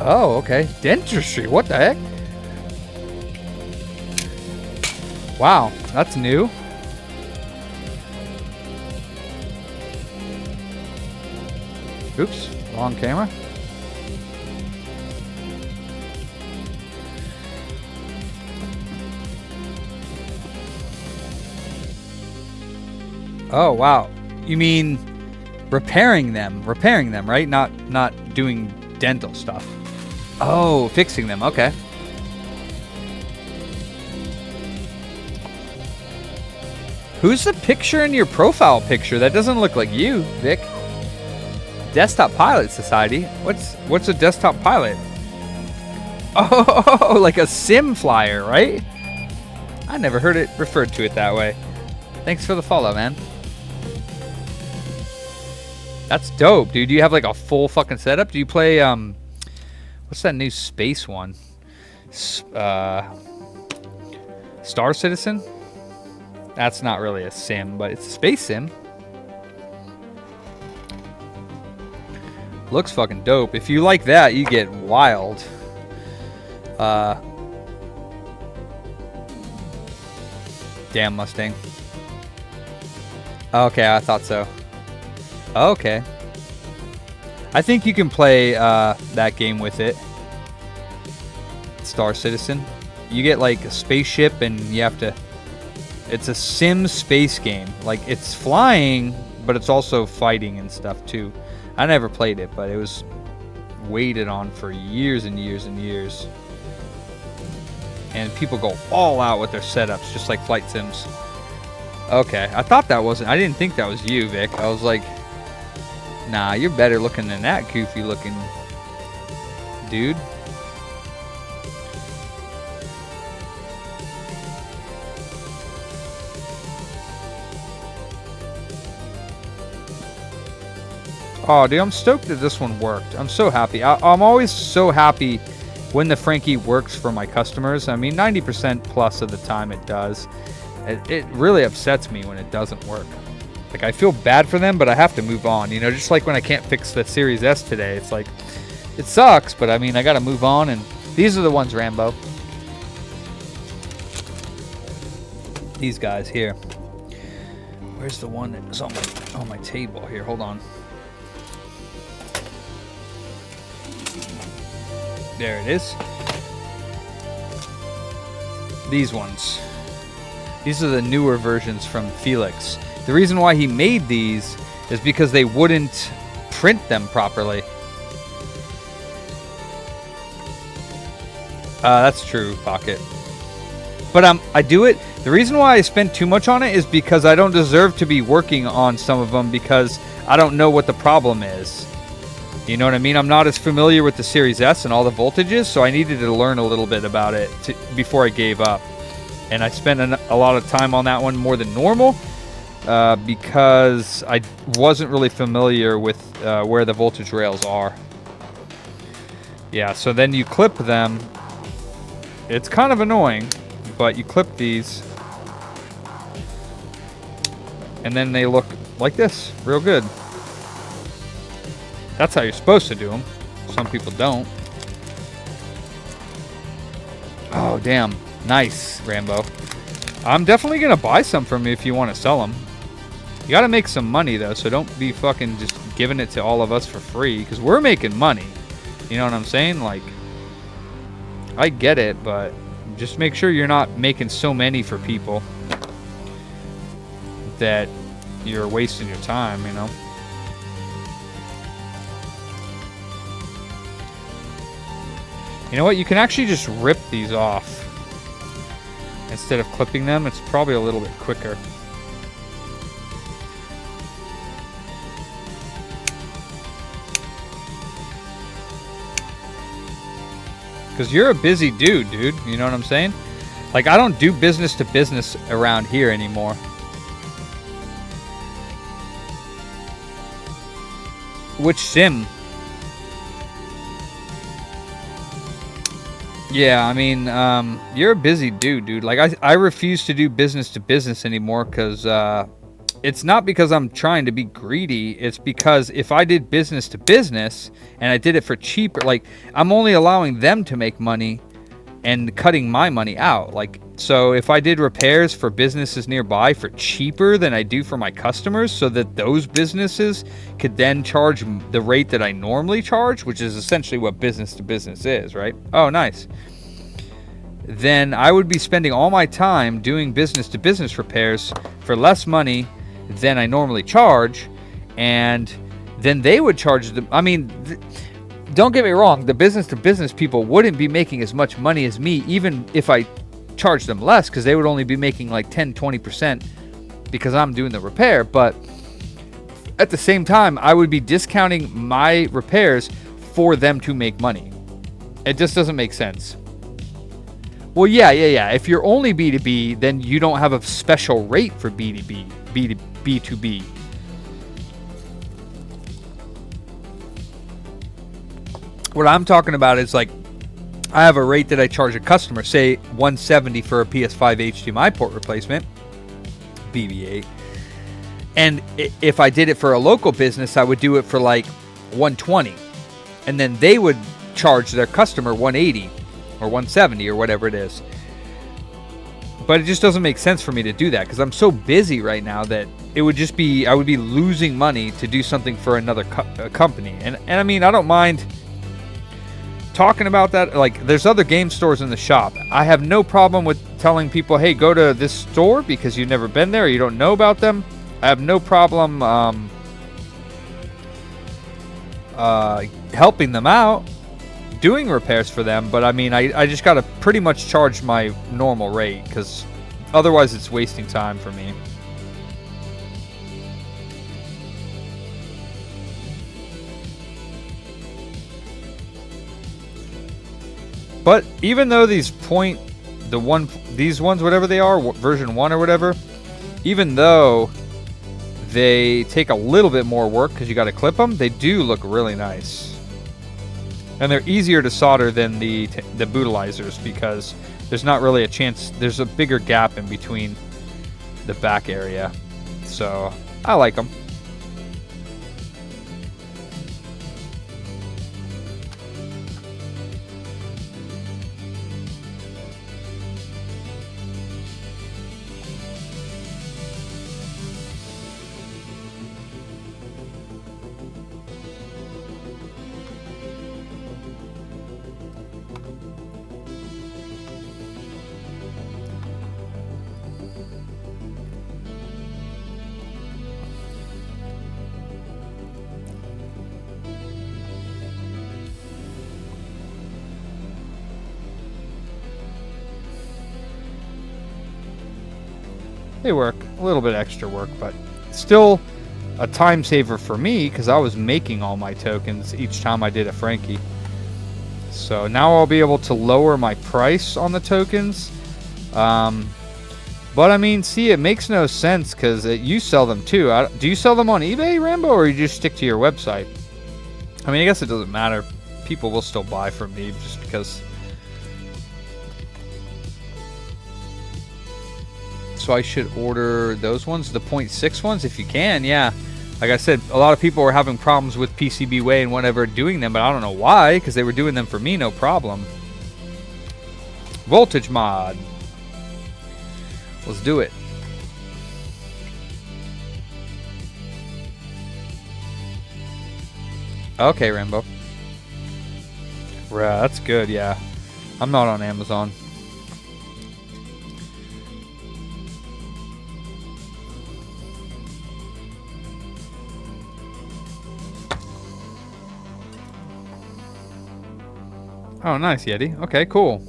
Oh, okay. Dentistry. What the heck? Wow, that's new. Oops, wrong camera. Oh, wow. You mean repairing them, right? Not doing dental stuff. Oh, fixing them. Okay. Who's the picture in your profile picture? That doesn't look like you, Vic. Desktop Pilot Society. What's a desktop pilot? Oh, like a sim flyer, right? I never heard it referred to it that way. Thanks for the follow, man. That's dope, dude. Do you have like a full fucking setup? Do you play what's that new space one? Star Citizen? That's not really a sim, but it's a space sim. Looks fucking dope. If you like that, you get wild. Damn Mustang. Okay, I thought so. Okay. I think you can play that game with it. Star Citizen. You get like a spaceship and you have to... It's a sim space game. Like, it's flying, but it's also fighting and stuff too. I never played it, but it was waited on for years and years and years. And people go all out with their setups, just like flight sims. Okay, I thought that wasn't... I didn't think that was you, Vic. I was like, nah, you're better looking than that goofy looking dude. Oh, dude, I'm stoked that this one worked. I'm so happy. I'm always so happy when the Frankie works for my customers. I mean, 90% plus of the time it does. It really upsets me when it doesn't work. Like, I feel bad for them, but I have to move on. You know, just like when I can't fix the Series S today. It's like, it sucks, but I mean, I got to move on. And these are the ones, Rambo. These guys here. Where's the one that was on my table here? Hold on. There it is. These ones. These are the newer versions from Felix. The reason why he made these is because they wouldn't print them properly. That's true, Pocket. But I do it. The reason why I spent too much on it is because I don't deserve to be working on some of them because I don't know what the problem is. You know what I mean? I'm not as familiar with the Series S and all the voltages, so I needed to learn a little bit about it before I gave up. And I spent a lot of time on that one, more than normal, because I wasn't really familiar with where the voltage rails are. Yeah, so then you clip them. It's kind of annoying, but you clip these, and then they look like this, real good. That's how you're supposed to do them. Some people don't. Oh, damn. Nice, Rambo. I'm definitely going to buy some from you if you want to sell them. You got to make some money, though, so don't be fucking just giving it to all of us for free, because we're making money. You know what I'm saying? Like, I get it, but just make sure you're not making so many for people that you're wasting your time, you know? You know what? You can actually just rip these off instead of clipping them. It's probably a little bit quicker. Because you're a busy dude. You know what I'm saying? Like, I don't do business to business around here anymore. Which sim? Yeah, I mean, you're a busy dude. Like, I refuse to do business to business anymore because it's not because I'm trying to be greedy. It's because if I did business to business and I did it for cheaper, like, I'm only allowing them to make money and cutting my money out. Like, so if I did repairs for businesses nearby for cheaper than I do for my customers, so that those businesses could then charge the rate that I normally charge, which is essentially what business to business is, right? Oh, nice. Then I would be spending all my time doing business to business repairs for less money than I normally charge, and then they would charge them. I mean, don't get me wrong, the business to business people wouldn't be making as much money as me, even if I charged them less, because they would only be making like 10-20% because I'm doing the repair. But at the same time, I would be discounting my repairs for them to make money. It just doesn't make sense. Well, yeah. If you're only B2B, then you don't have a special rate for B2B. What I'm talking about is, like, I have a rate that I charge a customer, say $170 for a PS5 HDMI port replacement. BB-8. And if I did it for a local business, I would do it for like 120, and then they would charge their customer 180 or 170 or whatever it is. But it just doesn't make sense for me to do that because I'm so busy right now that it would just be, I would be losing money to do something for another company. And I mean, I don't mind talking about that. Like, there's other game stores in the shop. I have no problem with telling people, hey, go to this store because you've never been there or you don't know about them. I have no problem helping them out, doing repairs for them, but I mean, I just gotta pretty much charge my normal rate because otherwise it's wasting time for me. But even though these these ones, whatever they are, version 1 or whatever, even though they take a little bit more work because you got to clip them, they do look really nice. And they're easier to solder than the brutalizers because there's not really a chance, there's a bigger gap in between the back area. So I like them. They work. A little bit extra work, but still a time saver for me because I was making all my tokens each time I did a Frankie. So now I'll be able to lower my price on the tokens. But I mean, see, it makes no sense because you sell them too. Do you sell them on eBay, Rambo, or you just stick to your website? I mean, I guess it doesn't matter. People will still buy from me just because. So I should order those ones, the 0.6 ones, if you can. Yeah, like I said, a lot of people were having problems with PCBWay and whatever doing them, but I don't know why, because they were doing them for me, no problem. Voltage mod. Let's do it. Okay, Rambo. Right, that's good, yeah. I'm not on Amazon. Oh, nice, Yeti. Okay, cool.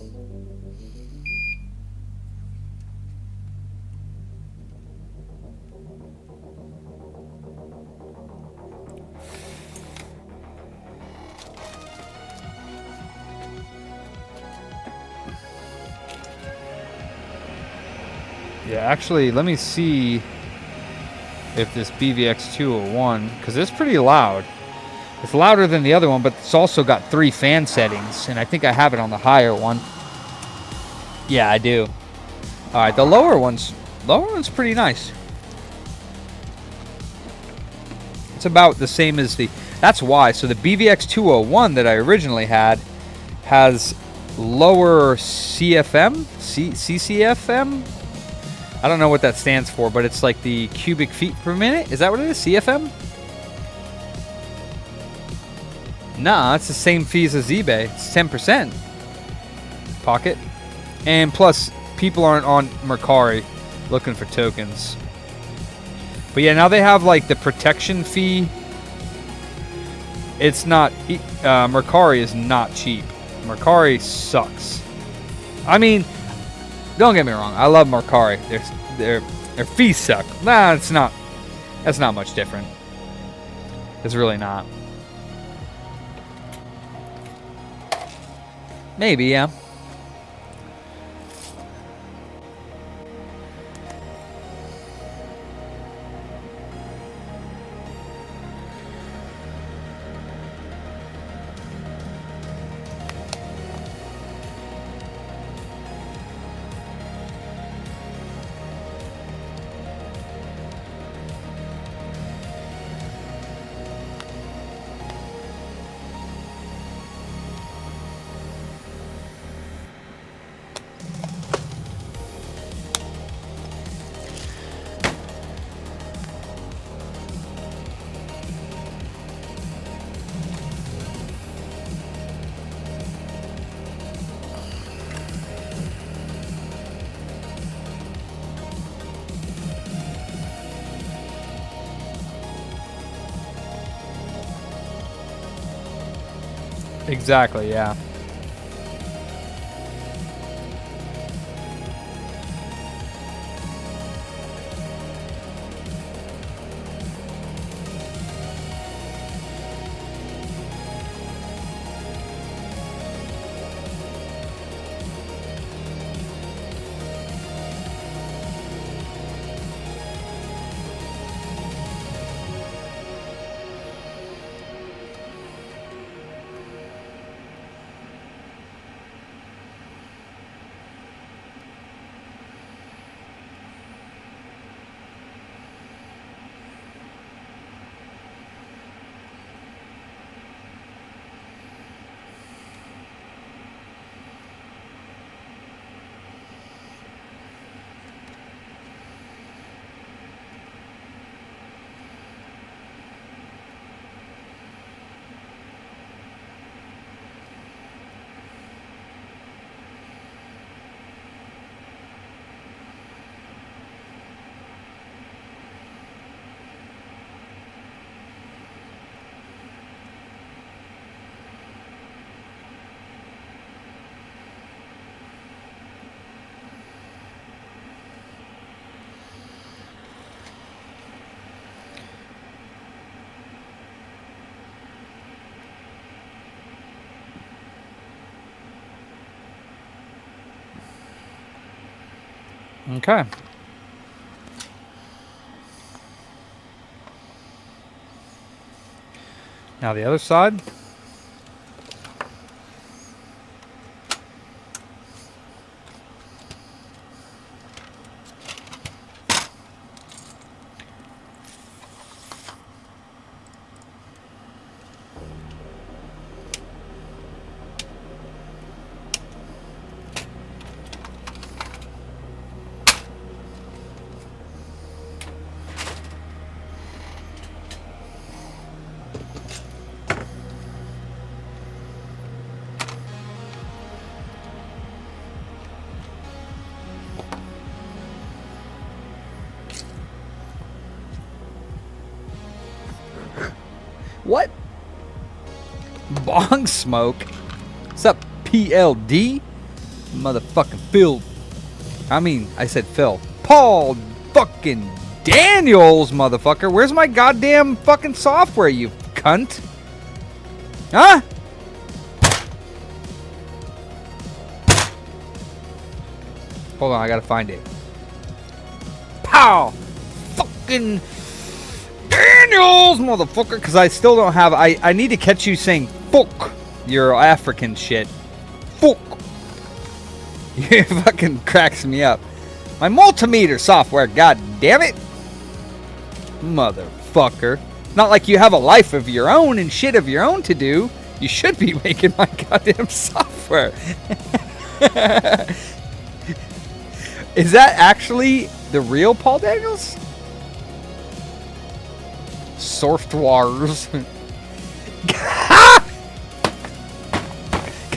Yeah, actually, let me see if this BVX 201, because it's pretty loud. It's louder than the other one, but it's also got 3 fan settings, and I think I have it on the higher one. Yeah, I do. All right, the lower one's pretty nice. It's about the same as the. That's why. So the BVX 201 that I originally had has lower CFM, CCFM. I don't know what that stands for, but it's like the cubic feet per minute. Is that what it is? CFM? Nah, it's the same fees as eBay. It's 10%. Pocket. And plus, people aren't on Mercari looking for tokens. But yeah, now they have like the protection fee. It's not... Mercari is not cheap. Mercari sucks. I mean, don't get me wrong. I love Mercari. Their fees suck. Nah, it's not. That's not much different. It's really not. Maybe, yeah. Exactly, yeah. Okay. Now the other side. What? Bong smoke? What's up, PLD? Motherfucking Phil. I said Phil. Paul fucking Daniels, motherfucker. Where's my goddamn fucking software, you cunt? Huh? Hold on, I gotta find it. Pow! Fucking Daniels, motherfucker. Because I still don't have... I need to catch you saying fuck. Your African shit. Fuck. You fucking cracks me up. My multimeter software, god damn it. Motherfucker. Not like you have a life of your own and shit of your own to do. You should be making my goddamn software. Is that actually the real Paul Daniels? Softwares.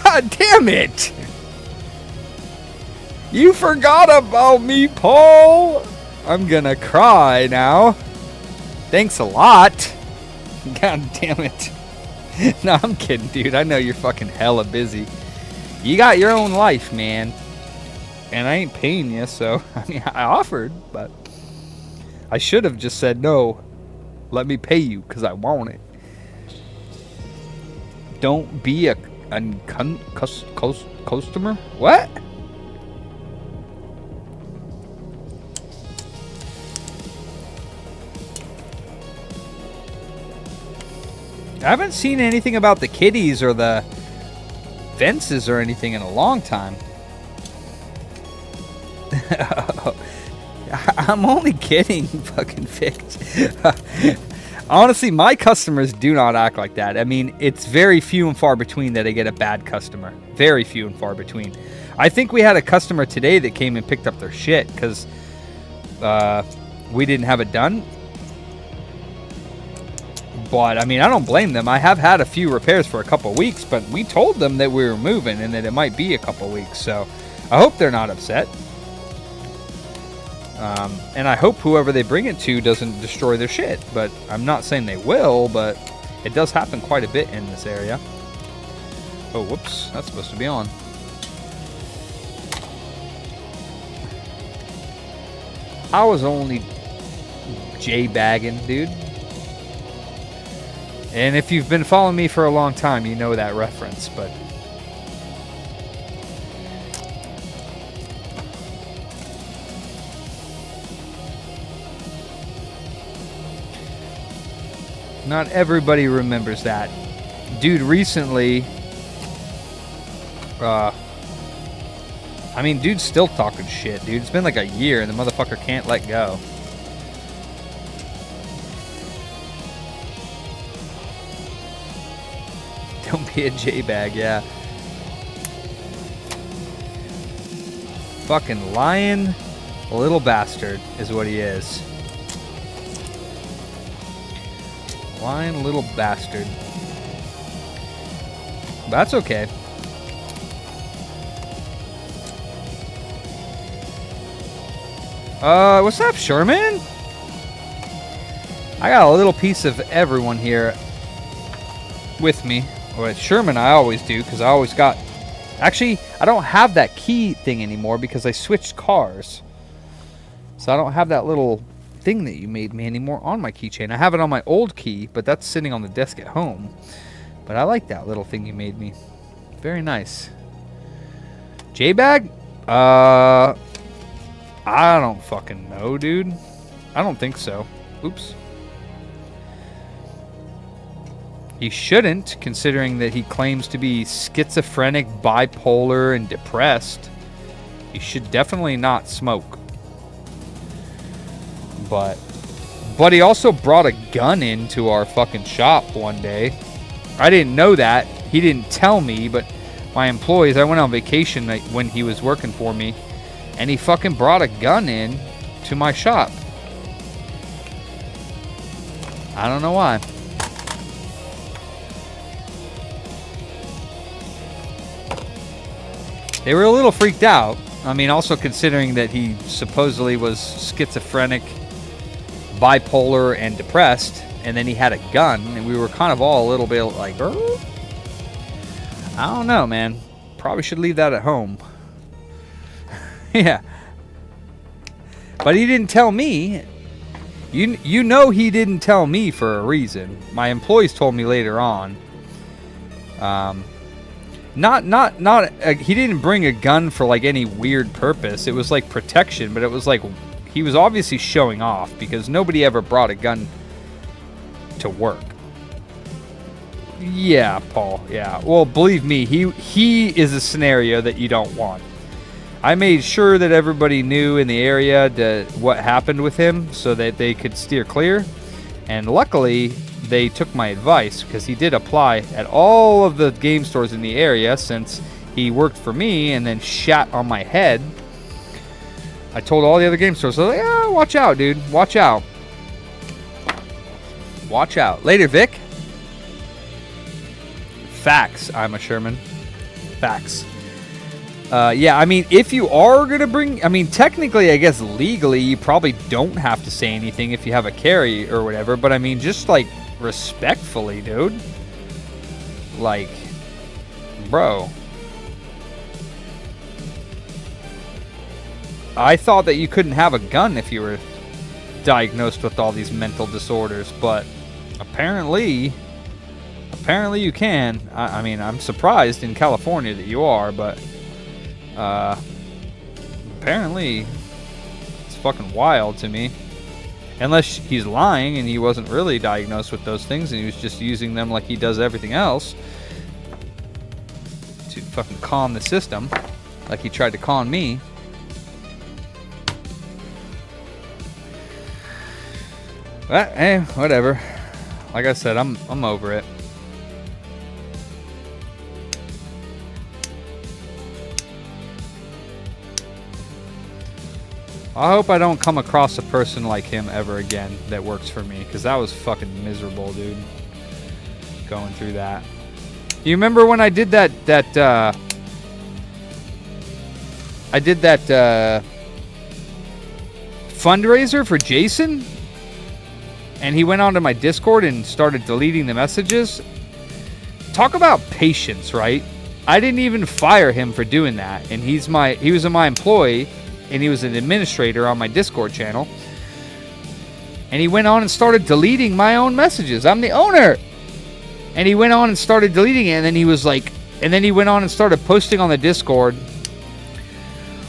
God damn it! You forgot about me, Paul! I'm gonna cry now. Thanks a lot. God damn it. No, I'm kidding, dude. I know you're fucking hella busy. You got your own life, man. And I ain't paying you, so... I offered, but... I should have just said, no, let me pay you, because I want it. Don't be a customer? What? I haven't seen anything about the kitties or the fences or anything in a long time. I'm only kidding, fucking Vic. Honestly, my customers do not act like that. I mean, it's very few and far between that I get a bad customer. Very few and far between. I think we had a customer today that came and picked up their shit because we didn't have it done. But, I mean, I don't blame them. I have had a few repairs for a couple weeks, but we told them that we were moving and that it might be a couple weeks. So, I hope they're not upset. And I hope whoever they bring it to doesn't destroy their shit. But I'm not saying they will, but it does happen quite a bit in this area. Oh, whoops. That's supposed to be on. I was only J-bagging, dude. And if you've been following me for a long time, you know that reference, but... Not everybody remembers that. Dude, recently... I mean, dude's still talking shit, dude. It's been like a year and the motherfucker can't let go. Don't be a J-bag, yeah. Fucking lying little bastard is what he is. Lying little bastard. That's okay. What's up, Sherman? I got a little piece of everyone here with me. Well, Sherman I always do, because I always got... Actually, I don't have that key thing anymore because I switched cars. So I don't have that little thing that you made me anymore on my keychain. I have it on my old key, but that's sitting on the desk at home. But I like that little thing you made me. Very nice. J-bag? I don't fucking know, dude. I don't think so. Oops. He shouldn't, considering that he claims to be schizophrenic, bipolar, and depressed. He should definitely not smoke. But he also brought a gun into our fucking shop one day. I didn't know that. He didn't tell me, but my employees, I went on vacation when he was working for me, and he fucking brought a gun in to my shop. I don't know why. They were a little freaked out. I mean, also considering that he supposedly was schizophrenic, bipolar, and depressed, and then he had a gun, and we were kind of all a little bit like, I don't know, man. Probably should leave that at home. Yeah. But he didn't tell me. You know he didn't tell me for a reason. My employees told me later on. He didn't bring a gun for like any weird purpose. It was like protection, but it was like he was obviously showing off because nobody ever brought a gun to work. Yeah, Paul. Yeah. Well, believe me, he is a scenario that you don't want. I made sure that everybody knew in the area what happened with him so that they could steer clear. And luckily, they took my advice because he did apply at all of the game stores in the area since he worked for me and then shat on my head. I told all the other game stores, so like, yeah, watch out, dude. Watch out. Watch out. Later, Vic. Facts, I'm a Sherman. Facts. Yeah, I mean, if you are going to bring... I mean, technically, I guess legally, you probably don't have to say anything if you have a carry or whatever. But, I mean, just, like, respectfully, dude. Like, bro. I thought that you couldn't have a gun if you were diagnosed with all these mental disorders. But apparently you can. I mean, I'm surprised in California that you are, but... apparently it's fucking wild to me. Unless he's lying and he wasn't really diagnosed with those things and he was just using them like he does everything else to fucking calm the system, like he tried to con me. But hey, whatever. Like I said, I'm over it. I hope I don't come across a person like him ever again that works for me, because that was fucking miserable, dude. Going through that. You remember when I did that fundraiser for Jason? And he went onto my Discord and started deleting the messages? Talk about patience, right? I didn't even fire him for doing that. And he was my employee, and he was an administrator on my Discord channel. And he went on and started deleting my own messages. I'm the owner. And he went on and started deleting it, and then he was like, and then he went on and started posting on the Discord.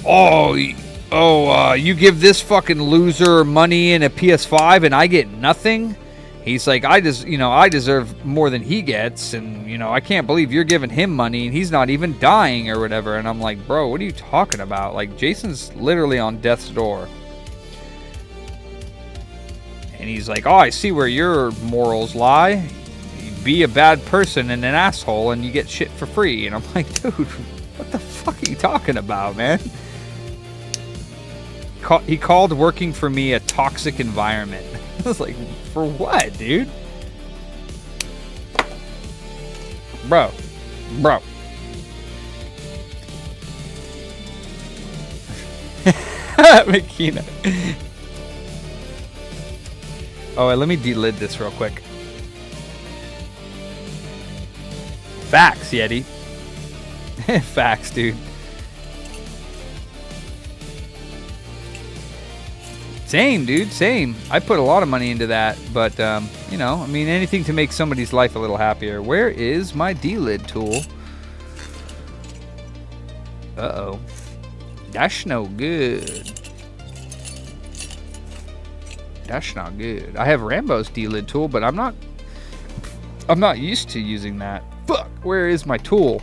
You give this fucking loser money in a PS5 and I get nothing? He's like, I deserve more than he gets, and I can't believe you're giving him money and he's not even dying or whatever. And I'm like, bro, what are you talking about? Like, Jason's literally on death's door. And he's like, oh, I see where your morals lie. You be a bad person and an asshole and you get shit for free. And I'm like, dude, what the fuck are you talking about, man? He called working for me a toxic environment. I was like, for what, dude? Bro. Makina. Oh, let me delid this real quick. Facts, Yeti. Facts, dude. Same, dude, same. I put a lot of money into that, but, anything to make somebody's life a little happier. Where is my delid tool? Uh-oh. That's no good. That's not good. I have Rambo's delid tool, but I'm not used to using that. Fuck, where is my tool?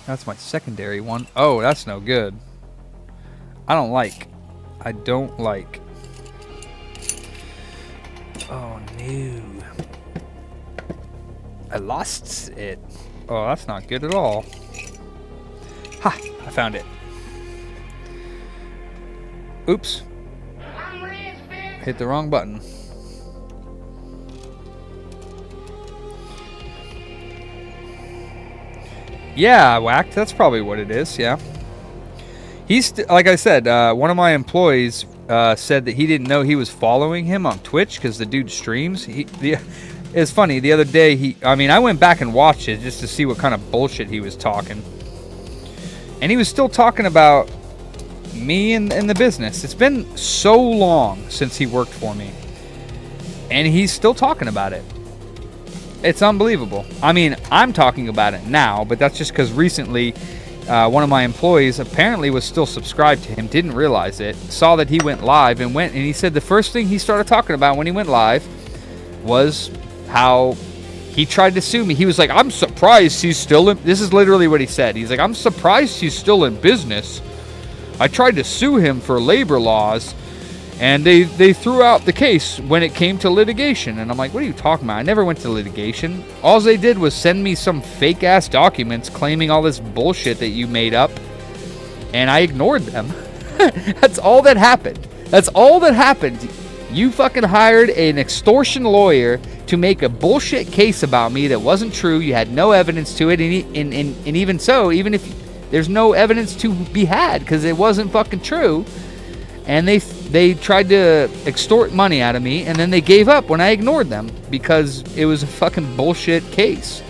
That's my secondary one. Oh, that's no good. I don't like. Oh, no. I lost it. Oh, that's not good at all. Ha! I found it. Oops. Hit the wrong button. Yeah, whacked. That's probably what it is, yeah. He's, like I said, one of my employees said that he didn't know he was following him on Twitch because the dude streams. It's funny, the other day, I went back and watched it just to see what kind of bullshit he was talking. And he was still talking about me and the business. It's been so long since he worked for me. And he's still talking about it. It's unbelievable. I'm talking about it now, but that's just because recently one of my employees apparently was still subscribed to him, didn't realize it, saw that he went live and he said the first thing he started talking about when he went live was how he tried to sue me. He was like, I'm surprised he's still in, this is literally what he said. He's like, I'm surprised he's still in business. I tried to sue him for labor laws, and they threw out the case when it came to litigation. And I'm like, what are you talking about? I never went to litigation. All they did was send me some fake-ass documents claiming all this bullshit that you made up, and I ignored them. That's all that happened. That's all that happened. You fucking hired an extortion lawyer to make a bullshit case about me that wasn't true. You had no evidence to it, and even so, even if there's no evidence to be had because it wasn't fucking true, and they tried to extort money out of me, and then they gave up when I ignored them because it was a fucking bullshit case.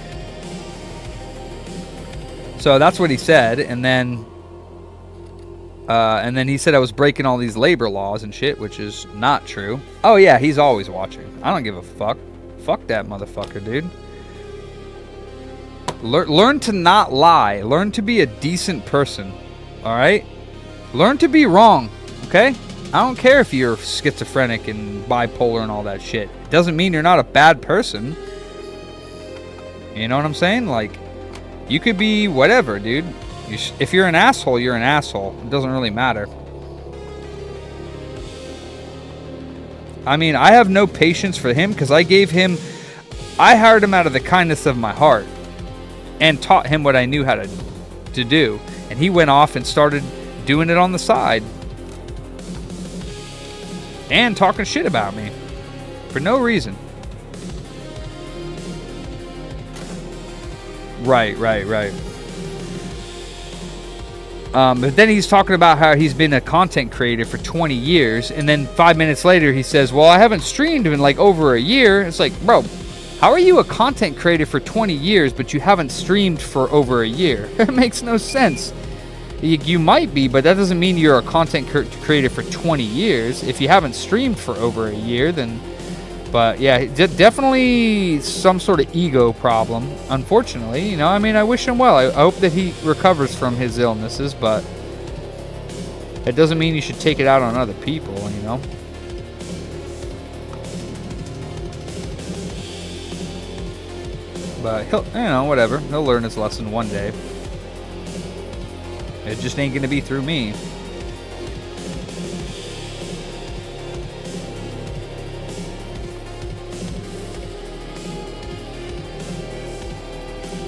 So that's what he said, and then he said I was breaking all these labor laws and shit, which is not true. Oh yeah, he's always watching. I don't give a fuck. Fuck that motherfucker, dude. Learn to not lie. Learn to be a decent person. Alright? Learn to be wrong. Okay? I don't care if you're schizophrenic and bipolar and all that shit. It doesn't mean you're not a bad person. You know what I'm saying? Like, you could be whatever, dude. If you're an asshole, you're an asshole. It doesn't really matter. I have no patience for him because I hired him out of the kindness of my heart and taught him what I knew how to do. And he went off and started doing it on the side. And talking shit about me. For no reason. Right. But then he's talking about how he's been a content creator for 20 years. And then 5 minutes later he says, well, I haven't streamed in like over a year. It's like, bro, How are you a content creator for 20 years, but you haven't streamed for over a year? It makes no sense. You might be, but that doesn't mean you're a content creator for 20 years. If you haven't streamed for over a year, then... But yeah, definitely some sort of ego problem, unfortunately. You know, I mean, I wish him well. I hope that he recovers from his illnesses, but it doesn't mean you should take it out on other people, you know. But he'll, you know, whatever. He'll learn his lesson one day. It just ain't gonna be through me.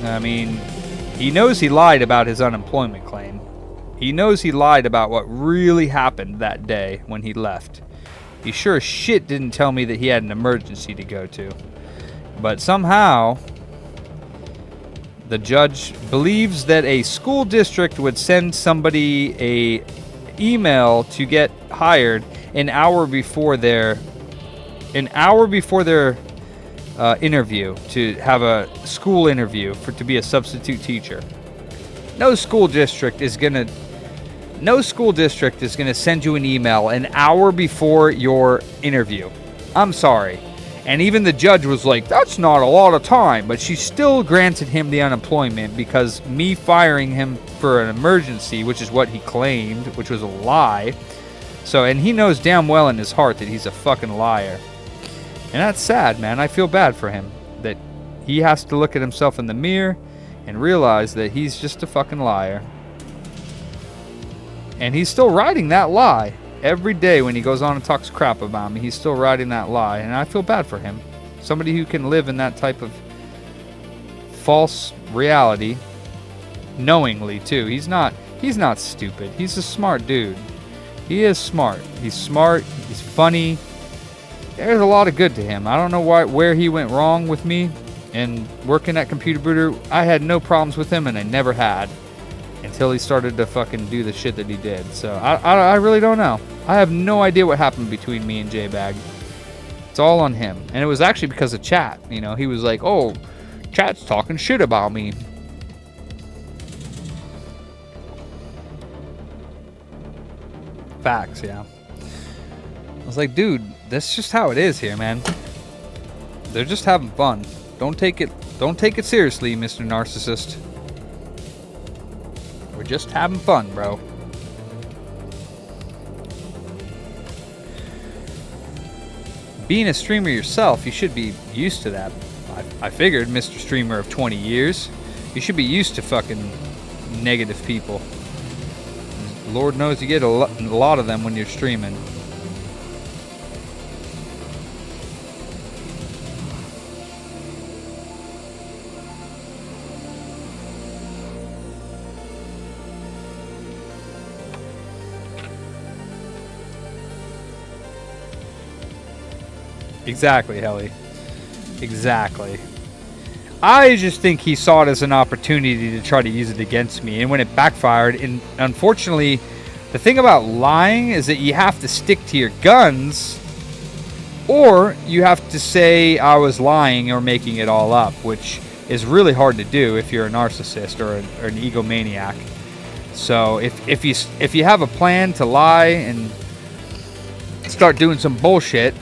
I mean, he knows he lied about his unemployment claim. He knows he lied about what really happened that day when he left. He sure as shit didn't tell me that he had an emergency to go to. But somehow, the judge believes that a school district would send somebody a email to get hired an hour before their interview, to have a school interview to be a substitute teacher. No school district is gonna send you an email an hour before your interview. I'm sorry. And even the judge was like, that's not a lot of time, but she still granted him the unemployment because me firing him for an emergency, which is what he claimed, which was a lie. So, and he knows damn well in his heart that he's a fucking liar. And that's sad, man. I feel bad for him that he has to look at himself in the mirror and realize that he's just a fucking liar. And he's still riding that lie. Every day when he goes on and talks crap about me, he's still riding that lie. And I feel bad for him. Somebody who can live in that type of false reality knowingly, too. He's not stupid. He's a smart dude. He is smart. He's smart. He's funny. There's a lot of good to him. I don't know where he went wrong with me. And working at Computer Booter, I had no problems with him, and I never had. Until he started to fucking do the shit that he did. So, I really don't know. I have no idea what happened between me and J-Bag. It's all on him. And it was actually because of chat. You know, he was like, oh, chat's talking shit about me. Facts, yeah. I was like, dude, that's just how it is here, man. They're just having fun. Don't take it seriously, Mr. Narcissist. We're just having fun, bro. Being a streamer yourself, you should be used to that. I figured, Mr. Streamer of 20 years, you should be used to fucking negative people. Lord knows you get a lot of them when you're streaming. Exactly, Helly. Exactly. I just think he saw it as an opportunity to try to use it against me, and when it backfired, and unfortunately, the thing about lying is that you have to stick to your guns, or you have to say I was lying or making it all up, which is really hard to do if you're a narcissist or an egomaniac. So if you have a plan to lie and start doing some bullshit,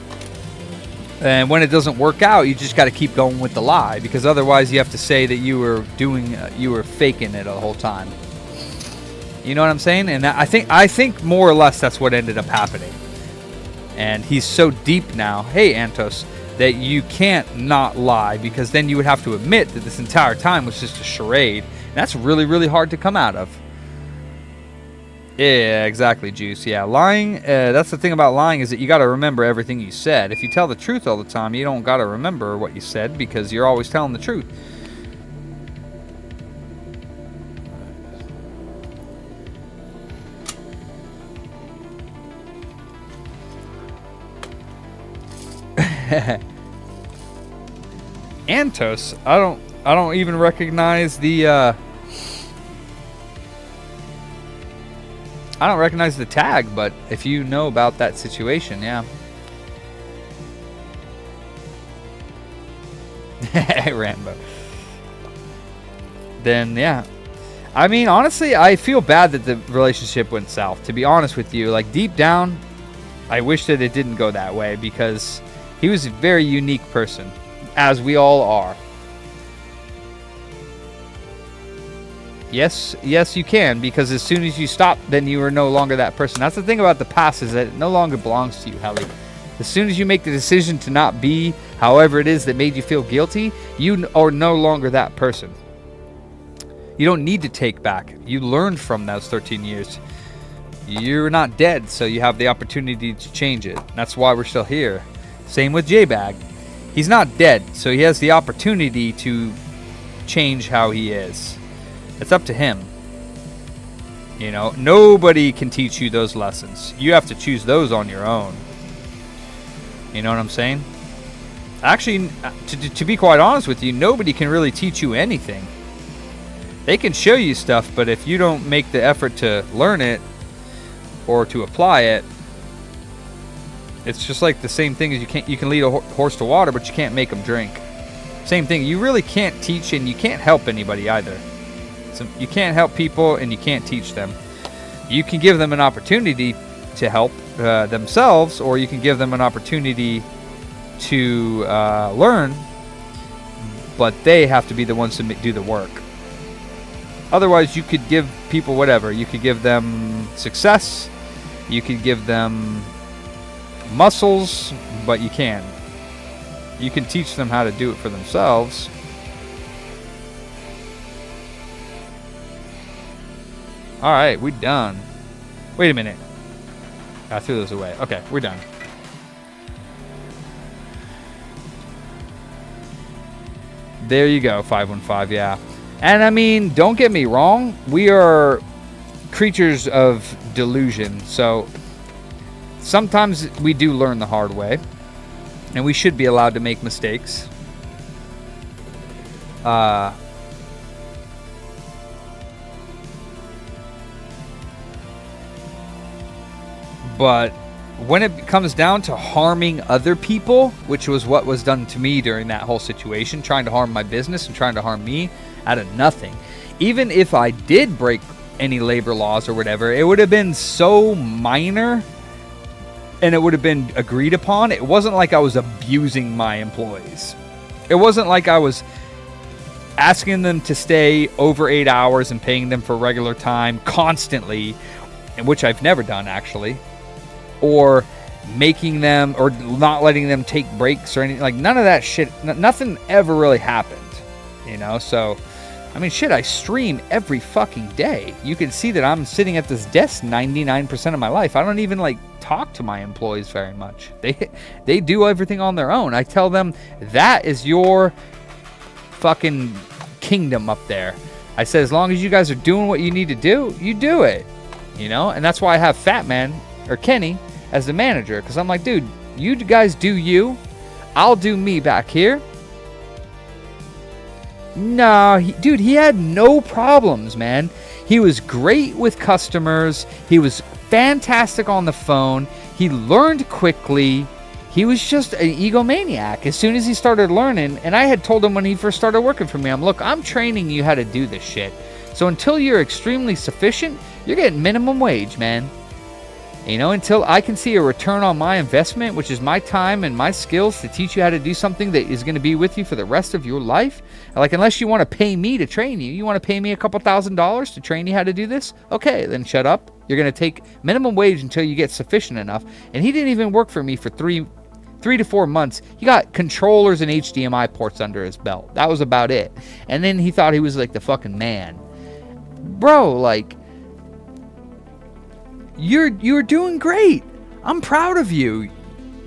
and when it doesn't work out, you just got to keep going with the lie, because otherwise you have to say that you were faking it the whole time. You know what I'm saying? And I think more or less that's what ended up happening. And he's so deep now, hey Antos, that you can't not lie, because then you would have to admit that this entire time was just a charade. And that's really, really hard to come out of. Yeah, exactly, Juice. Yeah, lying, that's the thing about lying, is that you got to remember everything you said. If you tell the truth all the time, you don't got to remember what you said, because you're always telling the truth. Antos, I don't even recognize the I don't recognize the tag, but if you know about that situation, yeah. Rambo. Then, yeah. I mean, honestly, I feel bad that the relationship went south. To be honest with you, like, deep down, I wish that it didn't go that way, because he was a very unique person, as we all are. Yes, you can, because as soon as you stop, then you are no longer that person. That's the thing about the past, is that it no longer belongs to you, Helly. As soon as you make the decision to not be however it is that made you feel guilty, you are no longer that person. You don't need to take back. You learned from those 13 years. You're not dead, so you have the opportunity to change it. That's why we're still here. Same with J-Bag. He's not dead, so he has the opportunity to change how he is. It's up to him. You know, nobody can teach you those lessons. You have to choose those on your own. You know what I'm saying? Actually, to be quite honest with you, nobody can really teach you anything. They can show you stuff, but if you don't make the effort to learn it or to apply it, it's just like the same thing as you can lead a horse to water, but you can't make them drink. Same thing. You really can't teach, and you can't help anybody either. So you can't help people, and you can't teach them. You can give them an opportunity to help themselves, or you can give them an opportunity to learn, but they have to be the ones to do the work. Otherwise, you could give people whatever. You could give them success. You could give them muscles, but you can. You can teach them how to do it for themselves. All right, we're done. Wait a minute. I threw those away. Okay, we're done. There you go, 515, yeah. And I mean, don't get me wrong, we are creatures of delusion, so sometimes we do learn the hard way, and we should be allowed to make mistakes. But when it comes down to harming other people, which was what was done to me during that whole situation, trying to harm my business and trying to harm me out of nothing. Even if I did break any labor laws or whatever, it would have been so minor and it would have been agreed upon. It wasn't like I was abusing my employees. It wasn't like I was asking them to stay over 8 hours and paying them for regular time constantly, which I've never done actually. Or making them, or not letting them take breaks or anything. Like, none of that shit, nothing ever really happened, you know? So, I mean, shit, I stream every fucking day. You can see that I'm sitting at this desk 99% of my life. I don't even, like, talk to my employees very much. They do everything on their own. I tell them, that is your fucking kingdom up there. I said, as long as you guys are doing what you need to do, you do it, you know? And that's why I have Fat Man, or Kenny, as the manager, because I'm like, dude, you guys do you, I'll do me back here. No, dude, he had no problems, man. He was great with customers. He was fantastic on the phone. He learned quickly. He was just an egomaniac as soon as he started learning. And I had told him when he first started working for me, look, I'm training you how to do this shit. So until you're extremely sufficient, you're getting minimum wage, man. You know, until I can see a return on my investment, which is my time and my skills to teach you how to do something that is going to be with you for the rest of your life. Like, unless you want to pay me to train you, you want to pay me a couple $1,000s to train you how to do this? Okay, then shut up. You're going to take minimum wage until you get sufficient enough. And he didn't even work for me for three to 4 months. He got controllers and HDMI ports under his belt. That was about it. And then he thought he was like the fucking man. Bro, like, You're doing great. I'm proud of you.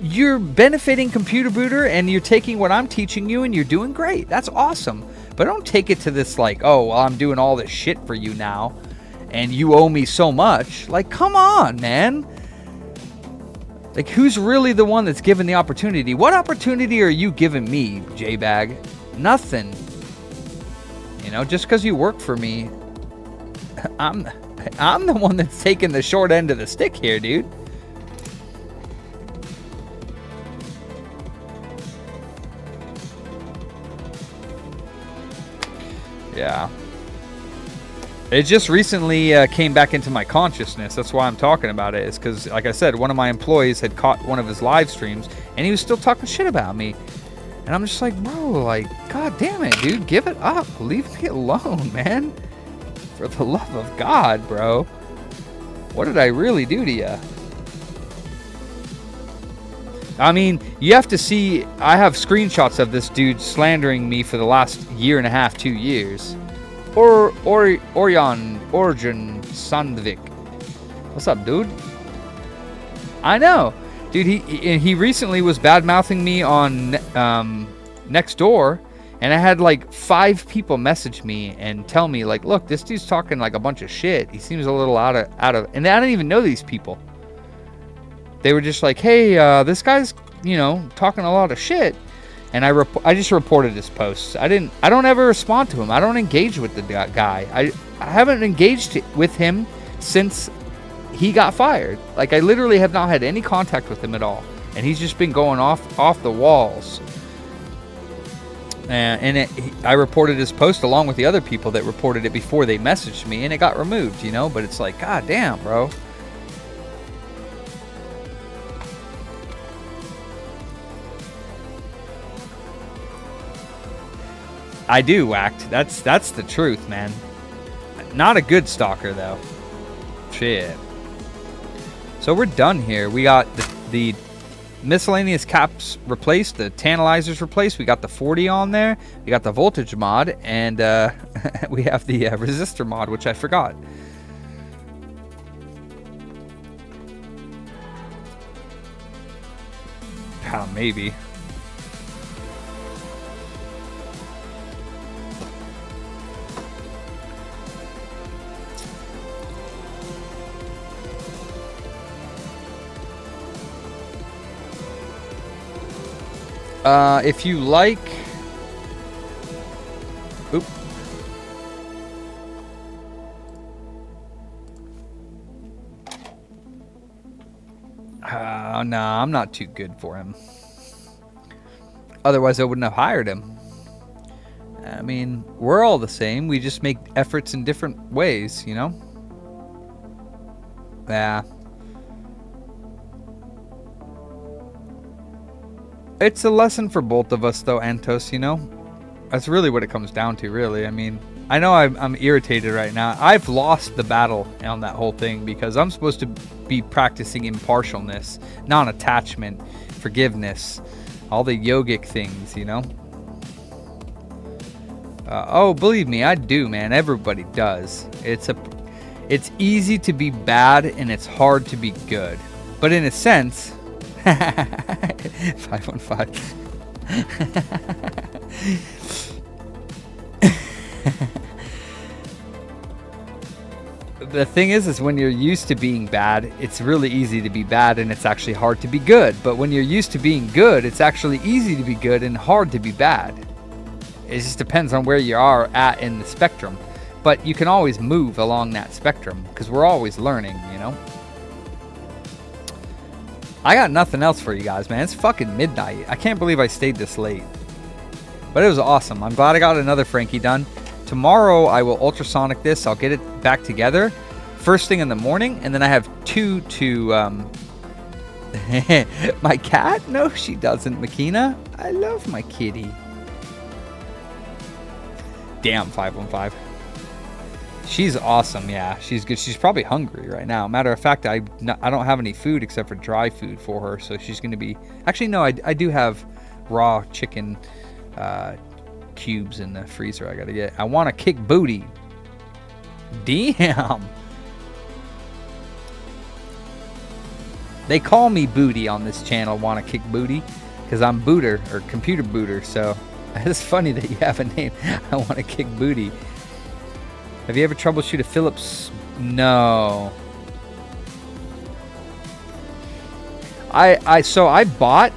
You're benefiting Computer Booter, and you're taking what I'm teaching you, and you're doing great. That's awesome. But don't take it to this like, oh, well, I'm doing all this shit for you now, and you owe me so much. Like, come on, man. Like, who's really the one that's given the opportunity? What opportunity are you giving me, J-Bag? Nothing. You know, just because you work for me, I'm the one that's taking the short end of the stick here, dude. Yeah. It just recently came back into my consciousness. That's why I'm talking about it. Is because, like I said, one of my employees had caught one of his live streams, and he was still talking shit about me. And I'm just like, bro, like, god damn it, dude, give it up. Leave me alone, man. For the love of God, bro. What did I really do to you? I mean, you have to see, I have screenshots of this dude slandering me for the last year and a half, 2 years. Orjan Sandvik. What's up, dude? I know. Dude, he recently was bad-mouthing me on next door, and I had like 5 people message me and tell me, like, look, this dude's talking like a bunch of shit. He seems a little out of, and I didn't even know these people. They were just like, hey, this guy's, you know, talking a lot of shit. And I just reported his posts. I don't ever respond to him. I don't engage with the guy. I haven't engaged with him since he got fired. Like, I literally have not had any contact with him at all. And he's just been going off the walls. I reported his post along with the other people that reported it before they messaged me, and it got removed, you know? But it's like, god damn, bro. I do, Whacked. That's the truth, man. Not a good stalker, though. Shit. So we're done here. We got the miscellaneous caps replaced, the tantalizers replaced. We got the 40 on there. We got the voltage mod, and we have the resistor mod, which I forgot. Maybe. If you like... Oop. No, I'm not too good for him. Otherwise, I wouldn't have hired him. I mean, we're all the same. We just make efforts in different ways, you know? Yeah. It's a lesson for both of us, though, Antos, you know? That's really what it comes down to, really. I mean, I know I'm irritated right now. I've lost the battle on that whole thing because I'm supposed to be practicing impartialness, non-attachment, forgiveness, all the yogic things, you know? Oh, believe me, I do, man. Everybody does. It's easy to be bad and it's hard to be good. But in a sense... 515. The thing is when you're used to being bad, it's really easy to be bad and it's actually hard to be good. But when you're used to being good, it's actually easy to be good and hard to be bad. It just depends on where you are at in the spectrum. But you can always move along that spectrum because we're always learning, you know? I got nothing else for you guys, man. It's fucking midnight. I can't believe I stayed this late. But it was awesome. I'm glad I got another Frankie done. Tomorrow, I will ultrasonic this. I'll get it back together first thing in the morning. And then I have 2 to... My cat? No, she doesn't, Makina. I love my kitty. Damn, 515. She's awesome, yeah. She's good. She's probably hungry right now. Matter of fact, I don't have any food except for dry food for her, so she's going to be... Actually, no, I do have raw chicken cubes in the freezer I got to get. I want to kick booty. Damn. They call me Booty on this channel, Want to Kick Booty, because I'm Booter, or Computer Booter, so it's funny that you have a name. I Want to Kick Booty. Have you ever troubleshooted a Philips? No. So I bought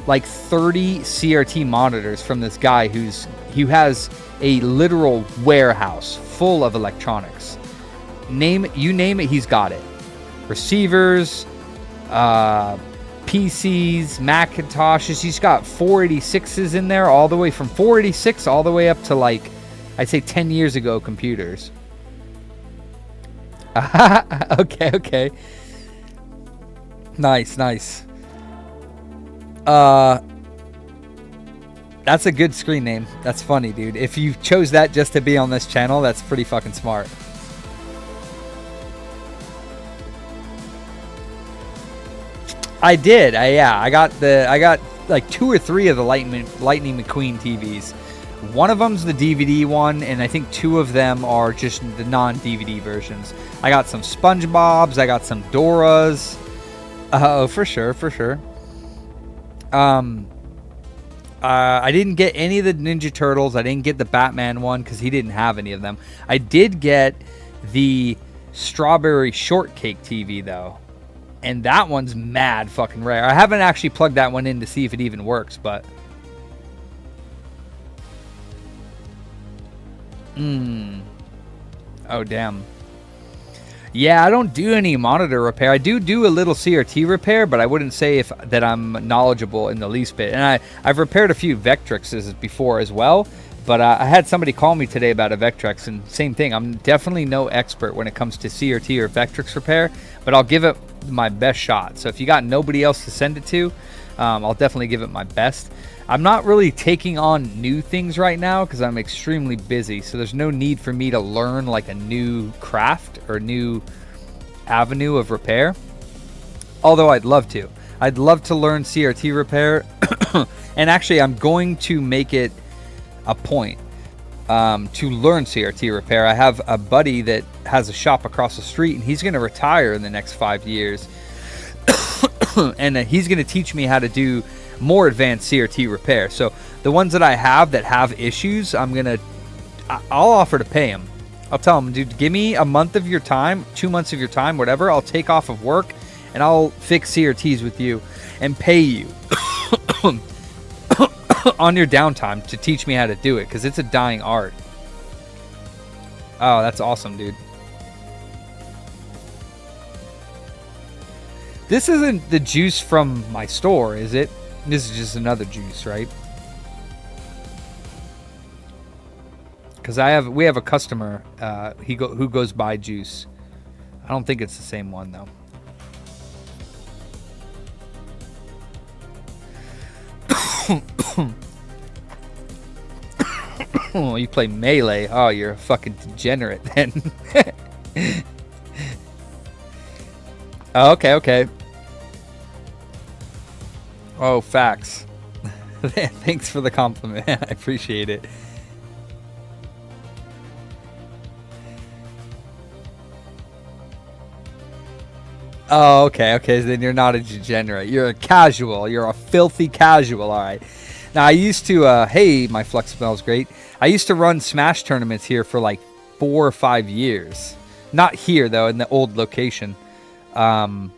like 30 CRT monitors from this guy who has a literal warehouse full of electronics. You name it, he's got it. Receivers, PCs, Macintoshes. He's got 486s in there, all the way from 486 all the way up to like I'd say 10 years ago computers. Okay. Nice. That's a good screen name. That's funny, dude. If you chose that just to be on this channel, that's pretty fucking smart. I did. I got like 2 or 3 of the Lightning McQueen TVs. One of them's the DVD one, and I think 2 of them are just the non-DVD versions. I got some SpongeBob's. I got some Dora's. Oh, for sure. I didn't get any of the Ninja Turtles. I didn't get the Batman one because he didn't have any of them. I did get the Strawberry Shortcake TV, though. And that one's mad fucking rare. I haven't actually plugged that one in to see if it even works, but... Oh, damn. Yeah, I don't do any monitor repair. I do a little CRT repair, but I wouldn't say that I'm knowledgeable in the least bit. And I've repaired a few Vectrexes before as well, but I had somebody call me today about a Vectrex, and same thing. I'm definitely no expert when it comes to CRT or Vectrex repair, but I'll give it my best shot. So if you got nobody else to send it to, I'll definitely give it my best. I'm not really taking on new things right now because I'm extremely busy, so there's no need for me to learn like a new craft or new avenue of repair, although I'd love to. I'd love to learn CRT repair, and actually I'm going to make it a point to learn CRT repair. I have a buddy that has a shop across the street, and he's going to retire in the next 5 years, and he's going to teach me how to do more advanced CRT repair. So the ones that I have that have issues, I'll offer to pay him. I'll tell him, dude, give me a month of your time, 2 months of your time, whatever. I'll take off of work and I'll fix CRTs with you and pay you on your downtime to teach me how to do it, because it's a dying art. Oh, that's awesome, dude. This isn't the juice from my store, is it? This is just another juice, right? Because we have a customer who goes by juice. I don't think it's the same one though. Oh, you play Melee. Oh, you're a fucking degenerate then. Oh, okay. Oh, facts. Thanks for the compliment. I appreciate it. Oh, okay. Then you're not a degenerate. You're a casual. You're a filthy casual. All right. Now, I used to, hey, my Flux smells great. I used to run Smash tournaments here for like 4 or 5 years. Not here, though, in the old location. And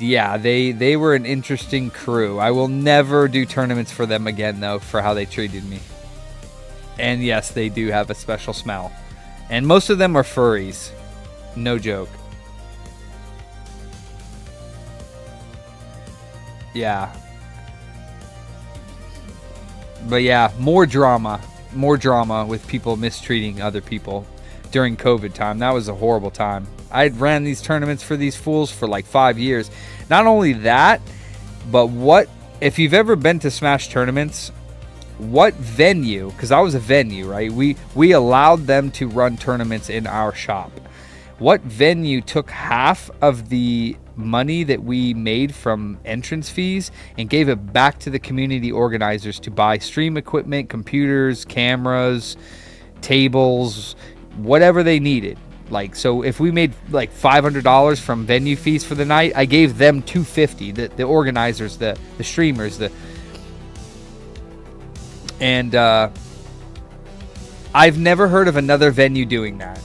yeah, they were an interesting crew. I will never do tournaments for them again, though, for how they treated me. And yes, they do have a special smell. And most of them are furries. No joke. Yeah. But yeah, more drama with people mistreating other people during COVID time. That was a horrible time. I ran these tournaments for these fools for like 5 years. Not only that, but if you've ever been to Smash tournaments, what venue, because I was a venue, right? We allowed them to run tournaments in our shop. What venue took half of the money that we made from entrance fees and gave it back to the community organizers to buy stream equipment, computers, cameras, tables, whatever they needed? Like, so if we made like $500 from venue fees for the night, I gave them $250, the organizers, the streamers, and I've never heard of another venue doing that.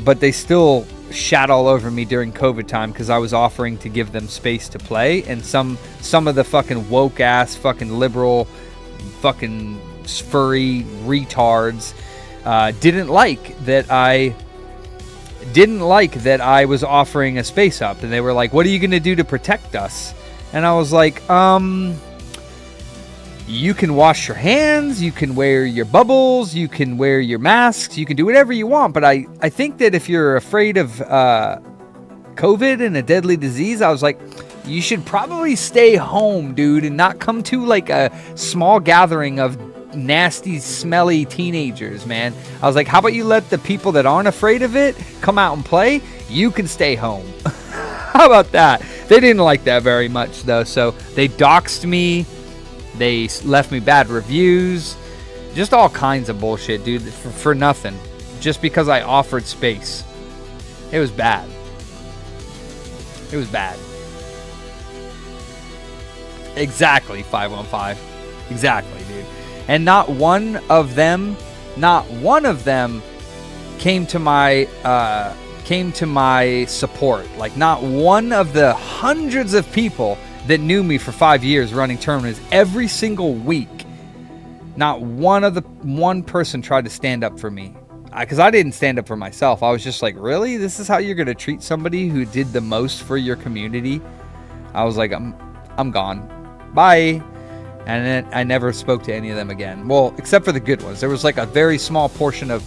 But they still shat all over me during COVID time because I was offering to give them space to play, and some of the fucking woke ass fucking liberal fucking furry retards didn't like that I was offering a space up, and they were like, "What are you gonna do to protect us?" And I was like, You can wash your hands, you can wear your bubbles, you can wear your masks, you can do whatever you want. But I think that if you're afraid of COVID and a deadly disease, I was like, you should probably stay home, dude, and not come to like a small gathering of nasty, smelly teenagers, man. I was like, how about you let the people that aren't afraid of it come out and play? You can stay home. How about that? They didn't like that very much, though, so they doxed me. They left me bad reviews. Just all kinds of bullshit, dude, for nothing. Just because I offered space. It was bad. It was bad. Exactly, 515. Exactly, dude. And not one of them came to my support. Like, not one of the hundreds of people that knew me for 5 years running tournaments every single week, not one person tried to stand up for me. Because I didn't stand up for myself. I was just like, really? This is how you're going to treat somebody who did the most for your community? I was like, I'm gone. Bye. And then I never spoke to any of them again. Well, except for the good ones. There was like a very small portion of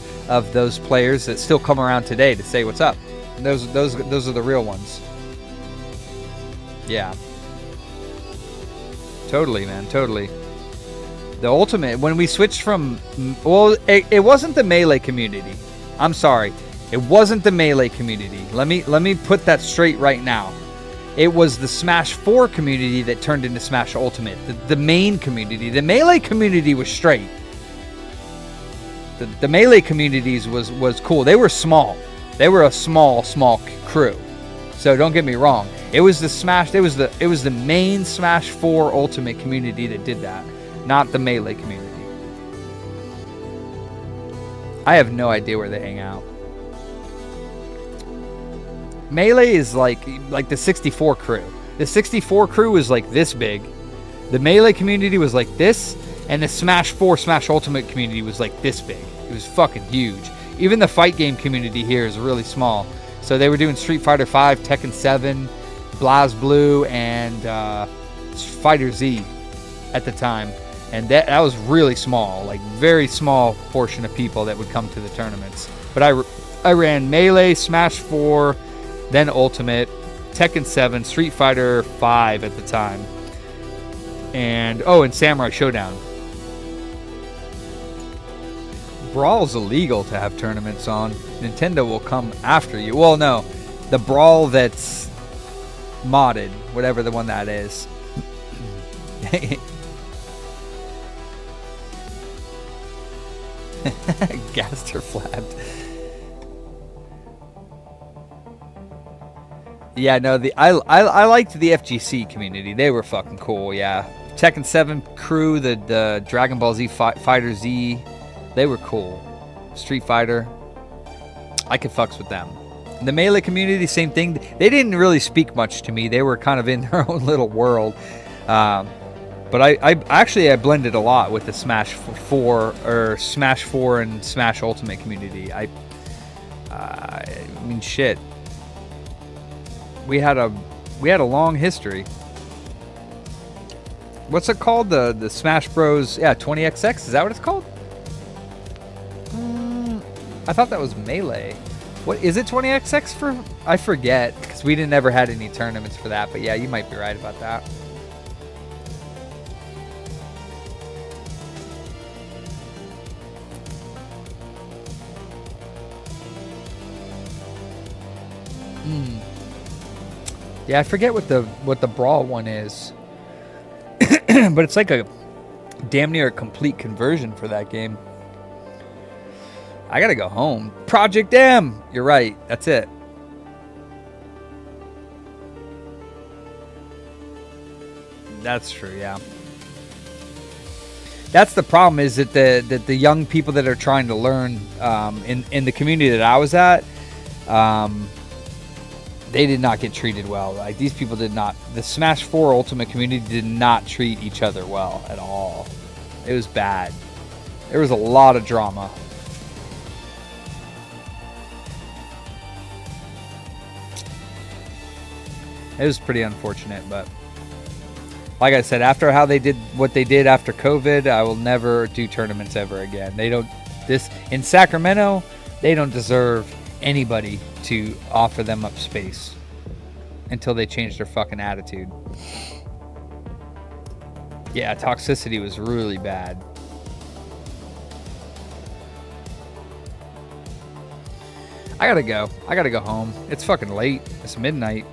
those players that still come around today to say what's up. And those are the real ones. Yeah. Totally, man. Totally. The ultimate, when we switched from, well, it wasn't the Melee community. I'm sorry. It wasn't the Melee community. Let me put that straight right now. It was the Smash 4 community that turned into Smash Ultimate. The main community. The Melee community was straight. The Melee communities was cool. They were small. They were a small crew. So don't get me wrong. It was the main Smash 4 Ultimate community that did that, not the Melee community. I have no idea where they hang out. Melee is like the 64 crew. The 64 crew was like this big. The Melee community was like this, and the Smash 4 Smash Ultimate community was like this big. It was fucking huge. Even the fight game community here is really small. So they were doing Street Fighter 5, Tekken 7, BlazBlue, and Fighter Z at the time. And that was really small, like very small portion of people that would come to the tournaments. But I ran Melee, Smash 4, then Ultimate, Tekken 7, Street Fighter 5 at the time. And Samurai Showdown. Brawl's illegal to have tournaments on. Nintendo will come after you. Well, no. The Brawl that's modded, whatever the one that is. Gaster flapped. Yeah, no, I liked the FGC community. They were fucking cool, yeah. Tekken 7 crew, the Dragon Ball Z Fighter Z, they were cool. Street Fighter, I could fucks with them. The Melee community, same thing. They didn't really speak much to me. They were kind of in their own little world. But I blended a lot with the Smash 4 and Smash Ultimate community. I mean, shit. We had a long history. What's it called? The Smash Bros. Yeah, 20XX. Is that what it's called? I thought that was Melee. What is it? 20XX for? I forget because we never had any tournaments for that. But yeah, you might be right about that. Yeah, I forget what the Brawl one is. But it's like a damn near a complete conversion for that game. I gotta go home. Project M! You're right. That's it. That's true, yeah. That's the problem, is that the young people that are trying to learn in the community that I was at, they did not get treated well. Like, these people did not. The Smash 4 Ultimate community did not treat each other well at all. It was bad. There was a lot of drama. It was pretty unfortunate, but Like I said, after how they did what they did after COVID, I will never do tournaments ever again. They don't, this in Sacramento, they don't deserve anybody to offer them up space until they change their fucking attitude. Yeah, toxicity was really bad. I gotta go. I gotta go home. It's fucking late. It's midnight.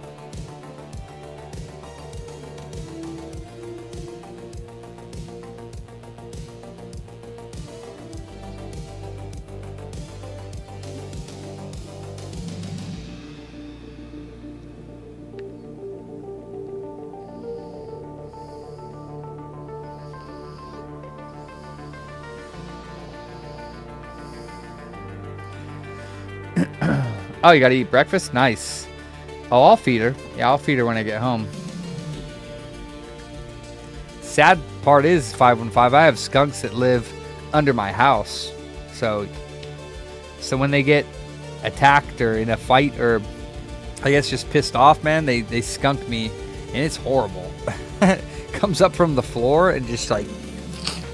Oh, you gotta eat breakfast? Nice. Oh, I'll feed her. Yeah, I'll feed her when I get home. Sad part is, 515, I have skunks that live under my house. So when they get attacked or in a fight or I guess just pissed off, man, they skunk me and it's horrible. Comes up from the floor and just like,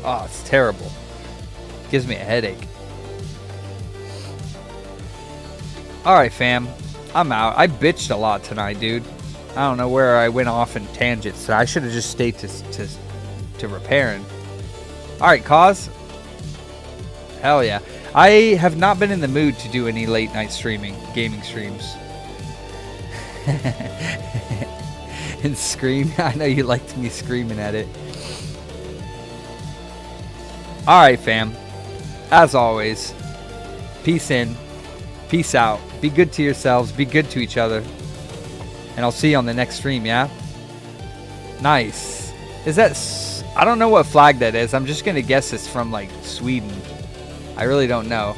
oh, it's terrible. Gives me a headache. Alright, fam. I'm out. I bitched a lot tonight, dude. I don't know where I went off in tangents. I should have just stayed to repairing. Alright, Cause. Hell yeah. I have not been in the mood to do any late night gaming streams. And scream. I know you liked me screaming at it. Alright, fam. As always, peace in. Peace out. Be good to yourselves. Be good to each other. And I'll see you on the next stream, yeah? Nice. Is that... I don't know what flag that is. I'm just going to guess it's from, like, Sweden. I really don't know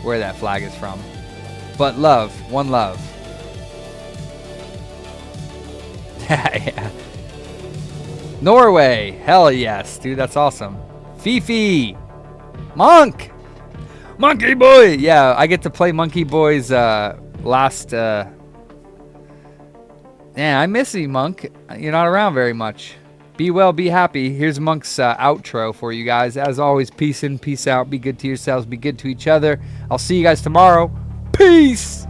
where that flag is from. But love. One love. Yeah. Norway. Hell yes, dude. That's awesome. Fifi. Monk. Monkey Boy! Yeah, I get to play Monkey Boy's last... Yeah, I miss you, Monk. You're not around very much. Be well, be happy. Here's Monk's outro for you guys. As always, peace in, peace out. Be good to yourselves, be good to each other. I'll see you guys tomorrow. Peace!